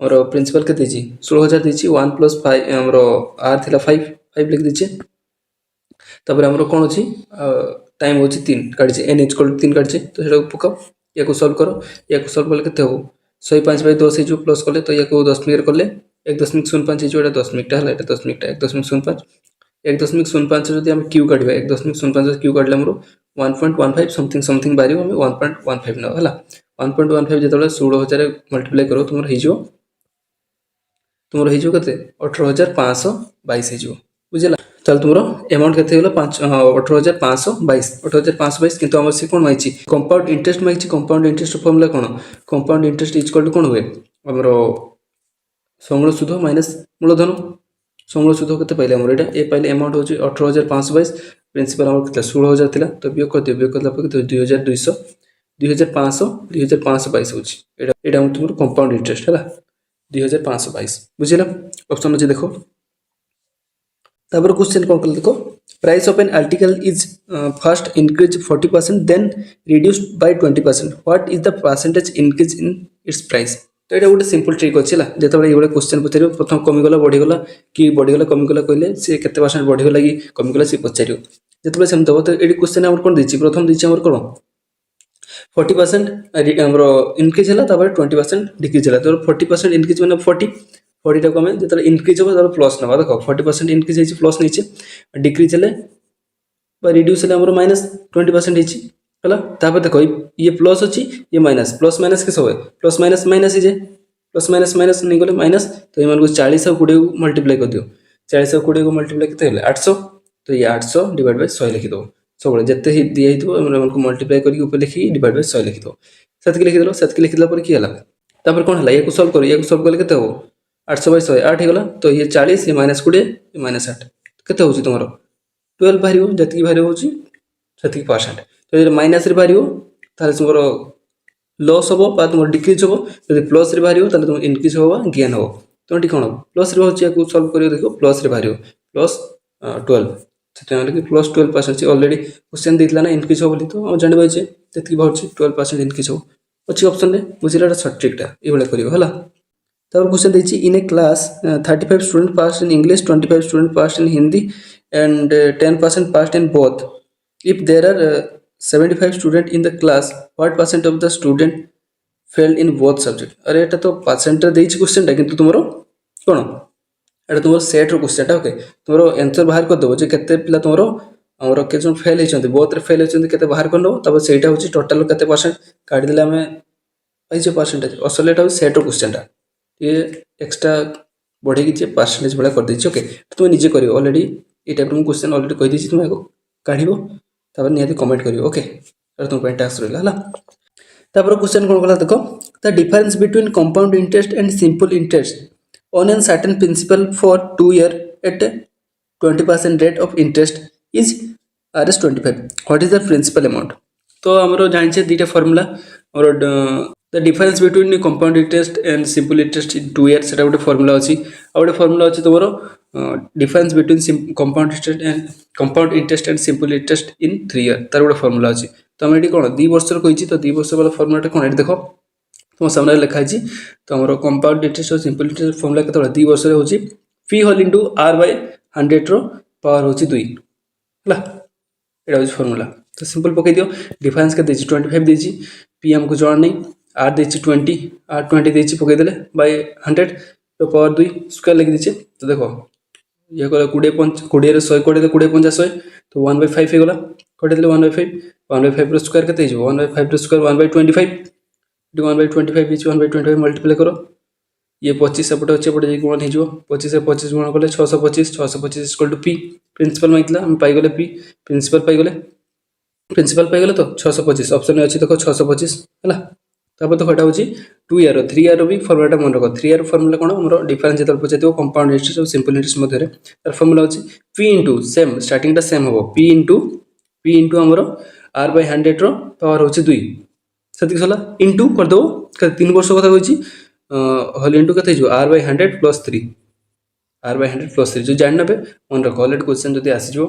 हमरो प्रिंसिपल केते छि 16000 दिछि 1 प्लस 5 हमरो r थिला 5 लिख दिछि तबरे हमरो कोन अछि टाइम होछि 3 काढिजे n इक्वल 3 काढिजे तो सेटा पकाओ याको सॉल्व करो याको सॉल्व करले केते हो 105 बाय 10 हिजो प्लस करले तो याको 10 मिनट करले 1.05 हिजो एटा 10 मिनट हला एटा 10 मिनट 1.05 1.05 जदि हम क्यू काढिबा 1.05 क्यू काढले हमरो 1.15 समथिंग बारी हम 1.15 न हला 1.15 जेतले 16000 मल्टीप्लाई करो तुमरो हिजो कते 18522 हिजो बुझला चल तुमरो अमाउंट केते होला 18522 किंतु हमर से कोन माइची कंपाउंड इंटरेस्ट फॉर्मूला कोन कंपाउंड इंटरेस्ट इक्वल टू कोन हुए हमरो समूल सुध माइनस मूलधन समूल सुध केते पाइले हमर एटा ए पाइले अमाउंट होची 18522 प्रिंसिपल हमर केते 16000 थिला तो बियोग करला पर 2200 2522 होची एटा हम तुमरो कंपाउंड इंटरेस्ट हला 2522 बुझिला ऑप्शन अछि देखो तापर क्वेश्चन कोन कर देखो price of an article is first increase 40% then reduced by 20% what is the percentage increase in its price तो एटा गोटे सिंपल ट्रिक अछि ला जेतबे एबे क्वेश्चन पछरियो प्रथम कमी गला बढ़ी गला कि बढ़ी गला कमी गला कहले से केते परसेंट बढ़ी गला कि कमी गला से पछरियो जेतबे सेम दबो तो एडी क्वेश्चन हमर कोन दिछि प्रथम दिछि हमर कोन 40% हमरो इंक्रीज हला तापर 20% डिक्रीज हला तो 40% इंक्रीज माने 40 टाको हमें जेतले इंक्रीज हो तापर प्लस नबा देखो 40% इंक्रीज हेछि प्लस नीचे डिक्रीज हले बा रिड्यूस हले हमरो माइनस 20% हेछि हला तापर देखो ये प्लस अछि ये माइनस प्लस माइनस के होय प्लस माइनस माइनस हे जे प्लस माइनस नहीं गले माइनस तो ये 40 और 20 को मल्टीप्लाई कर दियो 40 और 20 को मल्टीप्लाई केते हले 800 तो ये 800 डिवाइड बाय 100 लिखि दो सब जते ही दिए हितो हमन को मल्टीप्लाई करी ऊपर लिखि डिवाइड बाय 100 लिखि दो सेतके लिखि देला पर की हला तापर कोन हला ये को सॉल्व करले केते हो 800 बाय 100 8 हेगला तो ये 40 ये माइनस 20 ये माइनस 8 केते होची तुमरो 12 भारियो जति भारियो होची सेति परसेंट तो ये माइनस रे भारियो ताले तुमरो लॉस होबो बा तुम डिक्रीज होबो यदि प्लस रे भारियो ताले तुम इंक्रीज होबो गेन होबो तो ठीक कोन प्लस रे होची को सॉल्व करियो देखो प्लस रे भारियो प्लस 12 सेते मतलब कि प्लस 12% ऑलरेडी क्वेश्चन दितला ना इंक्रीज होबो तो हम जानबे जे जति भाउची 12% इंक्रीज हो अछि ऑप्शन रे बुझिलाटा शॉर्ट ट्रिकटा ए बेला करियो हला तब क्वेश्चन देछि in a class 35 student pass in English 25 student pass in Hindi and 10% passed in both if there are 75 student in the class what percent of the student failed in both subject अरे एटा तो percent रे देछि question टा किंतु तुमरो कोन एटा तुमरो set रो question टा okay तुमरो answer बाहर कर दबो जे केते पिला तुमरो हमरो के जोन फेल हेचंती बोथ रे फेल हेचंती केते बाहर कर दबो तब सेटा होछि टोटल केते परसेंट काढि देला हमें पाइजे परसेंटेज असले एटा सेट रो क्वेश्चन टा ये एक्स्ट्रा बढ़े कि परसेंटेज बड़ा कर देछि ओके तुम निजे करियो ऑलरेडी ए टाइप रो क्वेश्चन ऑलरेडी कहि देछि तुम एको काढिबो तब निहाती कमेंट करियो ओके अरे तुम पे टास्क रहला हला तब क्वेश्चन कोन गला देखो the difference between compound interest and simple interest on an certain principal for 2 year at 20% rate of interest is rs25 what is the principal amount तो हमरो जानि छे दीटा फार्मूला और the difference between compound interest and simple interest in 2 year सेटा गोटे formula अछि आ गोटे फार्मूला अछि तोरो difference between compound interest and simple interest in 3 year तार गोटे फार्मूला अछि तो हम एटी कोन 2 वर्ष रो कहिछि तो 2 वर्ष वाला फार्मूलाटा कोन एटी देखो तुम सामने लिखा अछि तो हमरो कंपाउंड इंटरेस्ट और सिंपल इंटरेस्ट फार्मूला केतोला 2 वर्ष रे होछि p whole into r bye 100 रो पावर होछि 2 हला एटा होछि फार्मूला तो सिंपल पकई दियो डिफरेंस के देछि 25 देछि p हमको जान नहीं r देछि 20 r 20 देछि पकई देले बाय 100 रो पावर 2 स्क्वायर लिख दिछि तो देखो ये को 20 रे 100 कोडे 20 50 100 तो 1/5 हे गला कोडे देले 1/5 रो स्क्वायर केते हिजो 1/5 रो स्क्वायर 1/25 1/25 इच 1/25 मल्टीप्लाई करो ये 25 सेपटे अच्छे पटे गुण हिजो 25 से 25 गुण कले 625 इक्वल टू p प्रिंसिपल माइतला हम पाई गले p प्रिंसिपल पाई गले प्रिंसिपल पाइगले तो 625 ऑप्शन में अच्छी देखो 625 है तापर देखो एटा होची 2 ईयर 3 ईयर भी फॉर्मूला मन रखो 3 ईयर फॉर्मूला कोन हमरो डिफरेंस जेतल पचाइतो कंपाउंड इंटरेस्ट और सिंपल इंटरेस्ट मध्ये रे तार फॉर्मूला होची p इनटू सेम स्टार्टिंग टा सेम हो p इनटू हमरो r बाय 100 रो पावर होची 2 सती सला इनटू कर दो 3 वर्ष कथा होची होल इनटू कते जो r bye 100 plus 3 r bye 100 plus 3 जो जान नबे मन रखो ऑलरेडी क्वेश्चन जदी आसी जो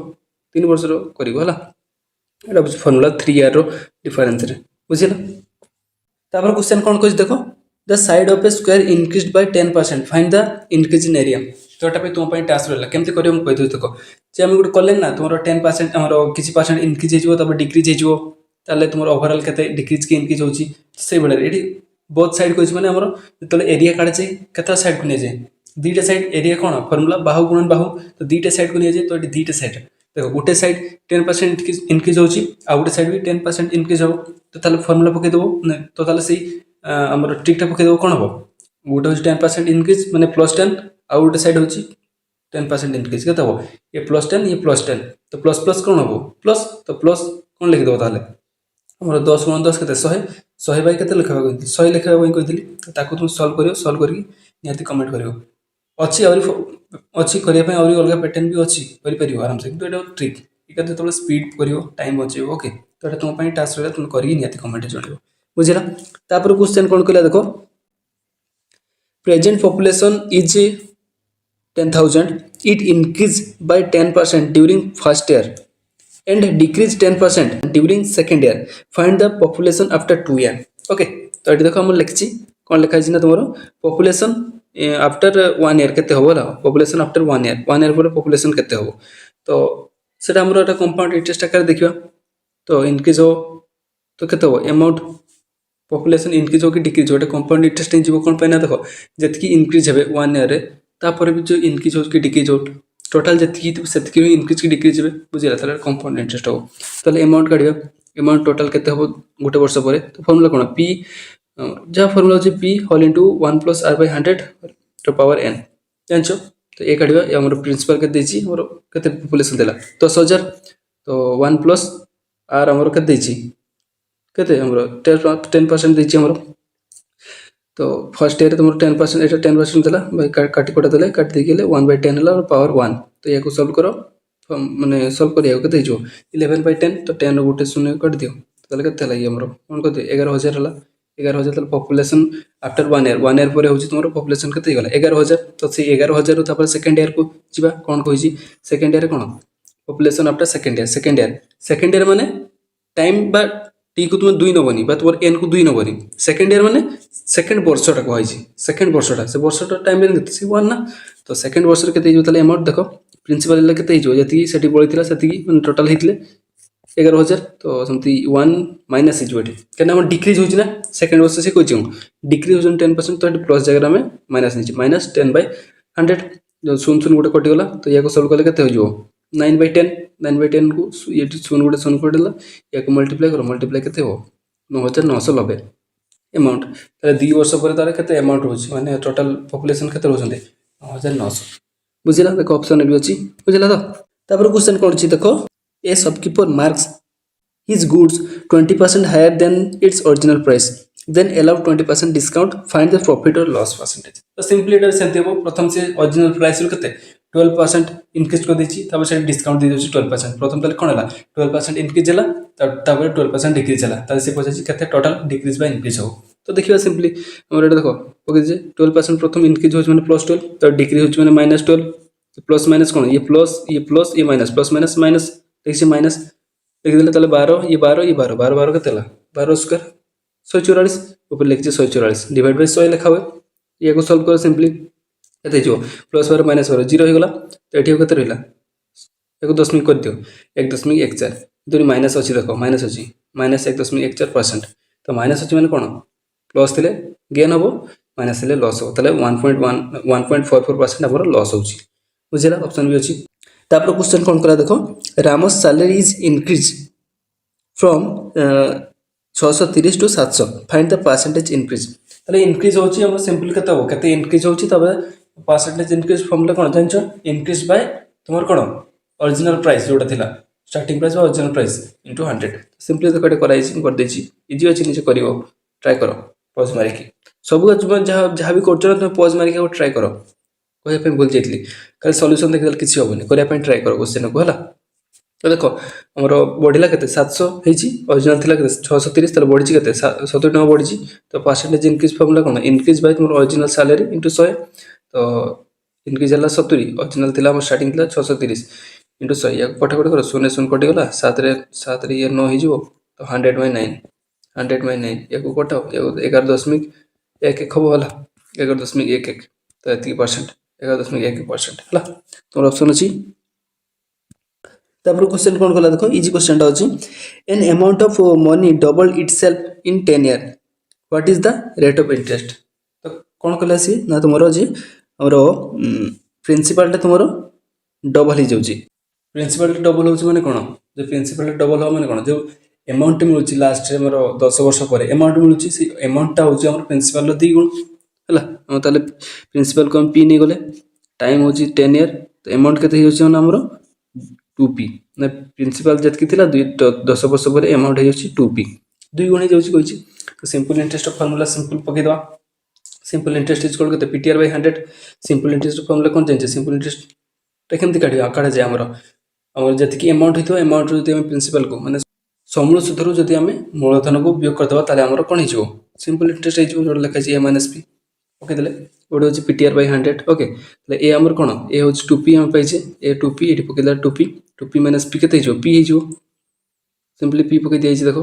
3 वर्ष रो करिवो हला एटा फॉर्मूला 3 ईयर रो डिफरेंस रे बुझिला तापर क्वेश्चन कोन कोच देखो the side of A square increased by 10% find the increase in area तो एटा पे तुम पई टास्क रहला केमते करियो हम कहि देखो जे हम गुड करले ना तुमरो 10% हमरो किछि परसेंट इंक्रीज हेजो तब डिक्रीज हेजो ताले तुमरो ओवरऑल केते डिक्रीज के इंक्रीज होची से बडे एडी बोथ साइड कोच माने हमरो तले एरिया काढे छै केता साइड को ने जे दीटा साइड एरिया कोन फार्मूला बाहु गुणन बाहु तो दीटा साइड को ने जे तो एडी दीटा साइड देखो गोटे साइड 10% इंक्रीज होची आ गोटे साइड भी 10% इंक्रीज हो तो ताले फार्मूला पके देबो तो ताले से हमर ट्रिकटा पके देबो कोन हो गोटे होची 10% इंक्रीज माने +10 आ गोटे साइड होची 10% इंक्रीज केता हो ये +10 ये +10 तो प्लस प्लस कोन हो प्लस तो प्लस कोन लिख देबो ताले हमर 10 × 10 केते 100 100 बाय केते लिखबा कोइ 100 लिखबा कोइ कहितली ताको तुम सॉल्व करके निहाती कमेंट करियो अच्छी और अच्छी करिया पे और अलग पैटर्न भी अच्छी करि परियो आराम से तो एटा ट्रिक इका तो स्पीड करियो टाइम बचेबो ओके तो एटा तुम पई टास्क रे तुम करियो निहाती कमेंट जणियो बुझिला तापर क्वेश्चन कोन कला देखो present population is 10,000 it increase by 10% during first year and decrease 10% during second year find the population after 2 year okay तो एटी देखो हम लिखछि कोन लिखा छि ना तुमरो पॉपुलेशन आफ्टर 1 ईयर केते होबो ला पॉपुलेशन आफ्टर 1 ईयर पर पॉपुलेशन केते होबो तो सेटा हमरो एटा कंपाउंड इंटरेस्ट आकार देखिबा तो इंक्रीज हो तो केते हो अमाउंट पॉपुलेशन इंक्रीज हो कि डिक्रीज हो एटा कंपाउंड इंटरेस्ट जीवो कोन पैना देखो जतकी इंक्रीज हेबे 1 ईयर रे तापर भी जो इंक्रीज हो कि डिक्रीज हो टोटल जतकी सेतकी इंक्रीज कि डिक्रीज हेबे बुझिला ताले कंपाउंड इंटरेस्ट हो ताले अमाउंट काढिबा अमाउंट टोटल केते होबो गोटे वर्ष परे तो फार्मूला कोन p जहाँ फॉर्मूला होची p whole into 1 + r / 100 to power n जानछो तो ए काढिबा हमर प्रिंसिपल के देछि हमर केते पॉपुलेशन देला 10,000 तो 1 + r हमर के देछि केते हमर 10% देछि हमर तो फर्स्ट ईयर तुमर 10% एटा 10% देला भाई काटी कोटा देले काट दे गेले 1/10 हला और पावर 1 तो याको सॉल्व करो माने सॉल्व करिया केते जो 11/10 तो 10 रो गोटे शून्य काट दियो ताले केते हला हमर कोन कते 11,000 हला 11,000 तले पॉपुलेशन आफ्टर 1 ईयर पर होची तुमरो पॉपुलेशन केते गला 11,000 तो से 11,000 रो तापर सेकंड ईयर को जिबा कोन कहिची सेकंड ईयर कोन पॉपुलेशन आफ्टर सेकंड ईयर माने टाइम बा टी को तुम 2 नबनी बा तुम एन को 2 नबनी सेकंड ईयर माने सेकंड वर्षटा कहिची सेकंड वर्षटा से वर्षटा टाइम रे केते 1 ना तो सेकंड वर्ष रे केते जो तले अमाउंट देखो प्रिंसिपल ले केते जो जति सेठी बळिथिला सेति माने टोटल हितले 11,000 तो समथि 1 माइनस इज वेट केना हम डिक्रीज होची ना सेकंड वर्ष से कोइ छु डिक्रीज होन 10% तो प्लस जगह में माइनस नीचे माइनस 10/100 जो शून शून गोटे कटि गला तो याको सॉल्व करले केते हो जो 9/10 को ये शून गोटे शून कटि गला याको मल्टीप्लाई केते हो 9,990 अमाउंट ताले 2 वर्ष पर तारे केते अमाउंट होची माने टोटल पॉपुलेशन केते होचंदे 9,900 बुझिला देखो ऑप्शन भी अछि बुझिला तो तापर क्वेश्चन कोन छी देखो A shopkeeper marks his goods 20% higher than its original price. Then allow 20% discount. Find the profit or loss percentage. तो सिंपली इधर से देबो प्रथम से ओरिजिनल प्राइस रो केते 12% इंक्रीज कर देछि तब से डिस्काउंट दे दोछि 12% प्रथम तले कोन हला 12% इंक्रीज हला तब 12% डिक्रीज हला तब से पछछि केते टोटल डिक्रीज बा इंक्रीज हो तो देखिबा सिंपली हमर एटा देखो ओके जे 12% प्रथम इंक्रीज होछ माने +12 तो डिक्रीज होछ माने -12 प्लस माइनस कोन ये प्लस ये माइनस प्लस माइनस माइनस देखिए माइनस लिख देले तले 12 ये 12 केते ला 12 स्क्वायर 144 ऊपर लिख जे 144 डिवाइड बाय 100 लिखा हुए ये को सॉल्व करो सिंपली केते जो +12 -12 0 हो गला तो एठी केते रहला 1 कर दियो 1.14 दुनी माइनस अछि देखो माइनस अछि -1.14% तो माइनस अछि माने कोन प्लस थिले गेन हबो माइनस थिले लॉस हो तले 1.44% हमर लॉस होछि बुझिला ऑप्शन भी अछि तापर क्वेश्चन कोन करा देखो Ram's salary is increase from 630 to 700 find the percentage increase तले इंक्रीज होची हम सिंपल केते हो केते इंक्रीज होची तबे परसेंटेज इंक्रीज फॉर्मूला कोन जानछो इंक्रीज बाय तुमर कोन ओरिजिनल प्राइस जोटा थिला starting price original price into 100 simply देखो ये कराई कर देछि इजी अछि निजे करिवो ट्राई करो पॉज मारि के सब जहाँ भी करछ तुम पॉज मारि के ट्राई करो कहया पे भूल जाइतली खाली सॉल्यूशन देखि किछि होबनी करया पे ट्राई करो क्वेश्चन को हला तो देखो हमर बढ़िला केते 700 हेछि ओरिजिनल थिला केते 630 तले बढ़िछि केते 70 टका बढ़िछि तो percentage increase formula cone increase by तुम ओरिजिनल सैलरी इनटू 100 तो इंक्रीज हला 70 ओरिजिनल थिला हम स्टार्टिंग थिला 630 इंटू 100 या कटे करो 0 0 कटि गला 7 रे ये 9 हे जिवो तो 100/9 या को कटाओ या 11.11 खबो हला 11.11 तो एति परसेंट 11.11% हला तोर ऑप्शन अछि तापर क्वेश्चन कोन कला देखो इजी क्वेश्चन टा अछि an amount of money double itself in 10 year what is the rate of interest तो कोन कला सी ना तुमरो जे हमरो प्रिंसिपल टा तुमरो डबल ही जाउची प्रिंसिपल डबल होउची माने कोन जे प्रिंसिपल डबल हो माने कोन जो अमाउंट मिलुची लास्ट रे हमरो 10 वर्ष परे अमाउंट मिलुची सी अमाउंट टा होउची हमरो प्रिंसिपल रो 2 गुण हला हम ताले प्रिंसिपल को हम पी नहीं गले टाइम होउची 10 ईयर तो अमाउंट केते होउची हमरो 2p ना प्रिंसिपल जतकी थिला 10 वर्ष पर अमाउंट है होची 2p 2 गुण जाउची कोइची तो simple interest of formula simple पके दवा simple interest is equal to ptr by 100 simple interest formula कोन चेंज सिंपल इंटरेस्ट ता केमति काढिया आकाडा जे हमर जतकी अमाउंट हितो अमाउंट जति हम प्रिंसिपल को माने समूल सुधरु जति हमें मूलधन को उपयोग कर दवा ताले हमर कोन हिजो सिंपल इंटरेस्ट हिजो जोड लिखा छी a - p ओके देले ओडे होची ptr by 100 ओके तले ए हमर कोन ए होची 2p हम पाइछे ए 2p एठी पकेला 2p 2p - p केते हिजो p हिजो सिंपली p पके दिया छी देखो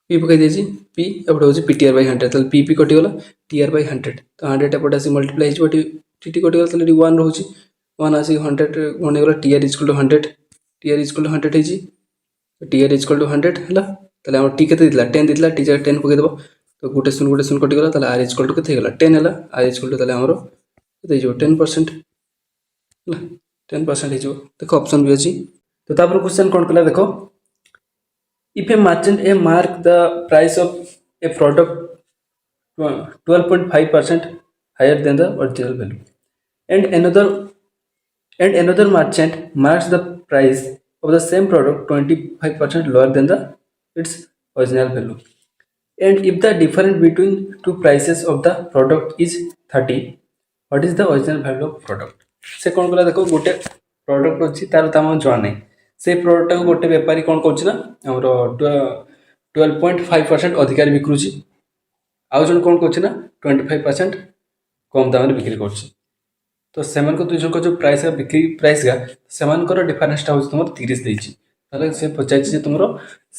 p पके दिया छी p एबडे होची ptr by 100 तले p कटि गला tr by 100 तो 100 एपडा से मल्टीप्लाई हिजो एठी tt कटि गला तले 1 रहउची 1 आसी 100 गुणे गला tr = 100 tr = 100 हिजी tr = 100 हला तले हम t केते दिला 10 दिला t जगह 10 पके देबो तो गोटे शून्य कटि गला तले r = केते गला 10 हला r = तले हमरो केते हिजो 10% हला 10% हिजो देखो ऑप्शन भी अछि तो तापर क्वेश्चन कोन कला देखो if a merchant a mark the price of a product 12.5% higher than the original value and another merchant marks the price of the same product 25% lower than the its original value and if the difference between two prices of the product is 30 what is the original value of product से कोन कला देखो गोटे product अछि तार दाम जणा नै से प्रोडक्ट को गोटे व्यापारी कोन करछि ना हमरो 12.5% अधिकार बिक्रुछि आ जण कोन करछि ना 25% कम दाम रे बिक्री करछि तो सेमन को दुजन को जो प्राइस है बिक्री प्राइस का सेमन को डिफरेंस टा हो तुम 30 देछि ताले से पचाइछि जे तुमरो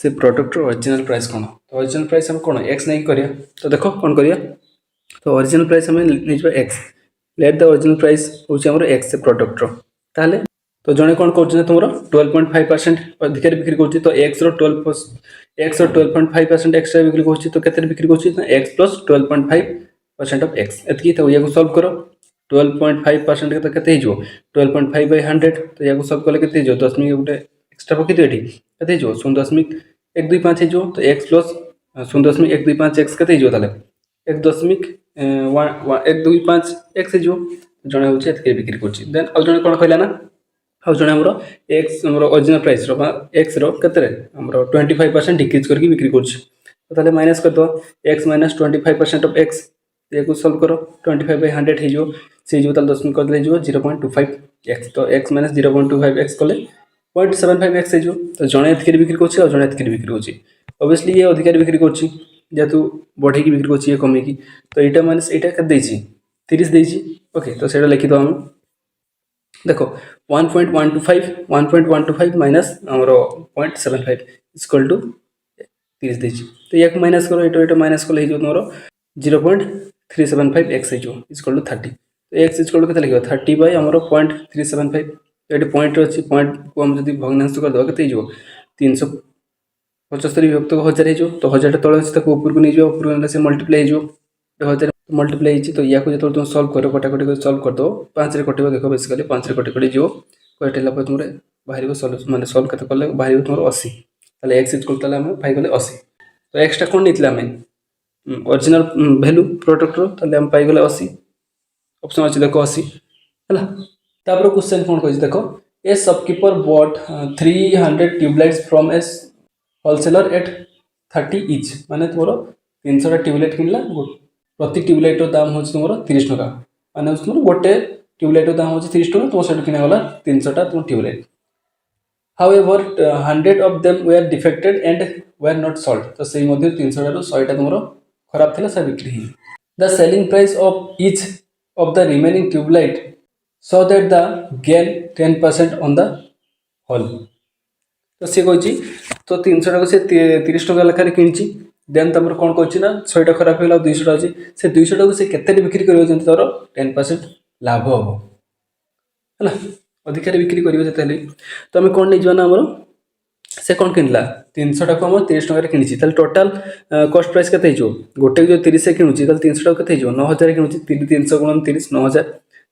से प्रोडक्ट रो ओरिजिनल प्राइस कोन तो ओरिजिनल प्राइस हम कोन x नहीं करिया तो देखो कोन करिया तो ओरिजिनल प्राइस हम निजबा x let the original price होछि हमरो x से प्रोडक्ट रो ताले तो जणे कोन करछि ना तुमरो 12.5% अधिकार बिक्री करछि तो x रो 12.5% एक्स्ट्रा बिक्री करछि तो केते बिक्री करछि x + 12.5% ऑफ x एतकी तो या को सॉल्व करो 12.5% के केते हिजो 12.5/100 तो या को सब कले केते हिजो 10 गुटे एक्स्ट्रा पके दियो एठी केते हिजो 0.125 हिजो तो x प्लस 0.125x केते हिजो ताले 1.125x हिजो जणे होचे एतके बिक्री करछि देन आ जणे कोन कहला ना आ जणे हमरो x हमरो ओरिजिनल प्राइस रो x रो केते रे हमरो 25% डिक्रीज करके बिक्री करछि तो ताले माइनस कर दो x - 25% ऑफ x ये को सॉल्व करो 25/100 हिजो से जो ताल 10 कर दे जो 0.25x तो x - 0.25x कले 0.75x हिजो तो जणे एतके बिक्री करछि और जणे एतके बिक्री करछि ऑब्वियसली ये अधिकार बिक्री करछि जेतु बढ़े की बिक्री करछि ये कमे की तो एटा माइनस एटा के देछि 30 देछि ओके तो सेटा लिखि दो हम देखो 1.125 माइनस हमरो 0.75 इक्वल टू 30 देछि तो एक माइनस करो एटा माइनस कले हिजो तमरो 0.375x हिजो इक्वल टू 30 तो x इक्वल टू केते लिखियो 30 बाय हमरो 0.375 तो एटी पॉइंट अछि पॉइंट को हम जदी भग्नांश कर दो केते हिजो 375 विभक्त 1000 हिजो तो 1000 टा तळे अछि ताको ऊपर को नै जो ऊपर ने से मल्टीप्लाई हिजो 1000 मल्टीप्लाई हिजि तो या को जतो तुम सॉल्व करो कटाकटी को सॉल्व कर दो 5 रे कटिबो देखो बेसिकली 5 रे कटाकटी जो कटेला पर तुमरे बाहरिबो सॉल्यूशन माने सॉल्व कते करले बाहरिबो तुमरो 80 ताले x इक्वल ताले हम पाई गले 80 तो x टा कोन नितला हम ओरिजिनल वैल्यू प्रोडक्ट रो ताले हम पाई गले 80 ऑप्शन अछि देखो 80 हला तापर क्वेश्चन कोन कहै देखो A shopkeeper bought 300 tube lights from a wholesaler at 30 each माने तुम 300 ट्यूबलाइट किनला प्रति ट्यूबलाइट दाम हूँ तुम 30 टका माने तुम गोटे ट्यूबलाइट दाम हूँ 30 टका तुम से किनागला 300 तुम tubelight however 100 of them were defected and were not sold तो सही मध्य 300 रु 100 टा तुमरो खराब थिला सब बिक्री ही the selling price of each of the remaining tube light so that the gain 10% on the whole तो सी कही तो 300 टाक से 30 टका लेखार कि देन तुम कौन कौन ना 100 टा खराब होगा 200 टा अच्छी से 200 टाक से केते बिक्री कर तर 10% लाभ हम है अधिकार बिक्री कर तो आम कौन नहीं जाना आम से कौन किनला 300 टाक आम 30 टकर कि टोटाल कस्ट प्राइस के गोटे जो 30 से किणुची 300 टाक के 9000 किणुची 300 गुणन 30 9000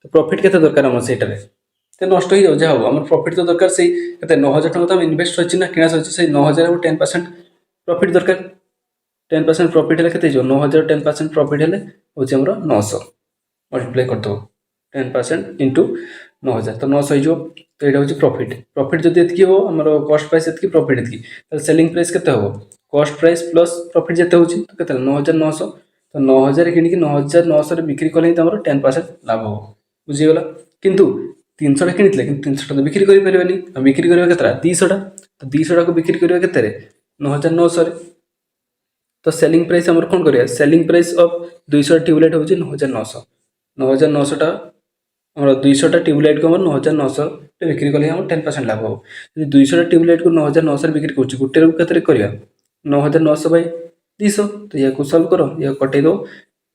तो प्रॉफिट के दरकार आम से तो नष्ट हो जाए हम आम प्रॉफिट तो दरकार से 9000 टका तो इनवेस्ट अच्छी ना किणा से 9000 10% प्रॉफिट दरकार 10% प्रॉफिट है के 9000 10% प्रॉफिट है हूँ आम 900 मल्टीप्लाई करदे 10% इंटू 9000 तो 900 हो तो यहाँ हूँ प्रॉफिट प्रॉफिट जब ये हो आम कस्ट प्राइस ये प्रॉफिट ये सेलिंग प्राइस के कस्ट प्राइस प्लस प्रॉफिट जिते हो तो के 9900 तो 9000 कि 9900 बिक्री कले तुम 10% लाभ हो बुझीगला किंतु 300 टा किनी कि 300 टा बिक्री करें बिक्री करवा के 200 टा तो 200 टा को बिक्री करवा के 9900 तो सेलिंग प्राइस आम कौन कर सेलिंग प्राइस ऑफ 200 ट्यूबलाइट हूँ 9900 9900 टा 200 टा ट्यूबलाइट को 9900 बिक्री कले 10% लाभ हो 200 टा ट्यूबलाइट को 9900 बिक्री कर गोटे के करवा 9900 बाई 200 तो या सल्व कर या कटे दो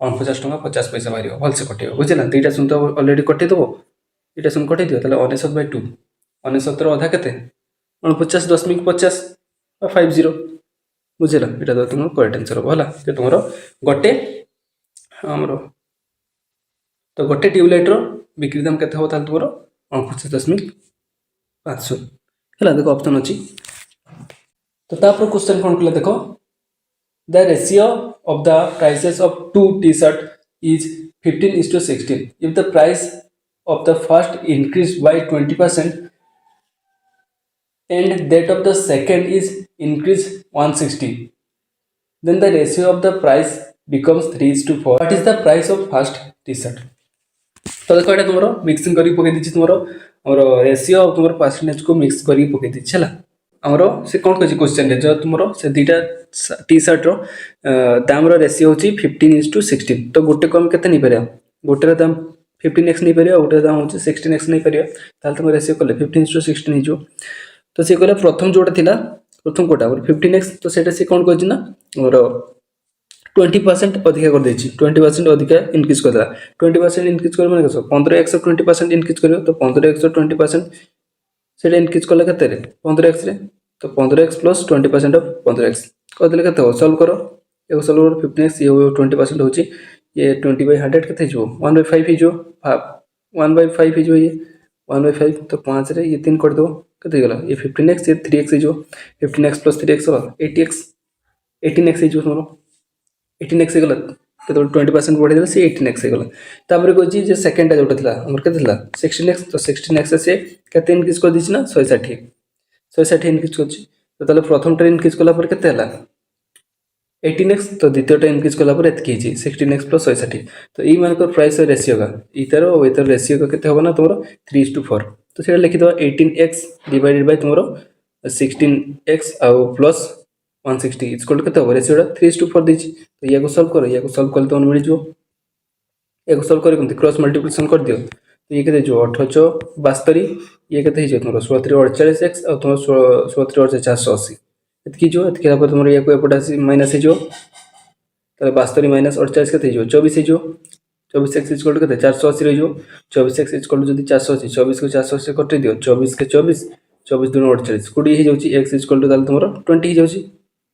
49 टका 50 पैसा बाहर भलसे कटे बुझे दुईटा सुन तो अलरेडी कटे दो ये सुन कटे दियो 99/2 99 अधा के 49.50 50 बुझेगा यहाँ तो तुम करेक्ट आंसर हम है तुम गोटे आमर तो गोटे ट्यूबलाइटर बिक्री दाम के तुम 49.50 है देख ऑप्शन अच्छी तो तापर क्वेश्चन कौन कला देख the ratio of the prices of 2 T shirt is 15:16 if the price of the first increased by 20% and that of the second is increased 160 then the ratio of the price becomes 3:4 what is the price of first t-shirt तो देखो ये तुम mixing करके पकई दी तुम और ratio और तुम percentage को मिक्स करके पकई दी है आमर से कौन कह क्वेश्चन जो तुम से दुईटा टी-शर्ट दाम रेशियो हूँ 15:16 तो गोटे को आम के नहीं पार गोटे दाम 15x नहीं पार गोटे दाम हूँ 16x नहीं पार तुम रेशियो कले 15:16 हो तो सी कहला प्रथम जोटा था प्रथम कोटा 15x तो से कौन कह और 20% अधिका कर 20% अधिका इनक्रीज करदेला 20% इनक्रीज कर मैंने 15x 20% इनक्रीज कर तो 15x 20% से इनक्रीज कले के 15x तो 15x प्लस 20% ऑफ 15x करदे के सल्व कर ये सल्व कर 15x ये 20% हो ये 20/100 के 1/5 हो 1/5 हो ये 1/5 तो 5 रे ये 3 कर दो के गला ये 15x ये 3x हो 15x plus 3x 80x 18x हो तुम 18x गला के 20% बढ़े देला से 18x गला तापर कहछि जे सेकंड जोटा थिला हमर के थिला 16x तो 16x से केते इनक्रीज कर दिछि ना 160 इनक्रीज करछि तो ताले प्रथम टा इनक्रीज कला पर केते हला 18x तो द्वितीयटा इनक्रीज कला पर एतकी 16x प्लस 160 तो ई मानकर प्राइस रेशियो का इतर और इतर रेशियो का केते होबा ना तुमरो 3:4 तो सेटा लिखि दो 18x डिवाइडेड बाय तुमरो 16x आउ प्लस 160 इक्वल टू केते होबा रेशियोटा 3:4 दिछि तो या को सॉल्व करो या को सॉल्व करले तो मिल जो या को सॉल्व करे कोन क्रॉस मल्टीप्लिकेशन कर दियो तो ये केते जो 18/72 ये केते हिजो तुमरो 16:48x और तुमरो 16:480 इतकी जो इतके पर तुम या एपट आसी माइनस हो 72 माइनस 48 के 24 हो 24x इक्वल टू के 480 रही 24x इक्वल टू जब 480 24 को 480 से कटे दियो 24 के 24 24 दून 48 कोड़ी हो जाउची x इक्वल टू तुम 20 हो जाउची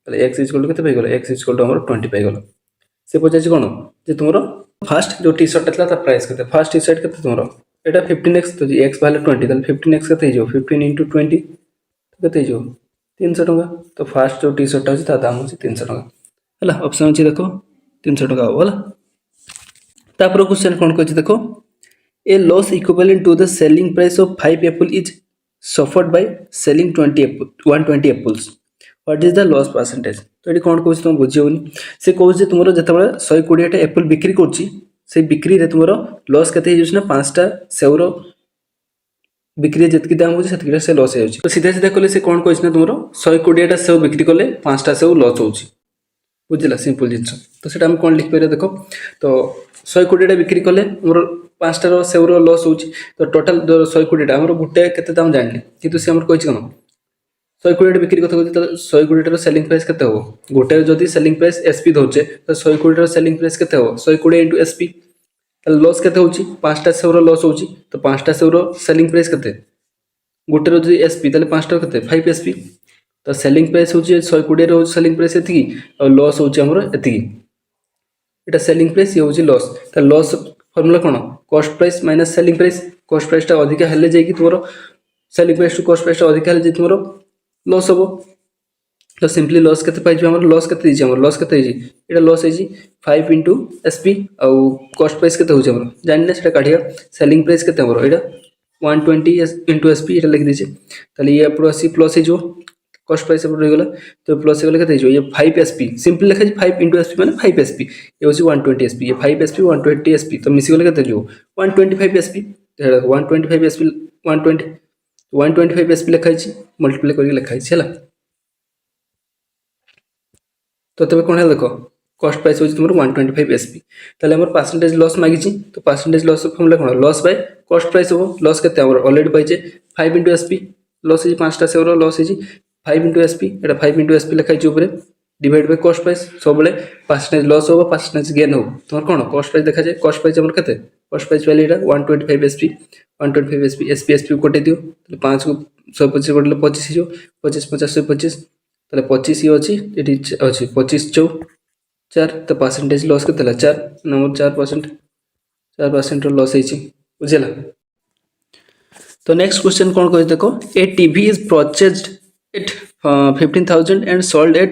ताले x इक्वल टू केते पाई गला x इक्वल टू हमर 20 पाई गला से पचाची कोन जे तुमरो फर्स्ट जो टी-शर्ट था प्राइस केते फर्स्ट टी-शर्ट केते तुमरो एटा 15x तो x वैल्यू 20 ताले 15x केते हो 15 * 20 केते हो 300 टका तो फास्ट जो टी-शर्ट अच्छी दाम हूँ 300 टका है ऑप्शन अच्छी देख 300 टका हम है क्वेश्चन कौन कह देख a loss equivalent to the selling price of 5 apple is suffered by selling 120 apples. What is the loss percentage? तो ये कौन कौन तुम बुझीओनी से कहूँ जे तुमरो जतबे 120 टा एप्पल बिक्री करछि से बिक्री रे तुमरो लॉस केते हिजछ ना 5टा सेउरो बिक्री जितकी दाम होची सेतकीटा से लॉस होची तो सीधा सीधा कले से कौन कहछ ना तुमरो 120 टा सेउ बिक्री कले 5टा सेउ लॉस होची बुझला सिंपल जिंस तो सेटा हम कौन लिख पारे देखो तो 120 टा बिक्री कले मोर 5टा रो सेउ रो लॉस होची तो टोटल 120 टा हमरो गुटे केते दाम जानले किंतु से हमर कहछ कोन 120 टा बिक्री कथा कहछि तो 120 टा रो सेलिंग प्राइस केते हो गोटे जदी सेलिंग प्राइस एसपी दोचे तो 120 टा रो सेलिंग प्राइस केते हो 120 * एसपी लॉस केते होची 5टा सेउ रो लॉस होची तो 5टा सेउ रो सेलिंग प्राइस केते गोटे रो जदी एसपी तले 5टा केते 5 एसपी तो सेलिंग प्राइस होची 120 रो सेलिंग प्राइस एतिकी और लॉस होची हमरो एतिकी एटा सेलिंग प्राइस ये होची लॉस तो लॉस फार्मूला कोन cost price minus selling price cost price टा अधिक हेले जे कि तोरो selling price to cost price टा अधिक हेले जे तोरो लॉस होबो तो सिंपली लॉस केते पाइजो हमर लॉस केते दिछि हमर लॉस केते हिजी एटा लॉस हिजी 5 * एसपी और कॉस्ट प्राइस केते होची हमर जानले सेटा काढिया सेलिंग प्राइस केते हमर एटा 120 * एसपी एटा लिख दिछि तले ये प्लस प्लस हिजो कॉस्ट प्राइस ऊपर रही गला तो प्लस गले केते हिजो ये 5 एसपी सिंपल लिखा जी 5 * एसपी माने 5 एसपी ये होची 120 एसपी ये 5 एसपी 120 एसपी तो मिसी गले केते हिजो 125 एसपी 125 एसपी 125 एसपी लिखा जी मल्टीप्लाई करके लिखा है हला तो तबे कोन है देखो कॉस्ट प्राइस होची तुमरो 125 एसपी तले हमर परसेंटेज लॉस मागी छी तो percentage loss formula cone loss by cost price हो लॉस केते हमर ऑलरेडी पाइजे 5 * एसपी लॉस है 5टा सेवर लॉस है 5 * एसपी एटा 5 * एसपी लिखाई ऊपर डिवाइड बाय कॉस्ट प्राइस सब बेले परसेंटेज लॉस हो परसेंटेज गेन हो तुमर कोन कॉस्ट प्राइस देखा जाय कॉस्ट प्राइस हमर केते कॉस्ट प्राइस वाली एटा 125 एसपी 125 एसपी एसपी एसपी कोटे दियो तले 5 को 125 कोटले 25 जो 25 50 125 तले 25 ही अछि एटी अछि 25 4 तो परसेंटेज लॉस केते 4 नंबर 4% रो लॉस है बुझला तो नेक्स्ट क्वेश्चन कौन कह देखो a TV is purchased at 15,000 and sold at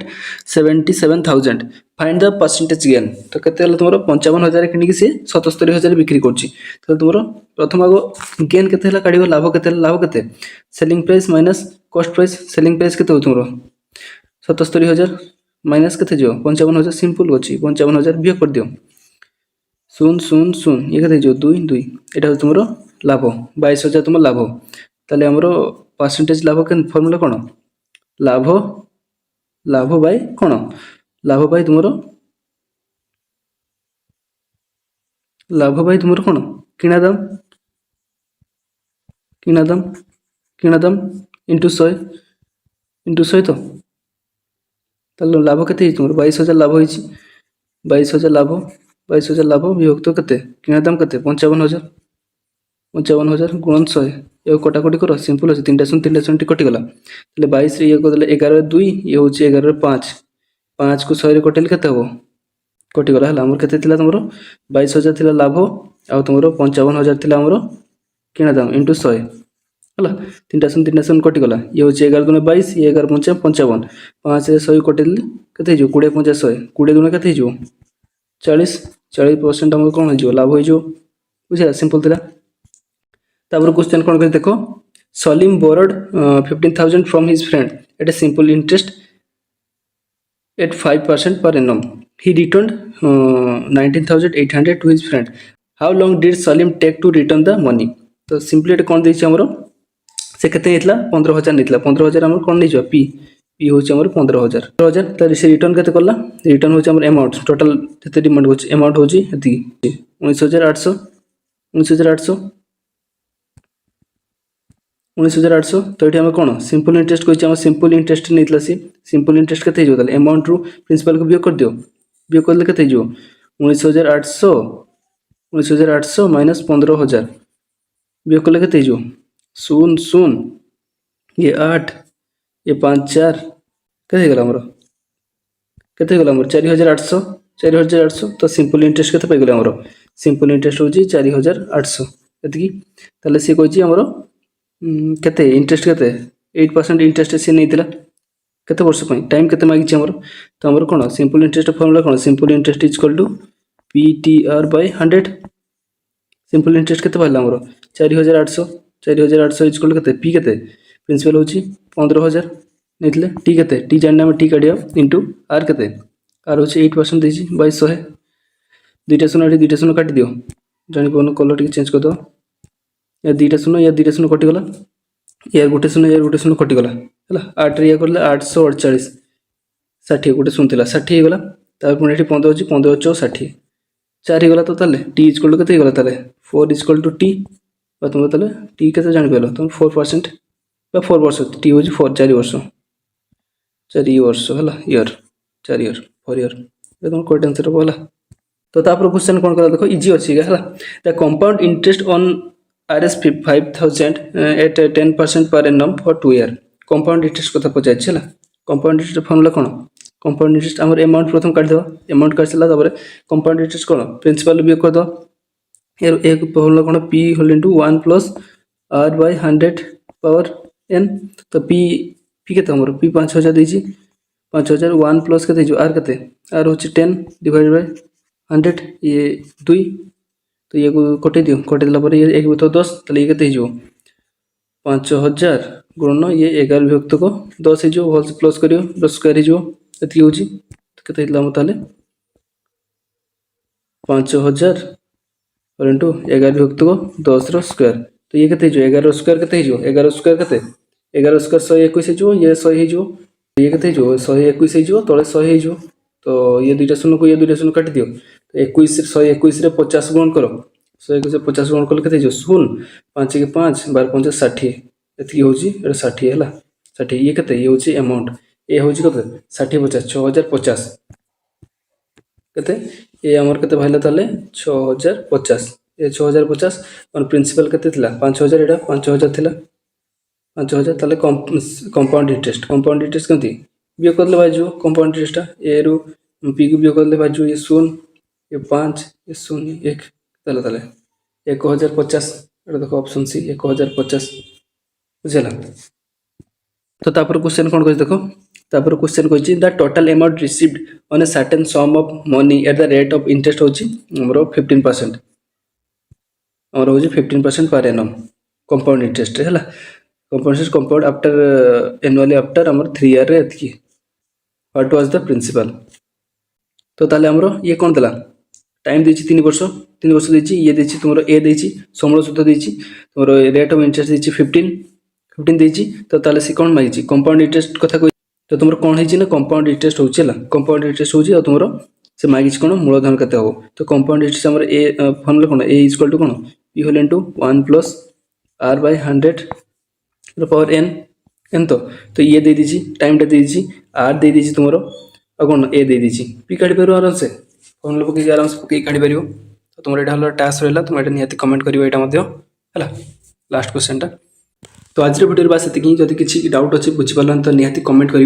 77,000 find the percentage gain तो केते हला तुमरो 55,000 किनी से 77,000 बिक्री करछि तो तुमरो प्रथम आगो गेन केते हला काढिबो लाभ केते selling price minus cost price selling price केते हो तुमरो 77,000 माइनस केते जो 55,000 सिंपल अछि 55,000 बियो कर दियो 0 ये केते जो 2 2 एटा तुमरो लाभ 22,000 तुम लाभ ताले हमरो परसेंटेज लाभ के फार्मूला कोन लाभ बाय कोन लाभ बाय तुमरो कोन किना दाम इनटू 100 तो ताले लाभ केते तुमरो 22,000 लाभ होइछि 22,000 लाभ विभक्त केते किना दाम केते 55,000 गुणन 100 ये कटाकटी करो सिंपल अछि 3 शून्य कटि गला तले 22 रे ये को देले 11 2 ये होछि 11 5 5 को 100 रे कटेल केते हो कटि गला हला हमर केते थिला तुमरो 22,000 थिला लाभ आ तुमरो 55,000 थिला हमरो किना दाम इनटू 100 हला 3 शून्य कटि गला ये होछि 11 दुने 22 ये 11 5 55 5 रे 100 कटेल केते जो 20 5 100 20 दुने केते जो 40% हमर कोन हो जो लाभ हो जो बुझा सिंपल थिला तापर क्वेश्चन कोन कर देखो Salim borrowed 15,000 from his friend at a simple interest eight 5% per annum he returned 19,800 to his friend how long did Salim take to return the money तो सिंपली एट कोन देछि हमरो से केते नेतला 15,000 नेतला 15,000 हमर कोन नै जो पी होछि हमर 15,000 त से रिटर्न केते करला रिटर्न होछि हमर अमाउंट टोटल जते डिमांड होछि अमाउंट होछि एति 19,800 तो ये हम कौन सिंपल इंटरेस्ट कह सिंपल इंटरेस्ट नहीं सी सिंपल इंटरेस्ट के अमाउंट रु प्रिंसिपल को बियोग कर दियो बियोग कर के 19,800 माइनस 15,000 बियोग कर के 0 ये 8 ये 5 4 के गला हमर केते गला हमर 4,800 तो सिंपल इंटरेस्ट केते पाई गला हमर सिंपल इंटरेस्ट होची 4,800 एतकी तले से कहची हमर केते इंटरेस्ट केते 8% इंटरेस्ट से नहीं थिला केते वर्ष पई टाइम केते मागी हमर तो हमर कोन सिंपल इंटरेस्ट फार्मूला कोन simple interest is equal to PTR by 100 simple interest केते भाला हमर 4,800 4800 इक्वल के पी के प्रिंसिपल हूँ 15000 नहीं टी के टी जाने आम टी काढ़ इंटू आर के आर हूँ 8% देती 2200 दुईटा शून्य ये दुईटा शून्य काटी दियो जापान कलर टी चेंज करद या दुईटा शून्य कटिगला यार गोटे शून्य कटिगला है 8 रे कर 848 60 गोटे शून्य थी 60 होगा पुणी ये 15 अच्छी 15 चौ 60 4 होगा तो टी इक्वल के गला 4 इक्वल टू टी तुम टी के जापर तुम 4% 4 वर्ष टी हूँ 4 वर्ष है इयर 4 इयर 4 इयर तुम कोई आंसर है तो तापर क्वेश्चन कौन करा देखो इजी अच्छी है the compound interest on RS 5000 at 10% per annum for 2 year compound interest कथा पचार है कंपाउंड इंटरेस्ट फॉर्मूला कौन कंपाउंड इंटरेस्ट आम अमाउंट प्रथम काटिदेव अमाउंट काटि सारा कंपाउंड इंटरेस्ट कौन प्रिंसिपल भी करदेव यार एक फॉर्मूला कौन P whole into 1 plus are by 100 power N तो पी के पी 5000 देती 5000 1 प्लस के आर के आर हूँ 10 डिवाइड बाय 100 ये 2 तो ये कटे दियो कटे देला ये एक तो 10 ताले ये के 5000 गुणन ये 11 विभक्त को 10 हो भल प्लस करियो 10 स्क्वायर हो ये हूँ के ताले 5000 और इंटू 11 विभक्त को 10 स्क्वायर तो ये के 11 स्क्वायर के 11 स्क्वायर के 11 स्क्वायर 121 हो ये 100 हो ये के 121 हो तले 100 हो तो ये दुईटा शून्य को ये दुईटा शून्य काटि दियो तो 121 रे 50 गुण करो 121 50 गुण कले के शून्य 5 के 5 12 5 60 ये हूँ 60 है 60 ये के ये हूँ अमाउंट ये हूँ कत 60 50 6050 के ये आमर के भाई ताले 6050 ये 6050 और प्रिंसिपल के 5000 एटा 5000 थिला 5000 ताले कंपाउंड इंटरेस्ट कमती बियोग कर बाजू कंपाउंड इंटरेस्ट ए रु पी को बियोग कर बाजू ये 0 ये 5 ये 0 1 ताले 1050 एटा देखो ऑप्शन सी 1050 बुझेला तो तापर क्वेश्चन कौन कह देखो तापर क्वेश्चन कह the total amount received on a certain some of money at the rate of interest होची हमरो 15% हमरो होची 15% पर एनम कंपाउंड इंटरेस्ट है कंपाउंड आफ्टर एनुअली आफ्टर हमर 3 ईयर रे एतकी व्हाट वाज द प्रिंसिपल तो ताले हमरो ये कौन देला टाइम देछि 3 वर्ष देछि ये देछि तुमरो ए देछि समूल सूत्र देछि तुमरो रेट ऑफ इंटरेस्ट देछि 15 देछि तो ताले से कौन मागिछि कंपाउंड इंटरेस्ट कथा कोइ तो तुमरो कौन हेछि ना कंपाउंड इंटरेस्ट होछि कंपाउंड इंटरेस्ट होछि और तुमरो से मागिछि कोन मूलधन कते हो तो कंपाउंड इंटरेस्ट हमर ए फॉर्मूला कोन ए इक्वल टू कोन p whole into 1 plus are by 100 power N तो ये दे दीजिए टाइम टा दे दीजिए आर दे दीजिए तुमरो और कौन ए दे दीजिए पी काढ़ी पार आराम से फॉर्मूला पकई आराम से पकई काढ़ी पार तो तुम यहाँ टास्क रहा तुम ये निहाती कमेंट कर है लास्ट क्वेश्चन टा तो आज वीडियो बास जब किसी डाउट अच्छे बुझीपार तो निहाती कमेंट कर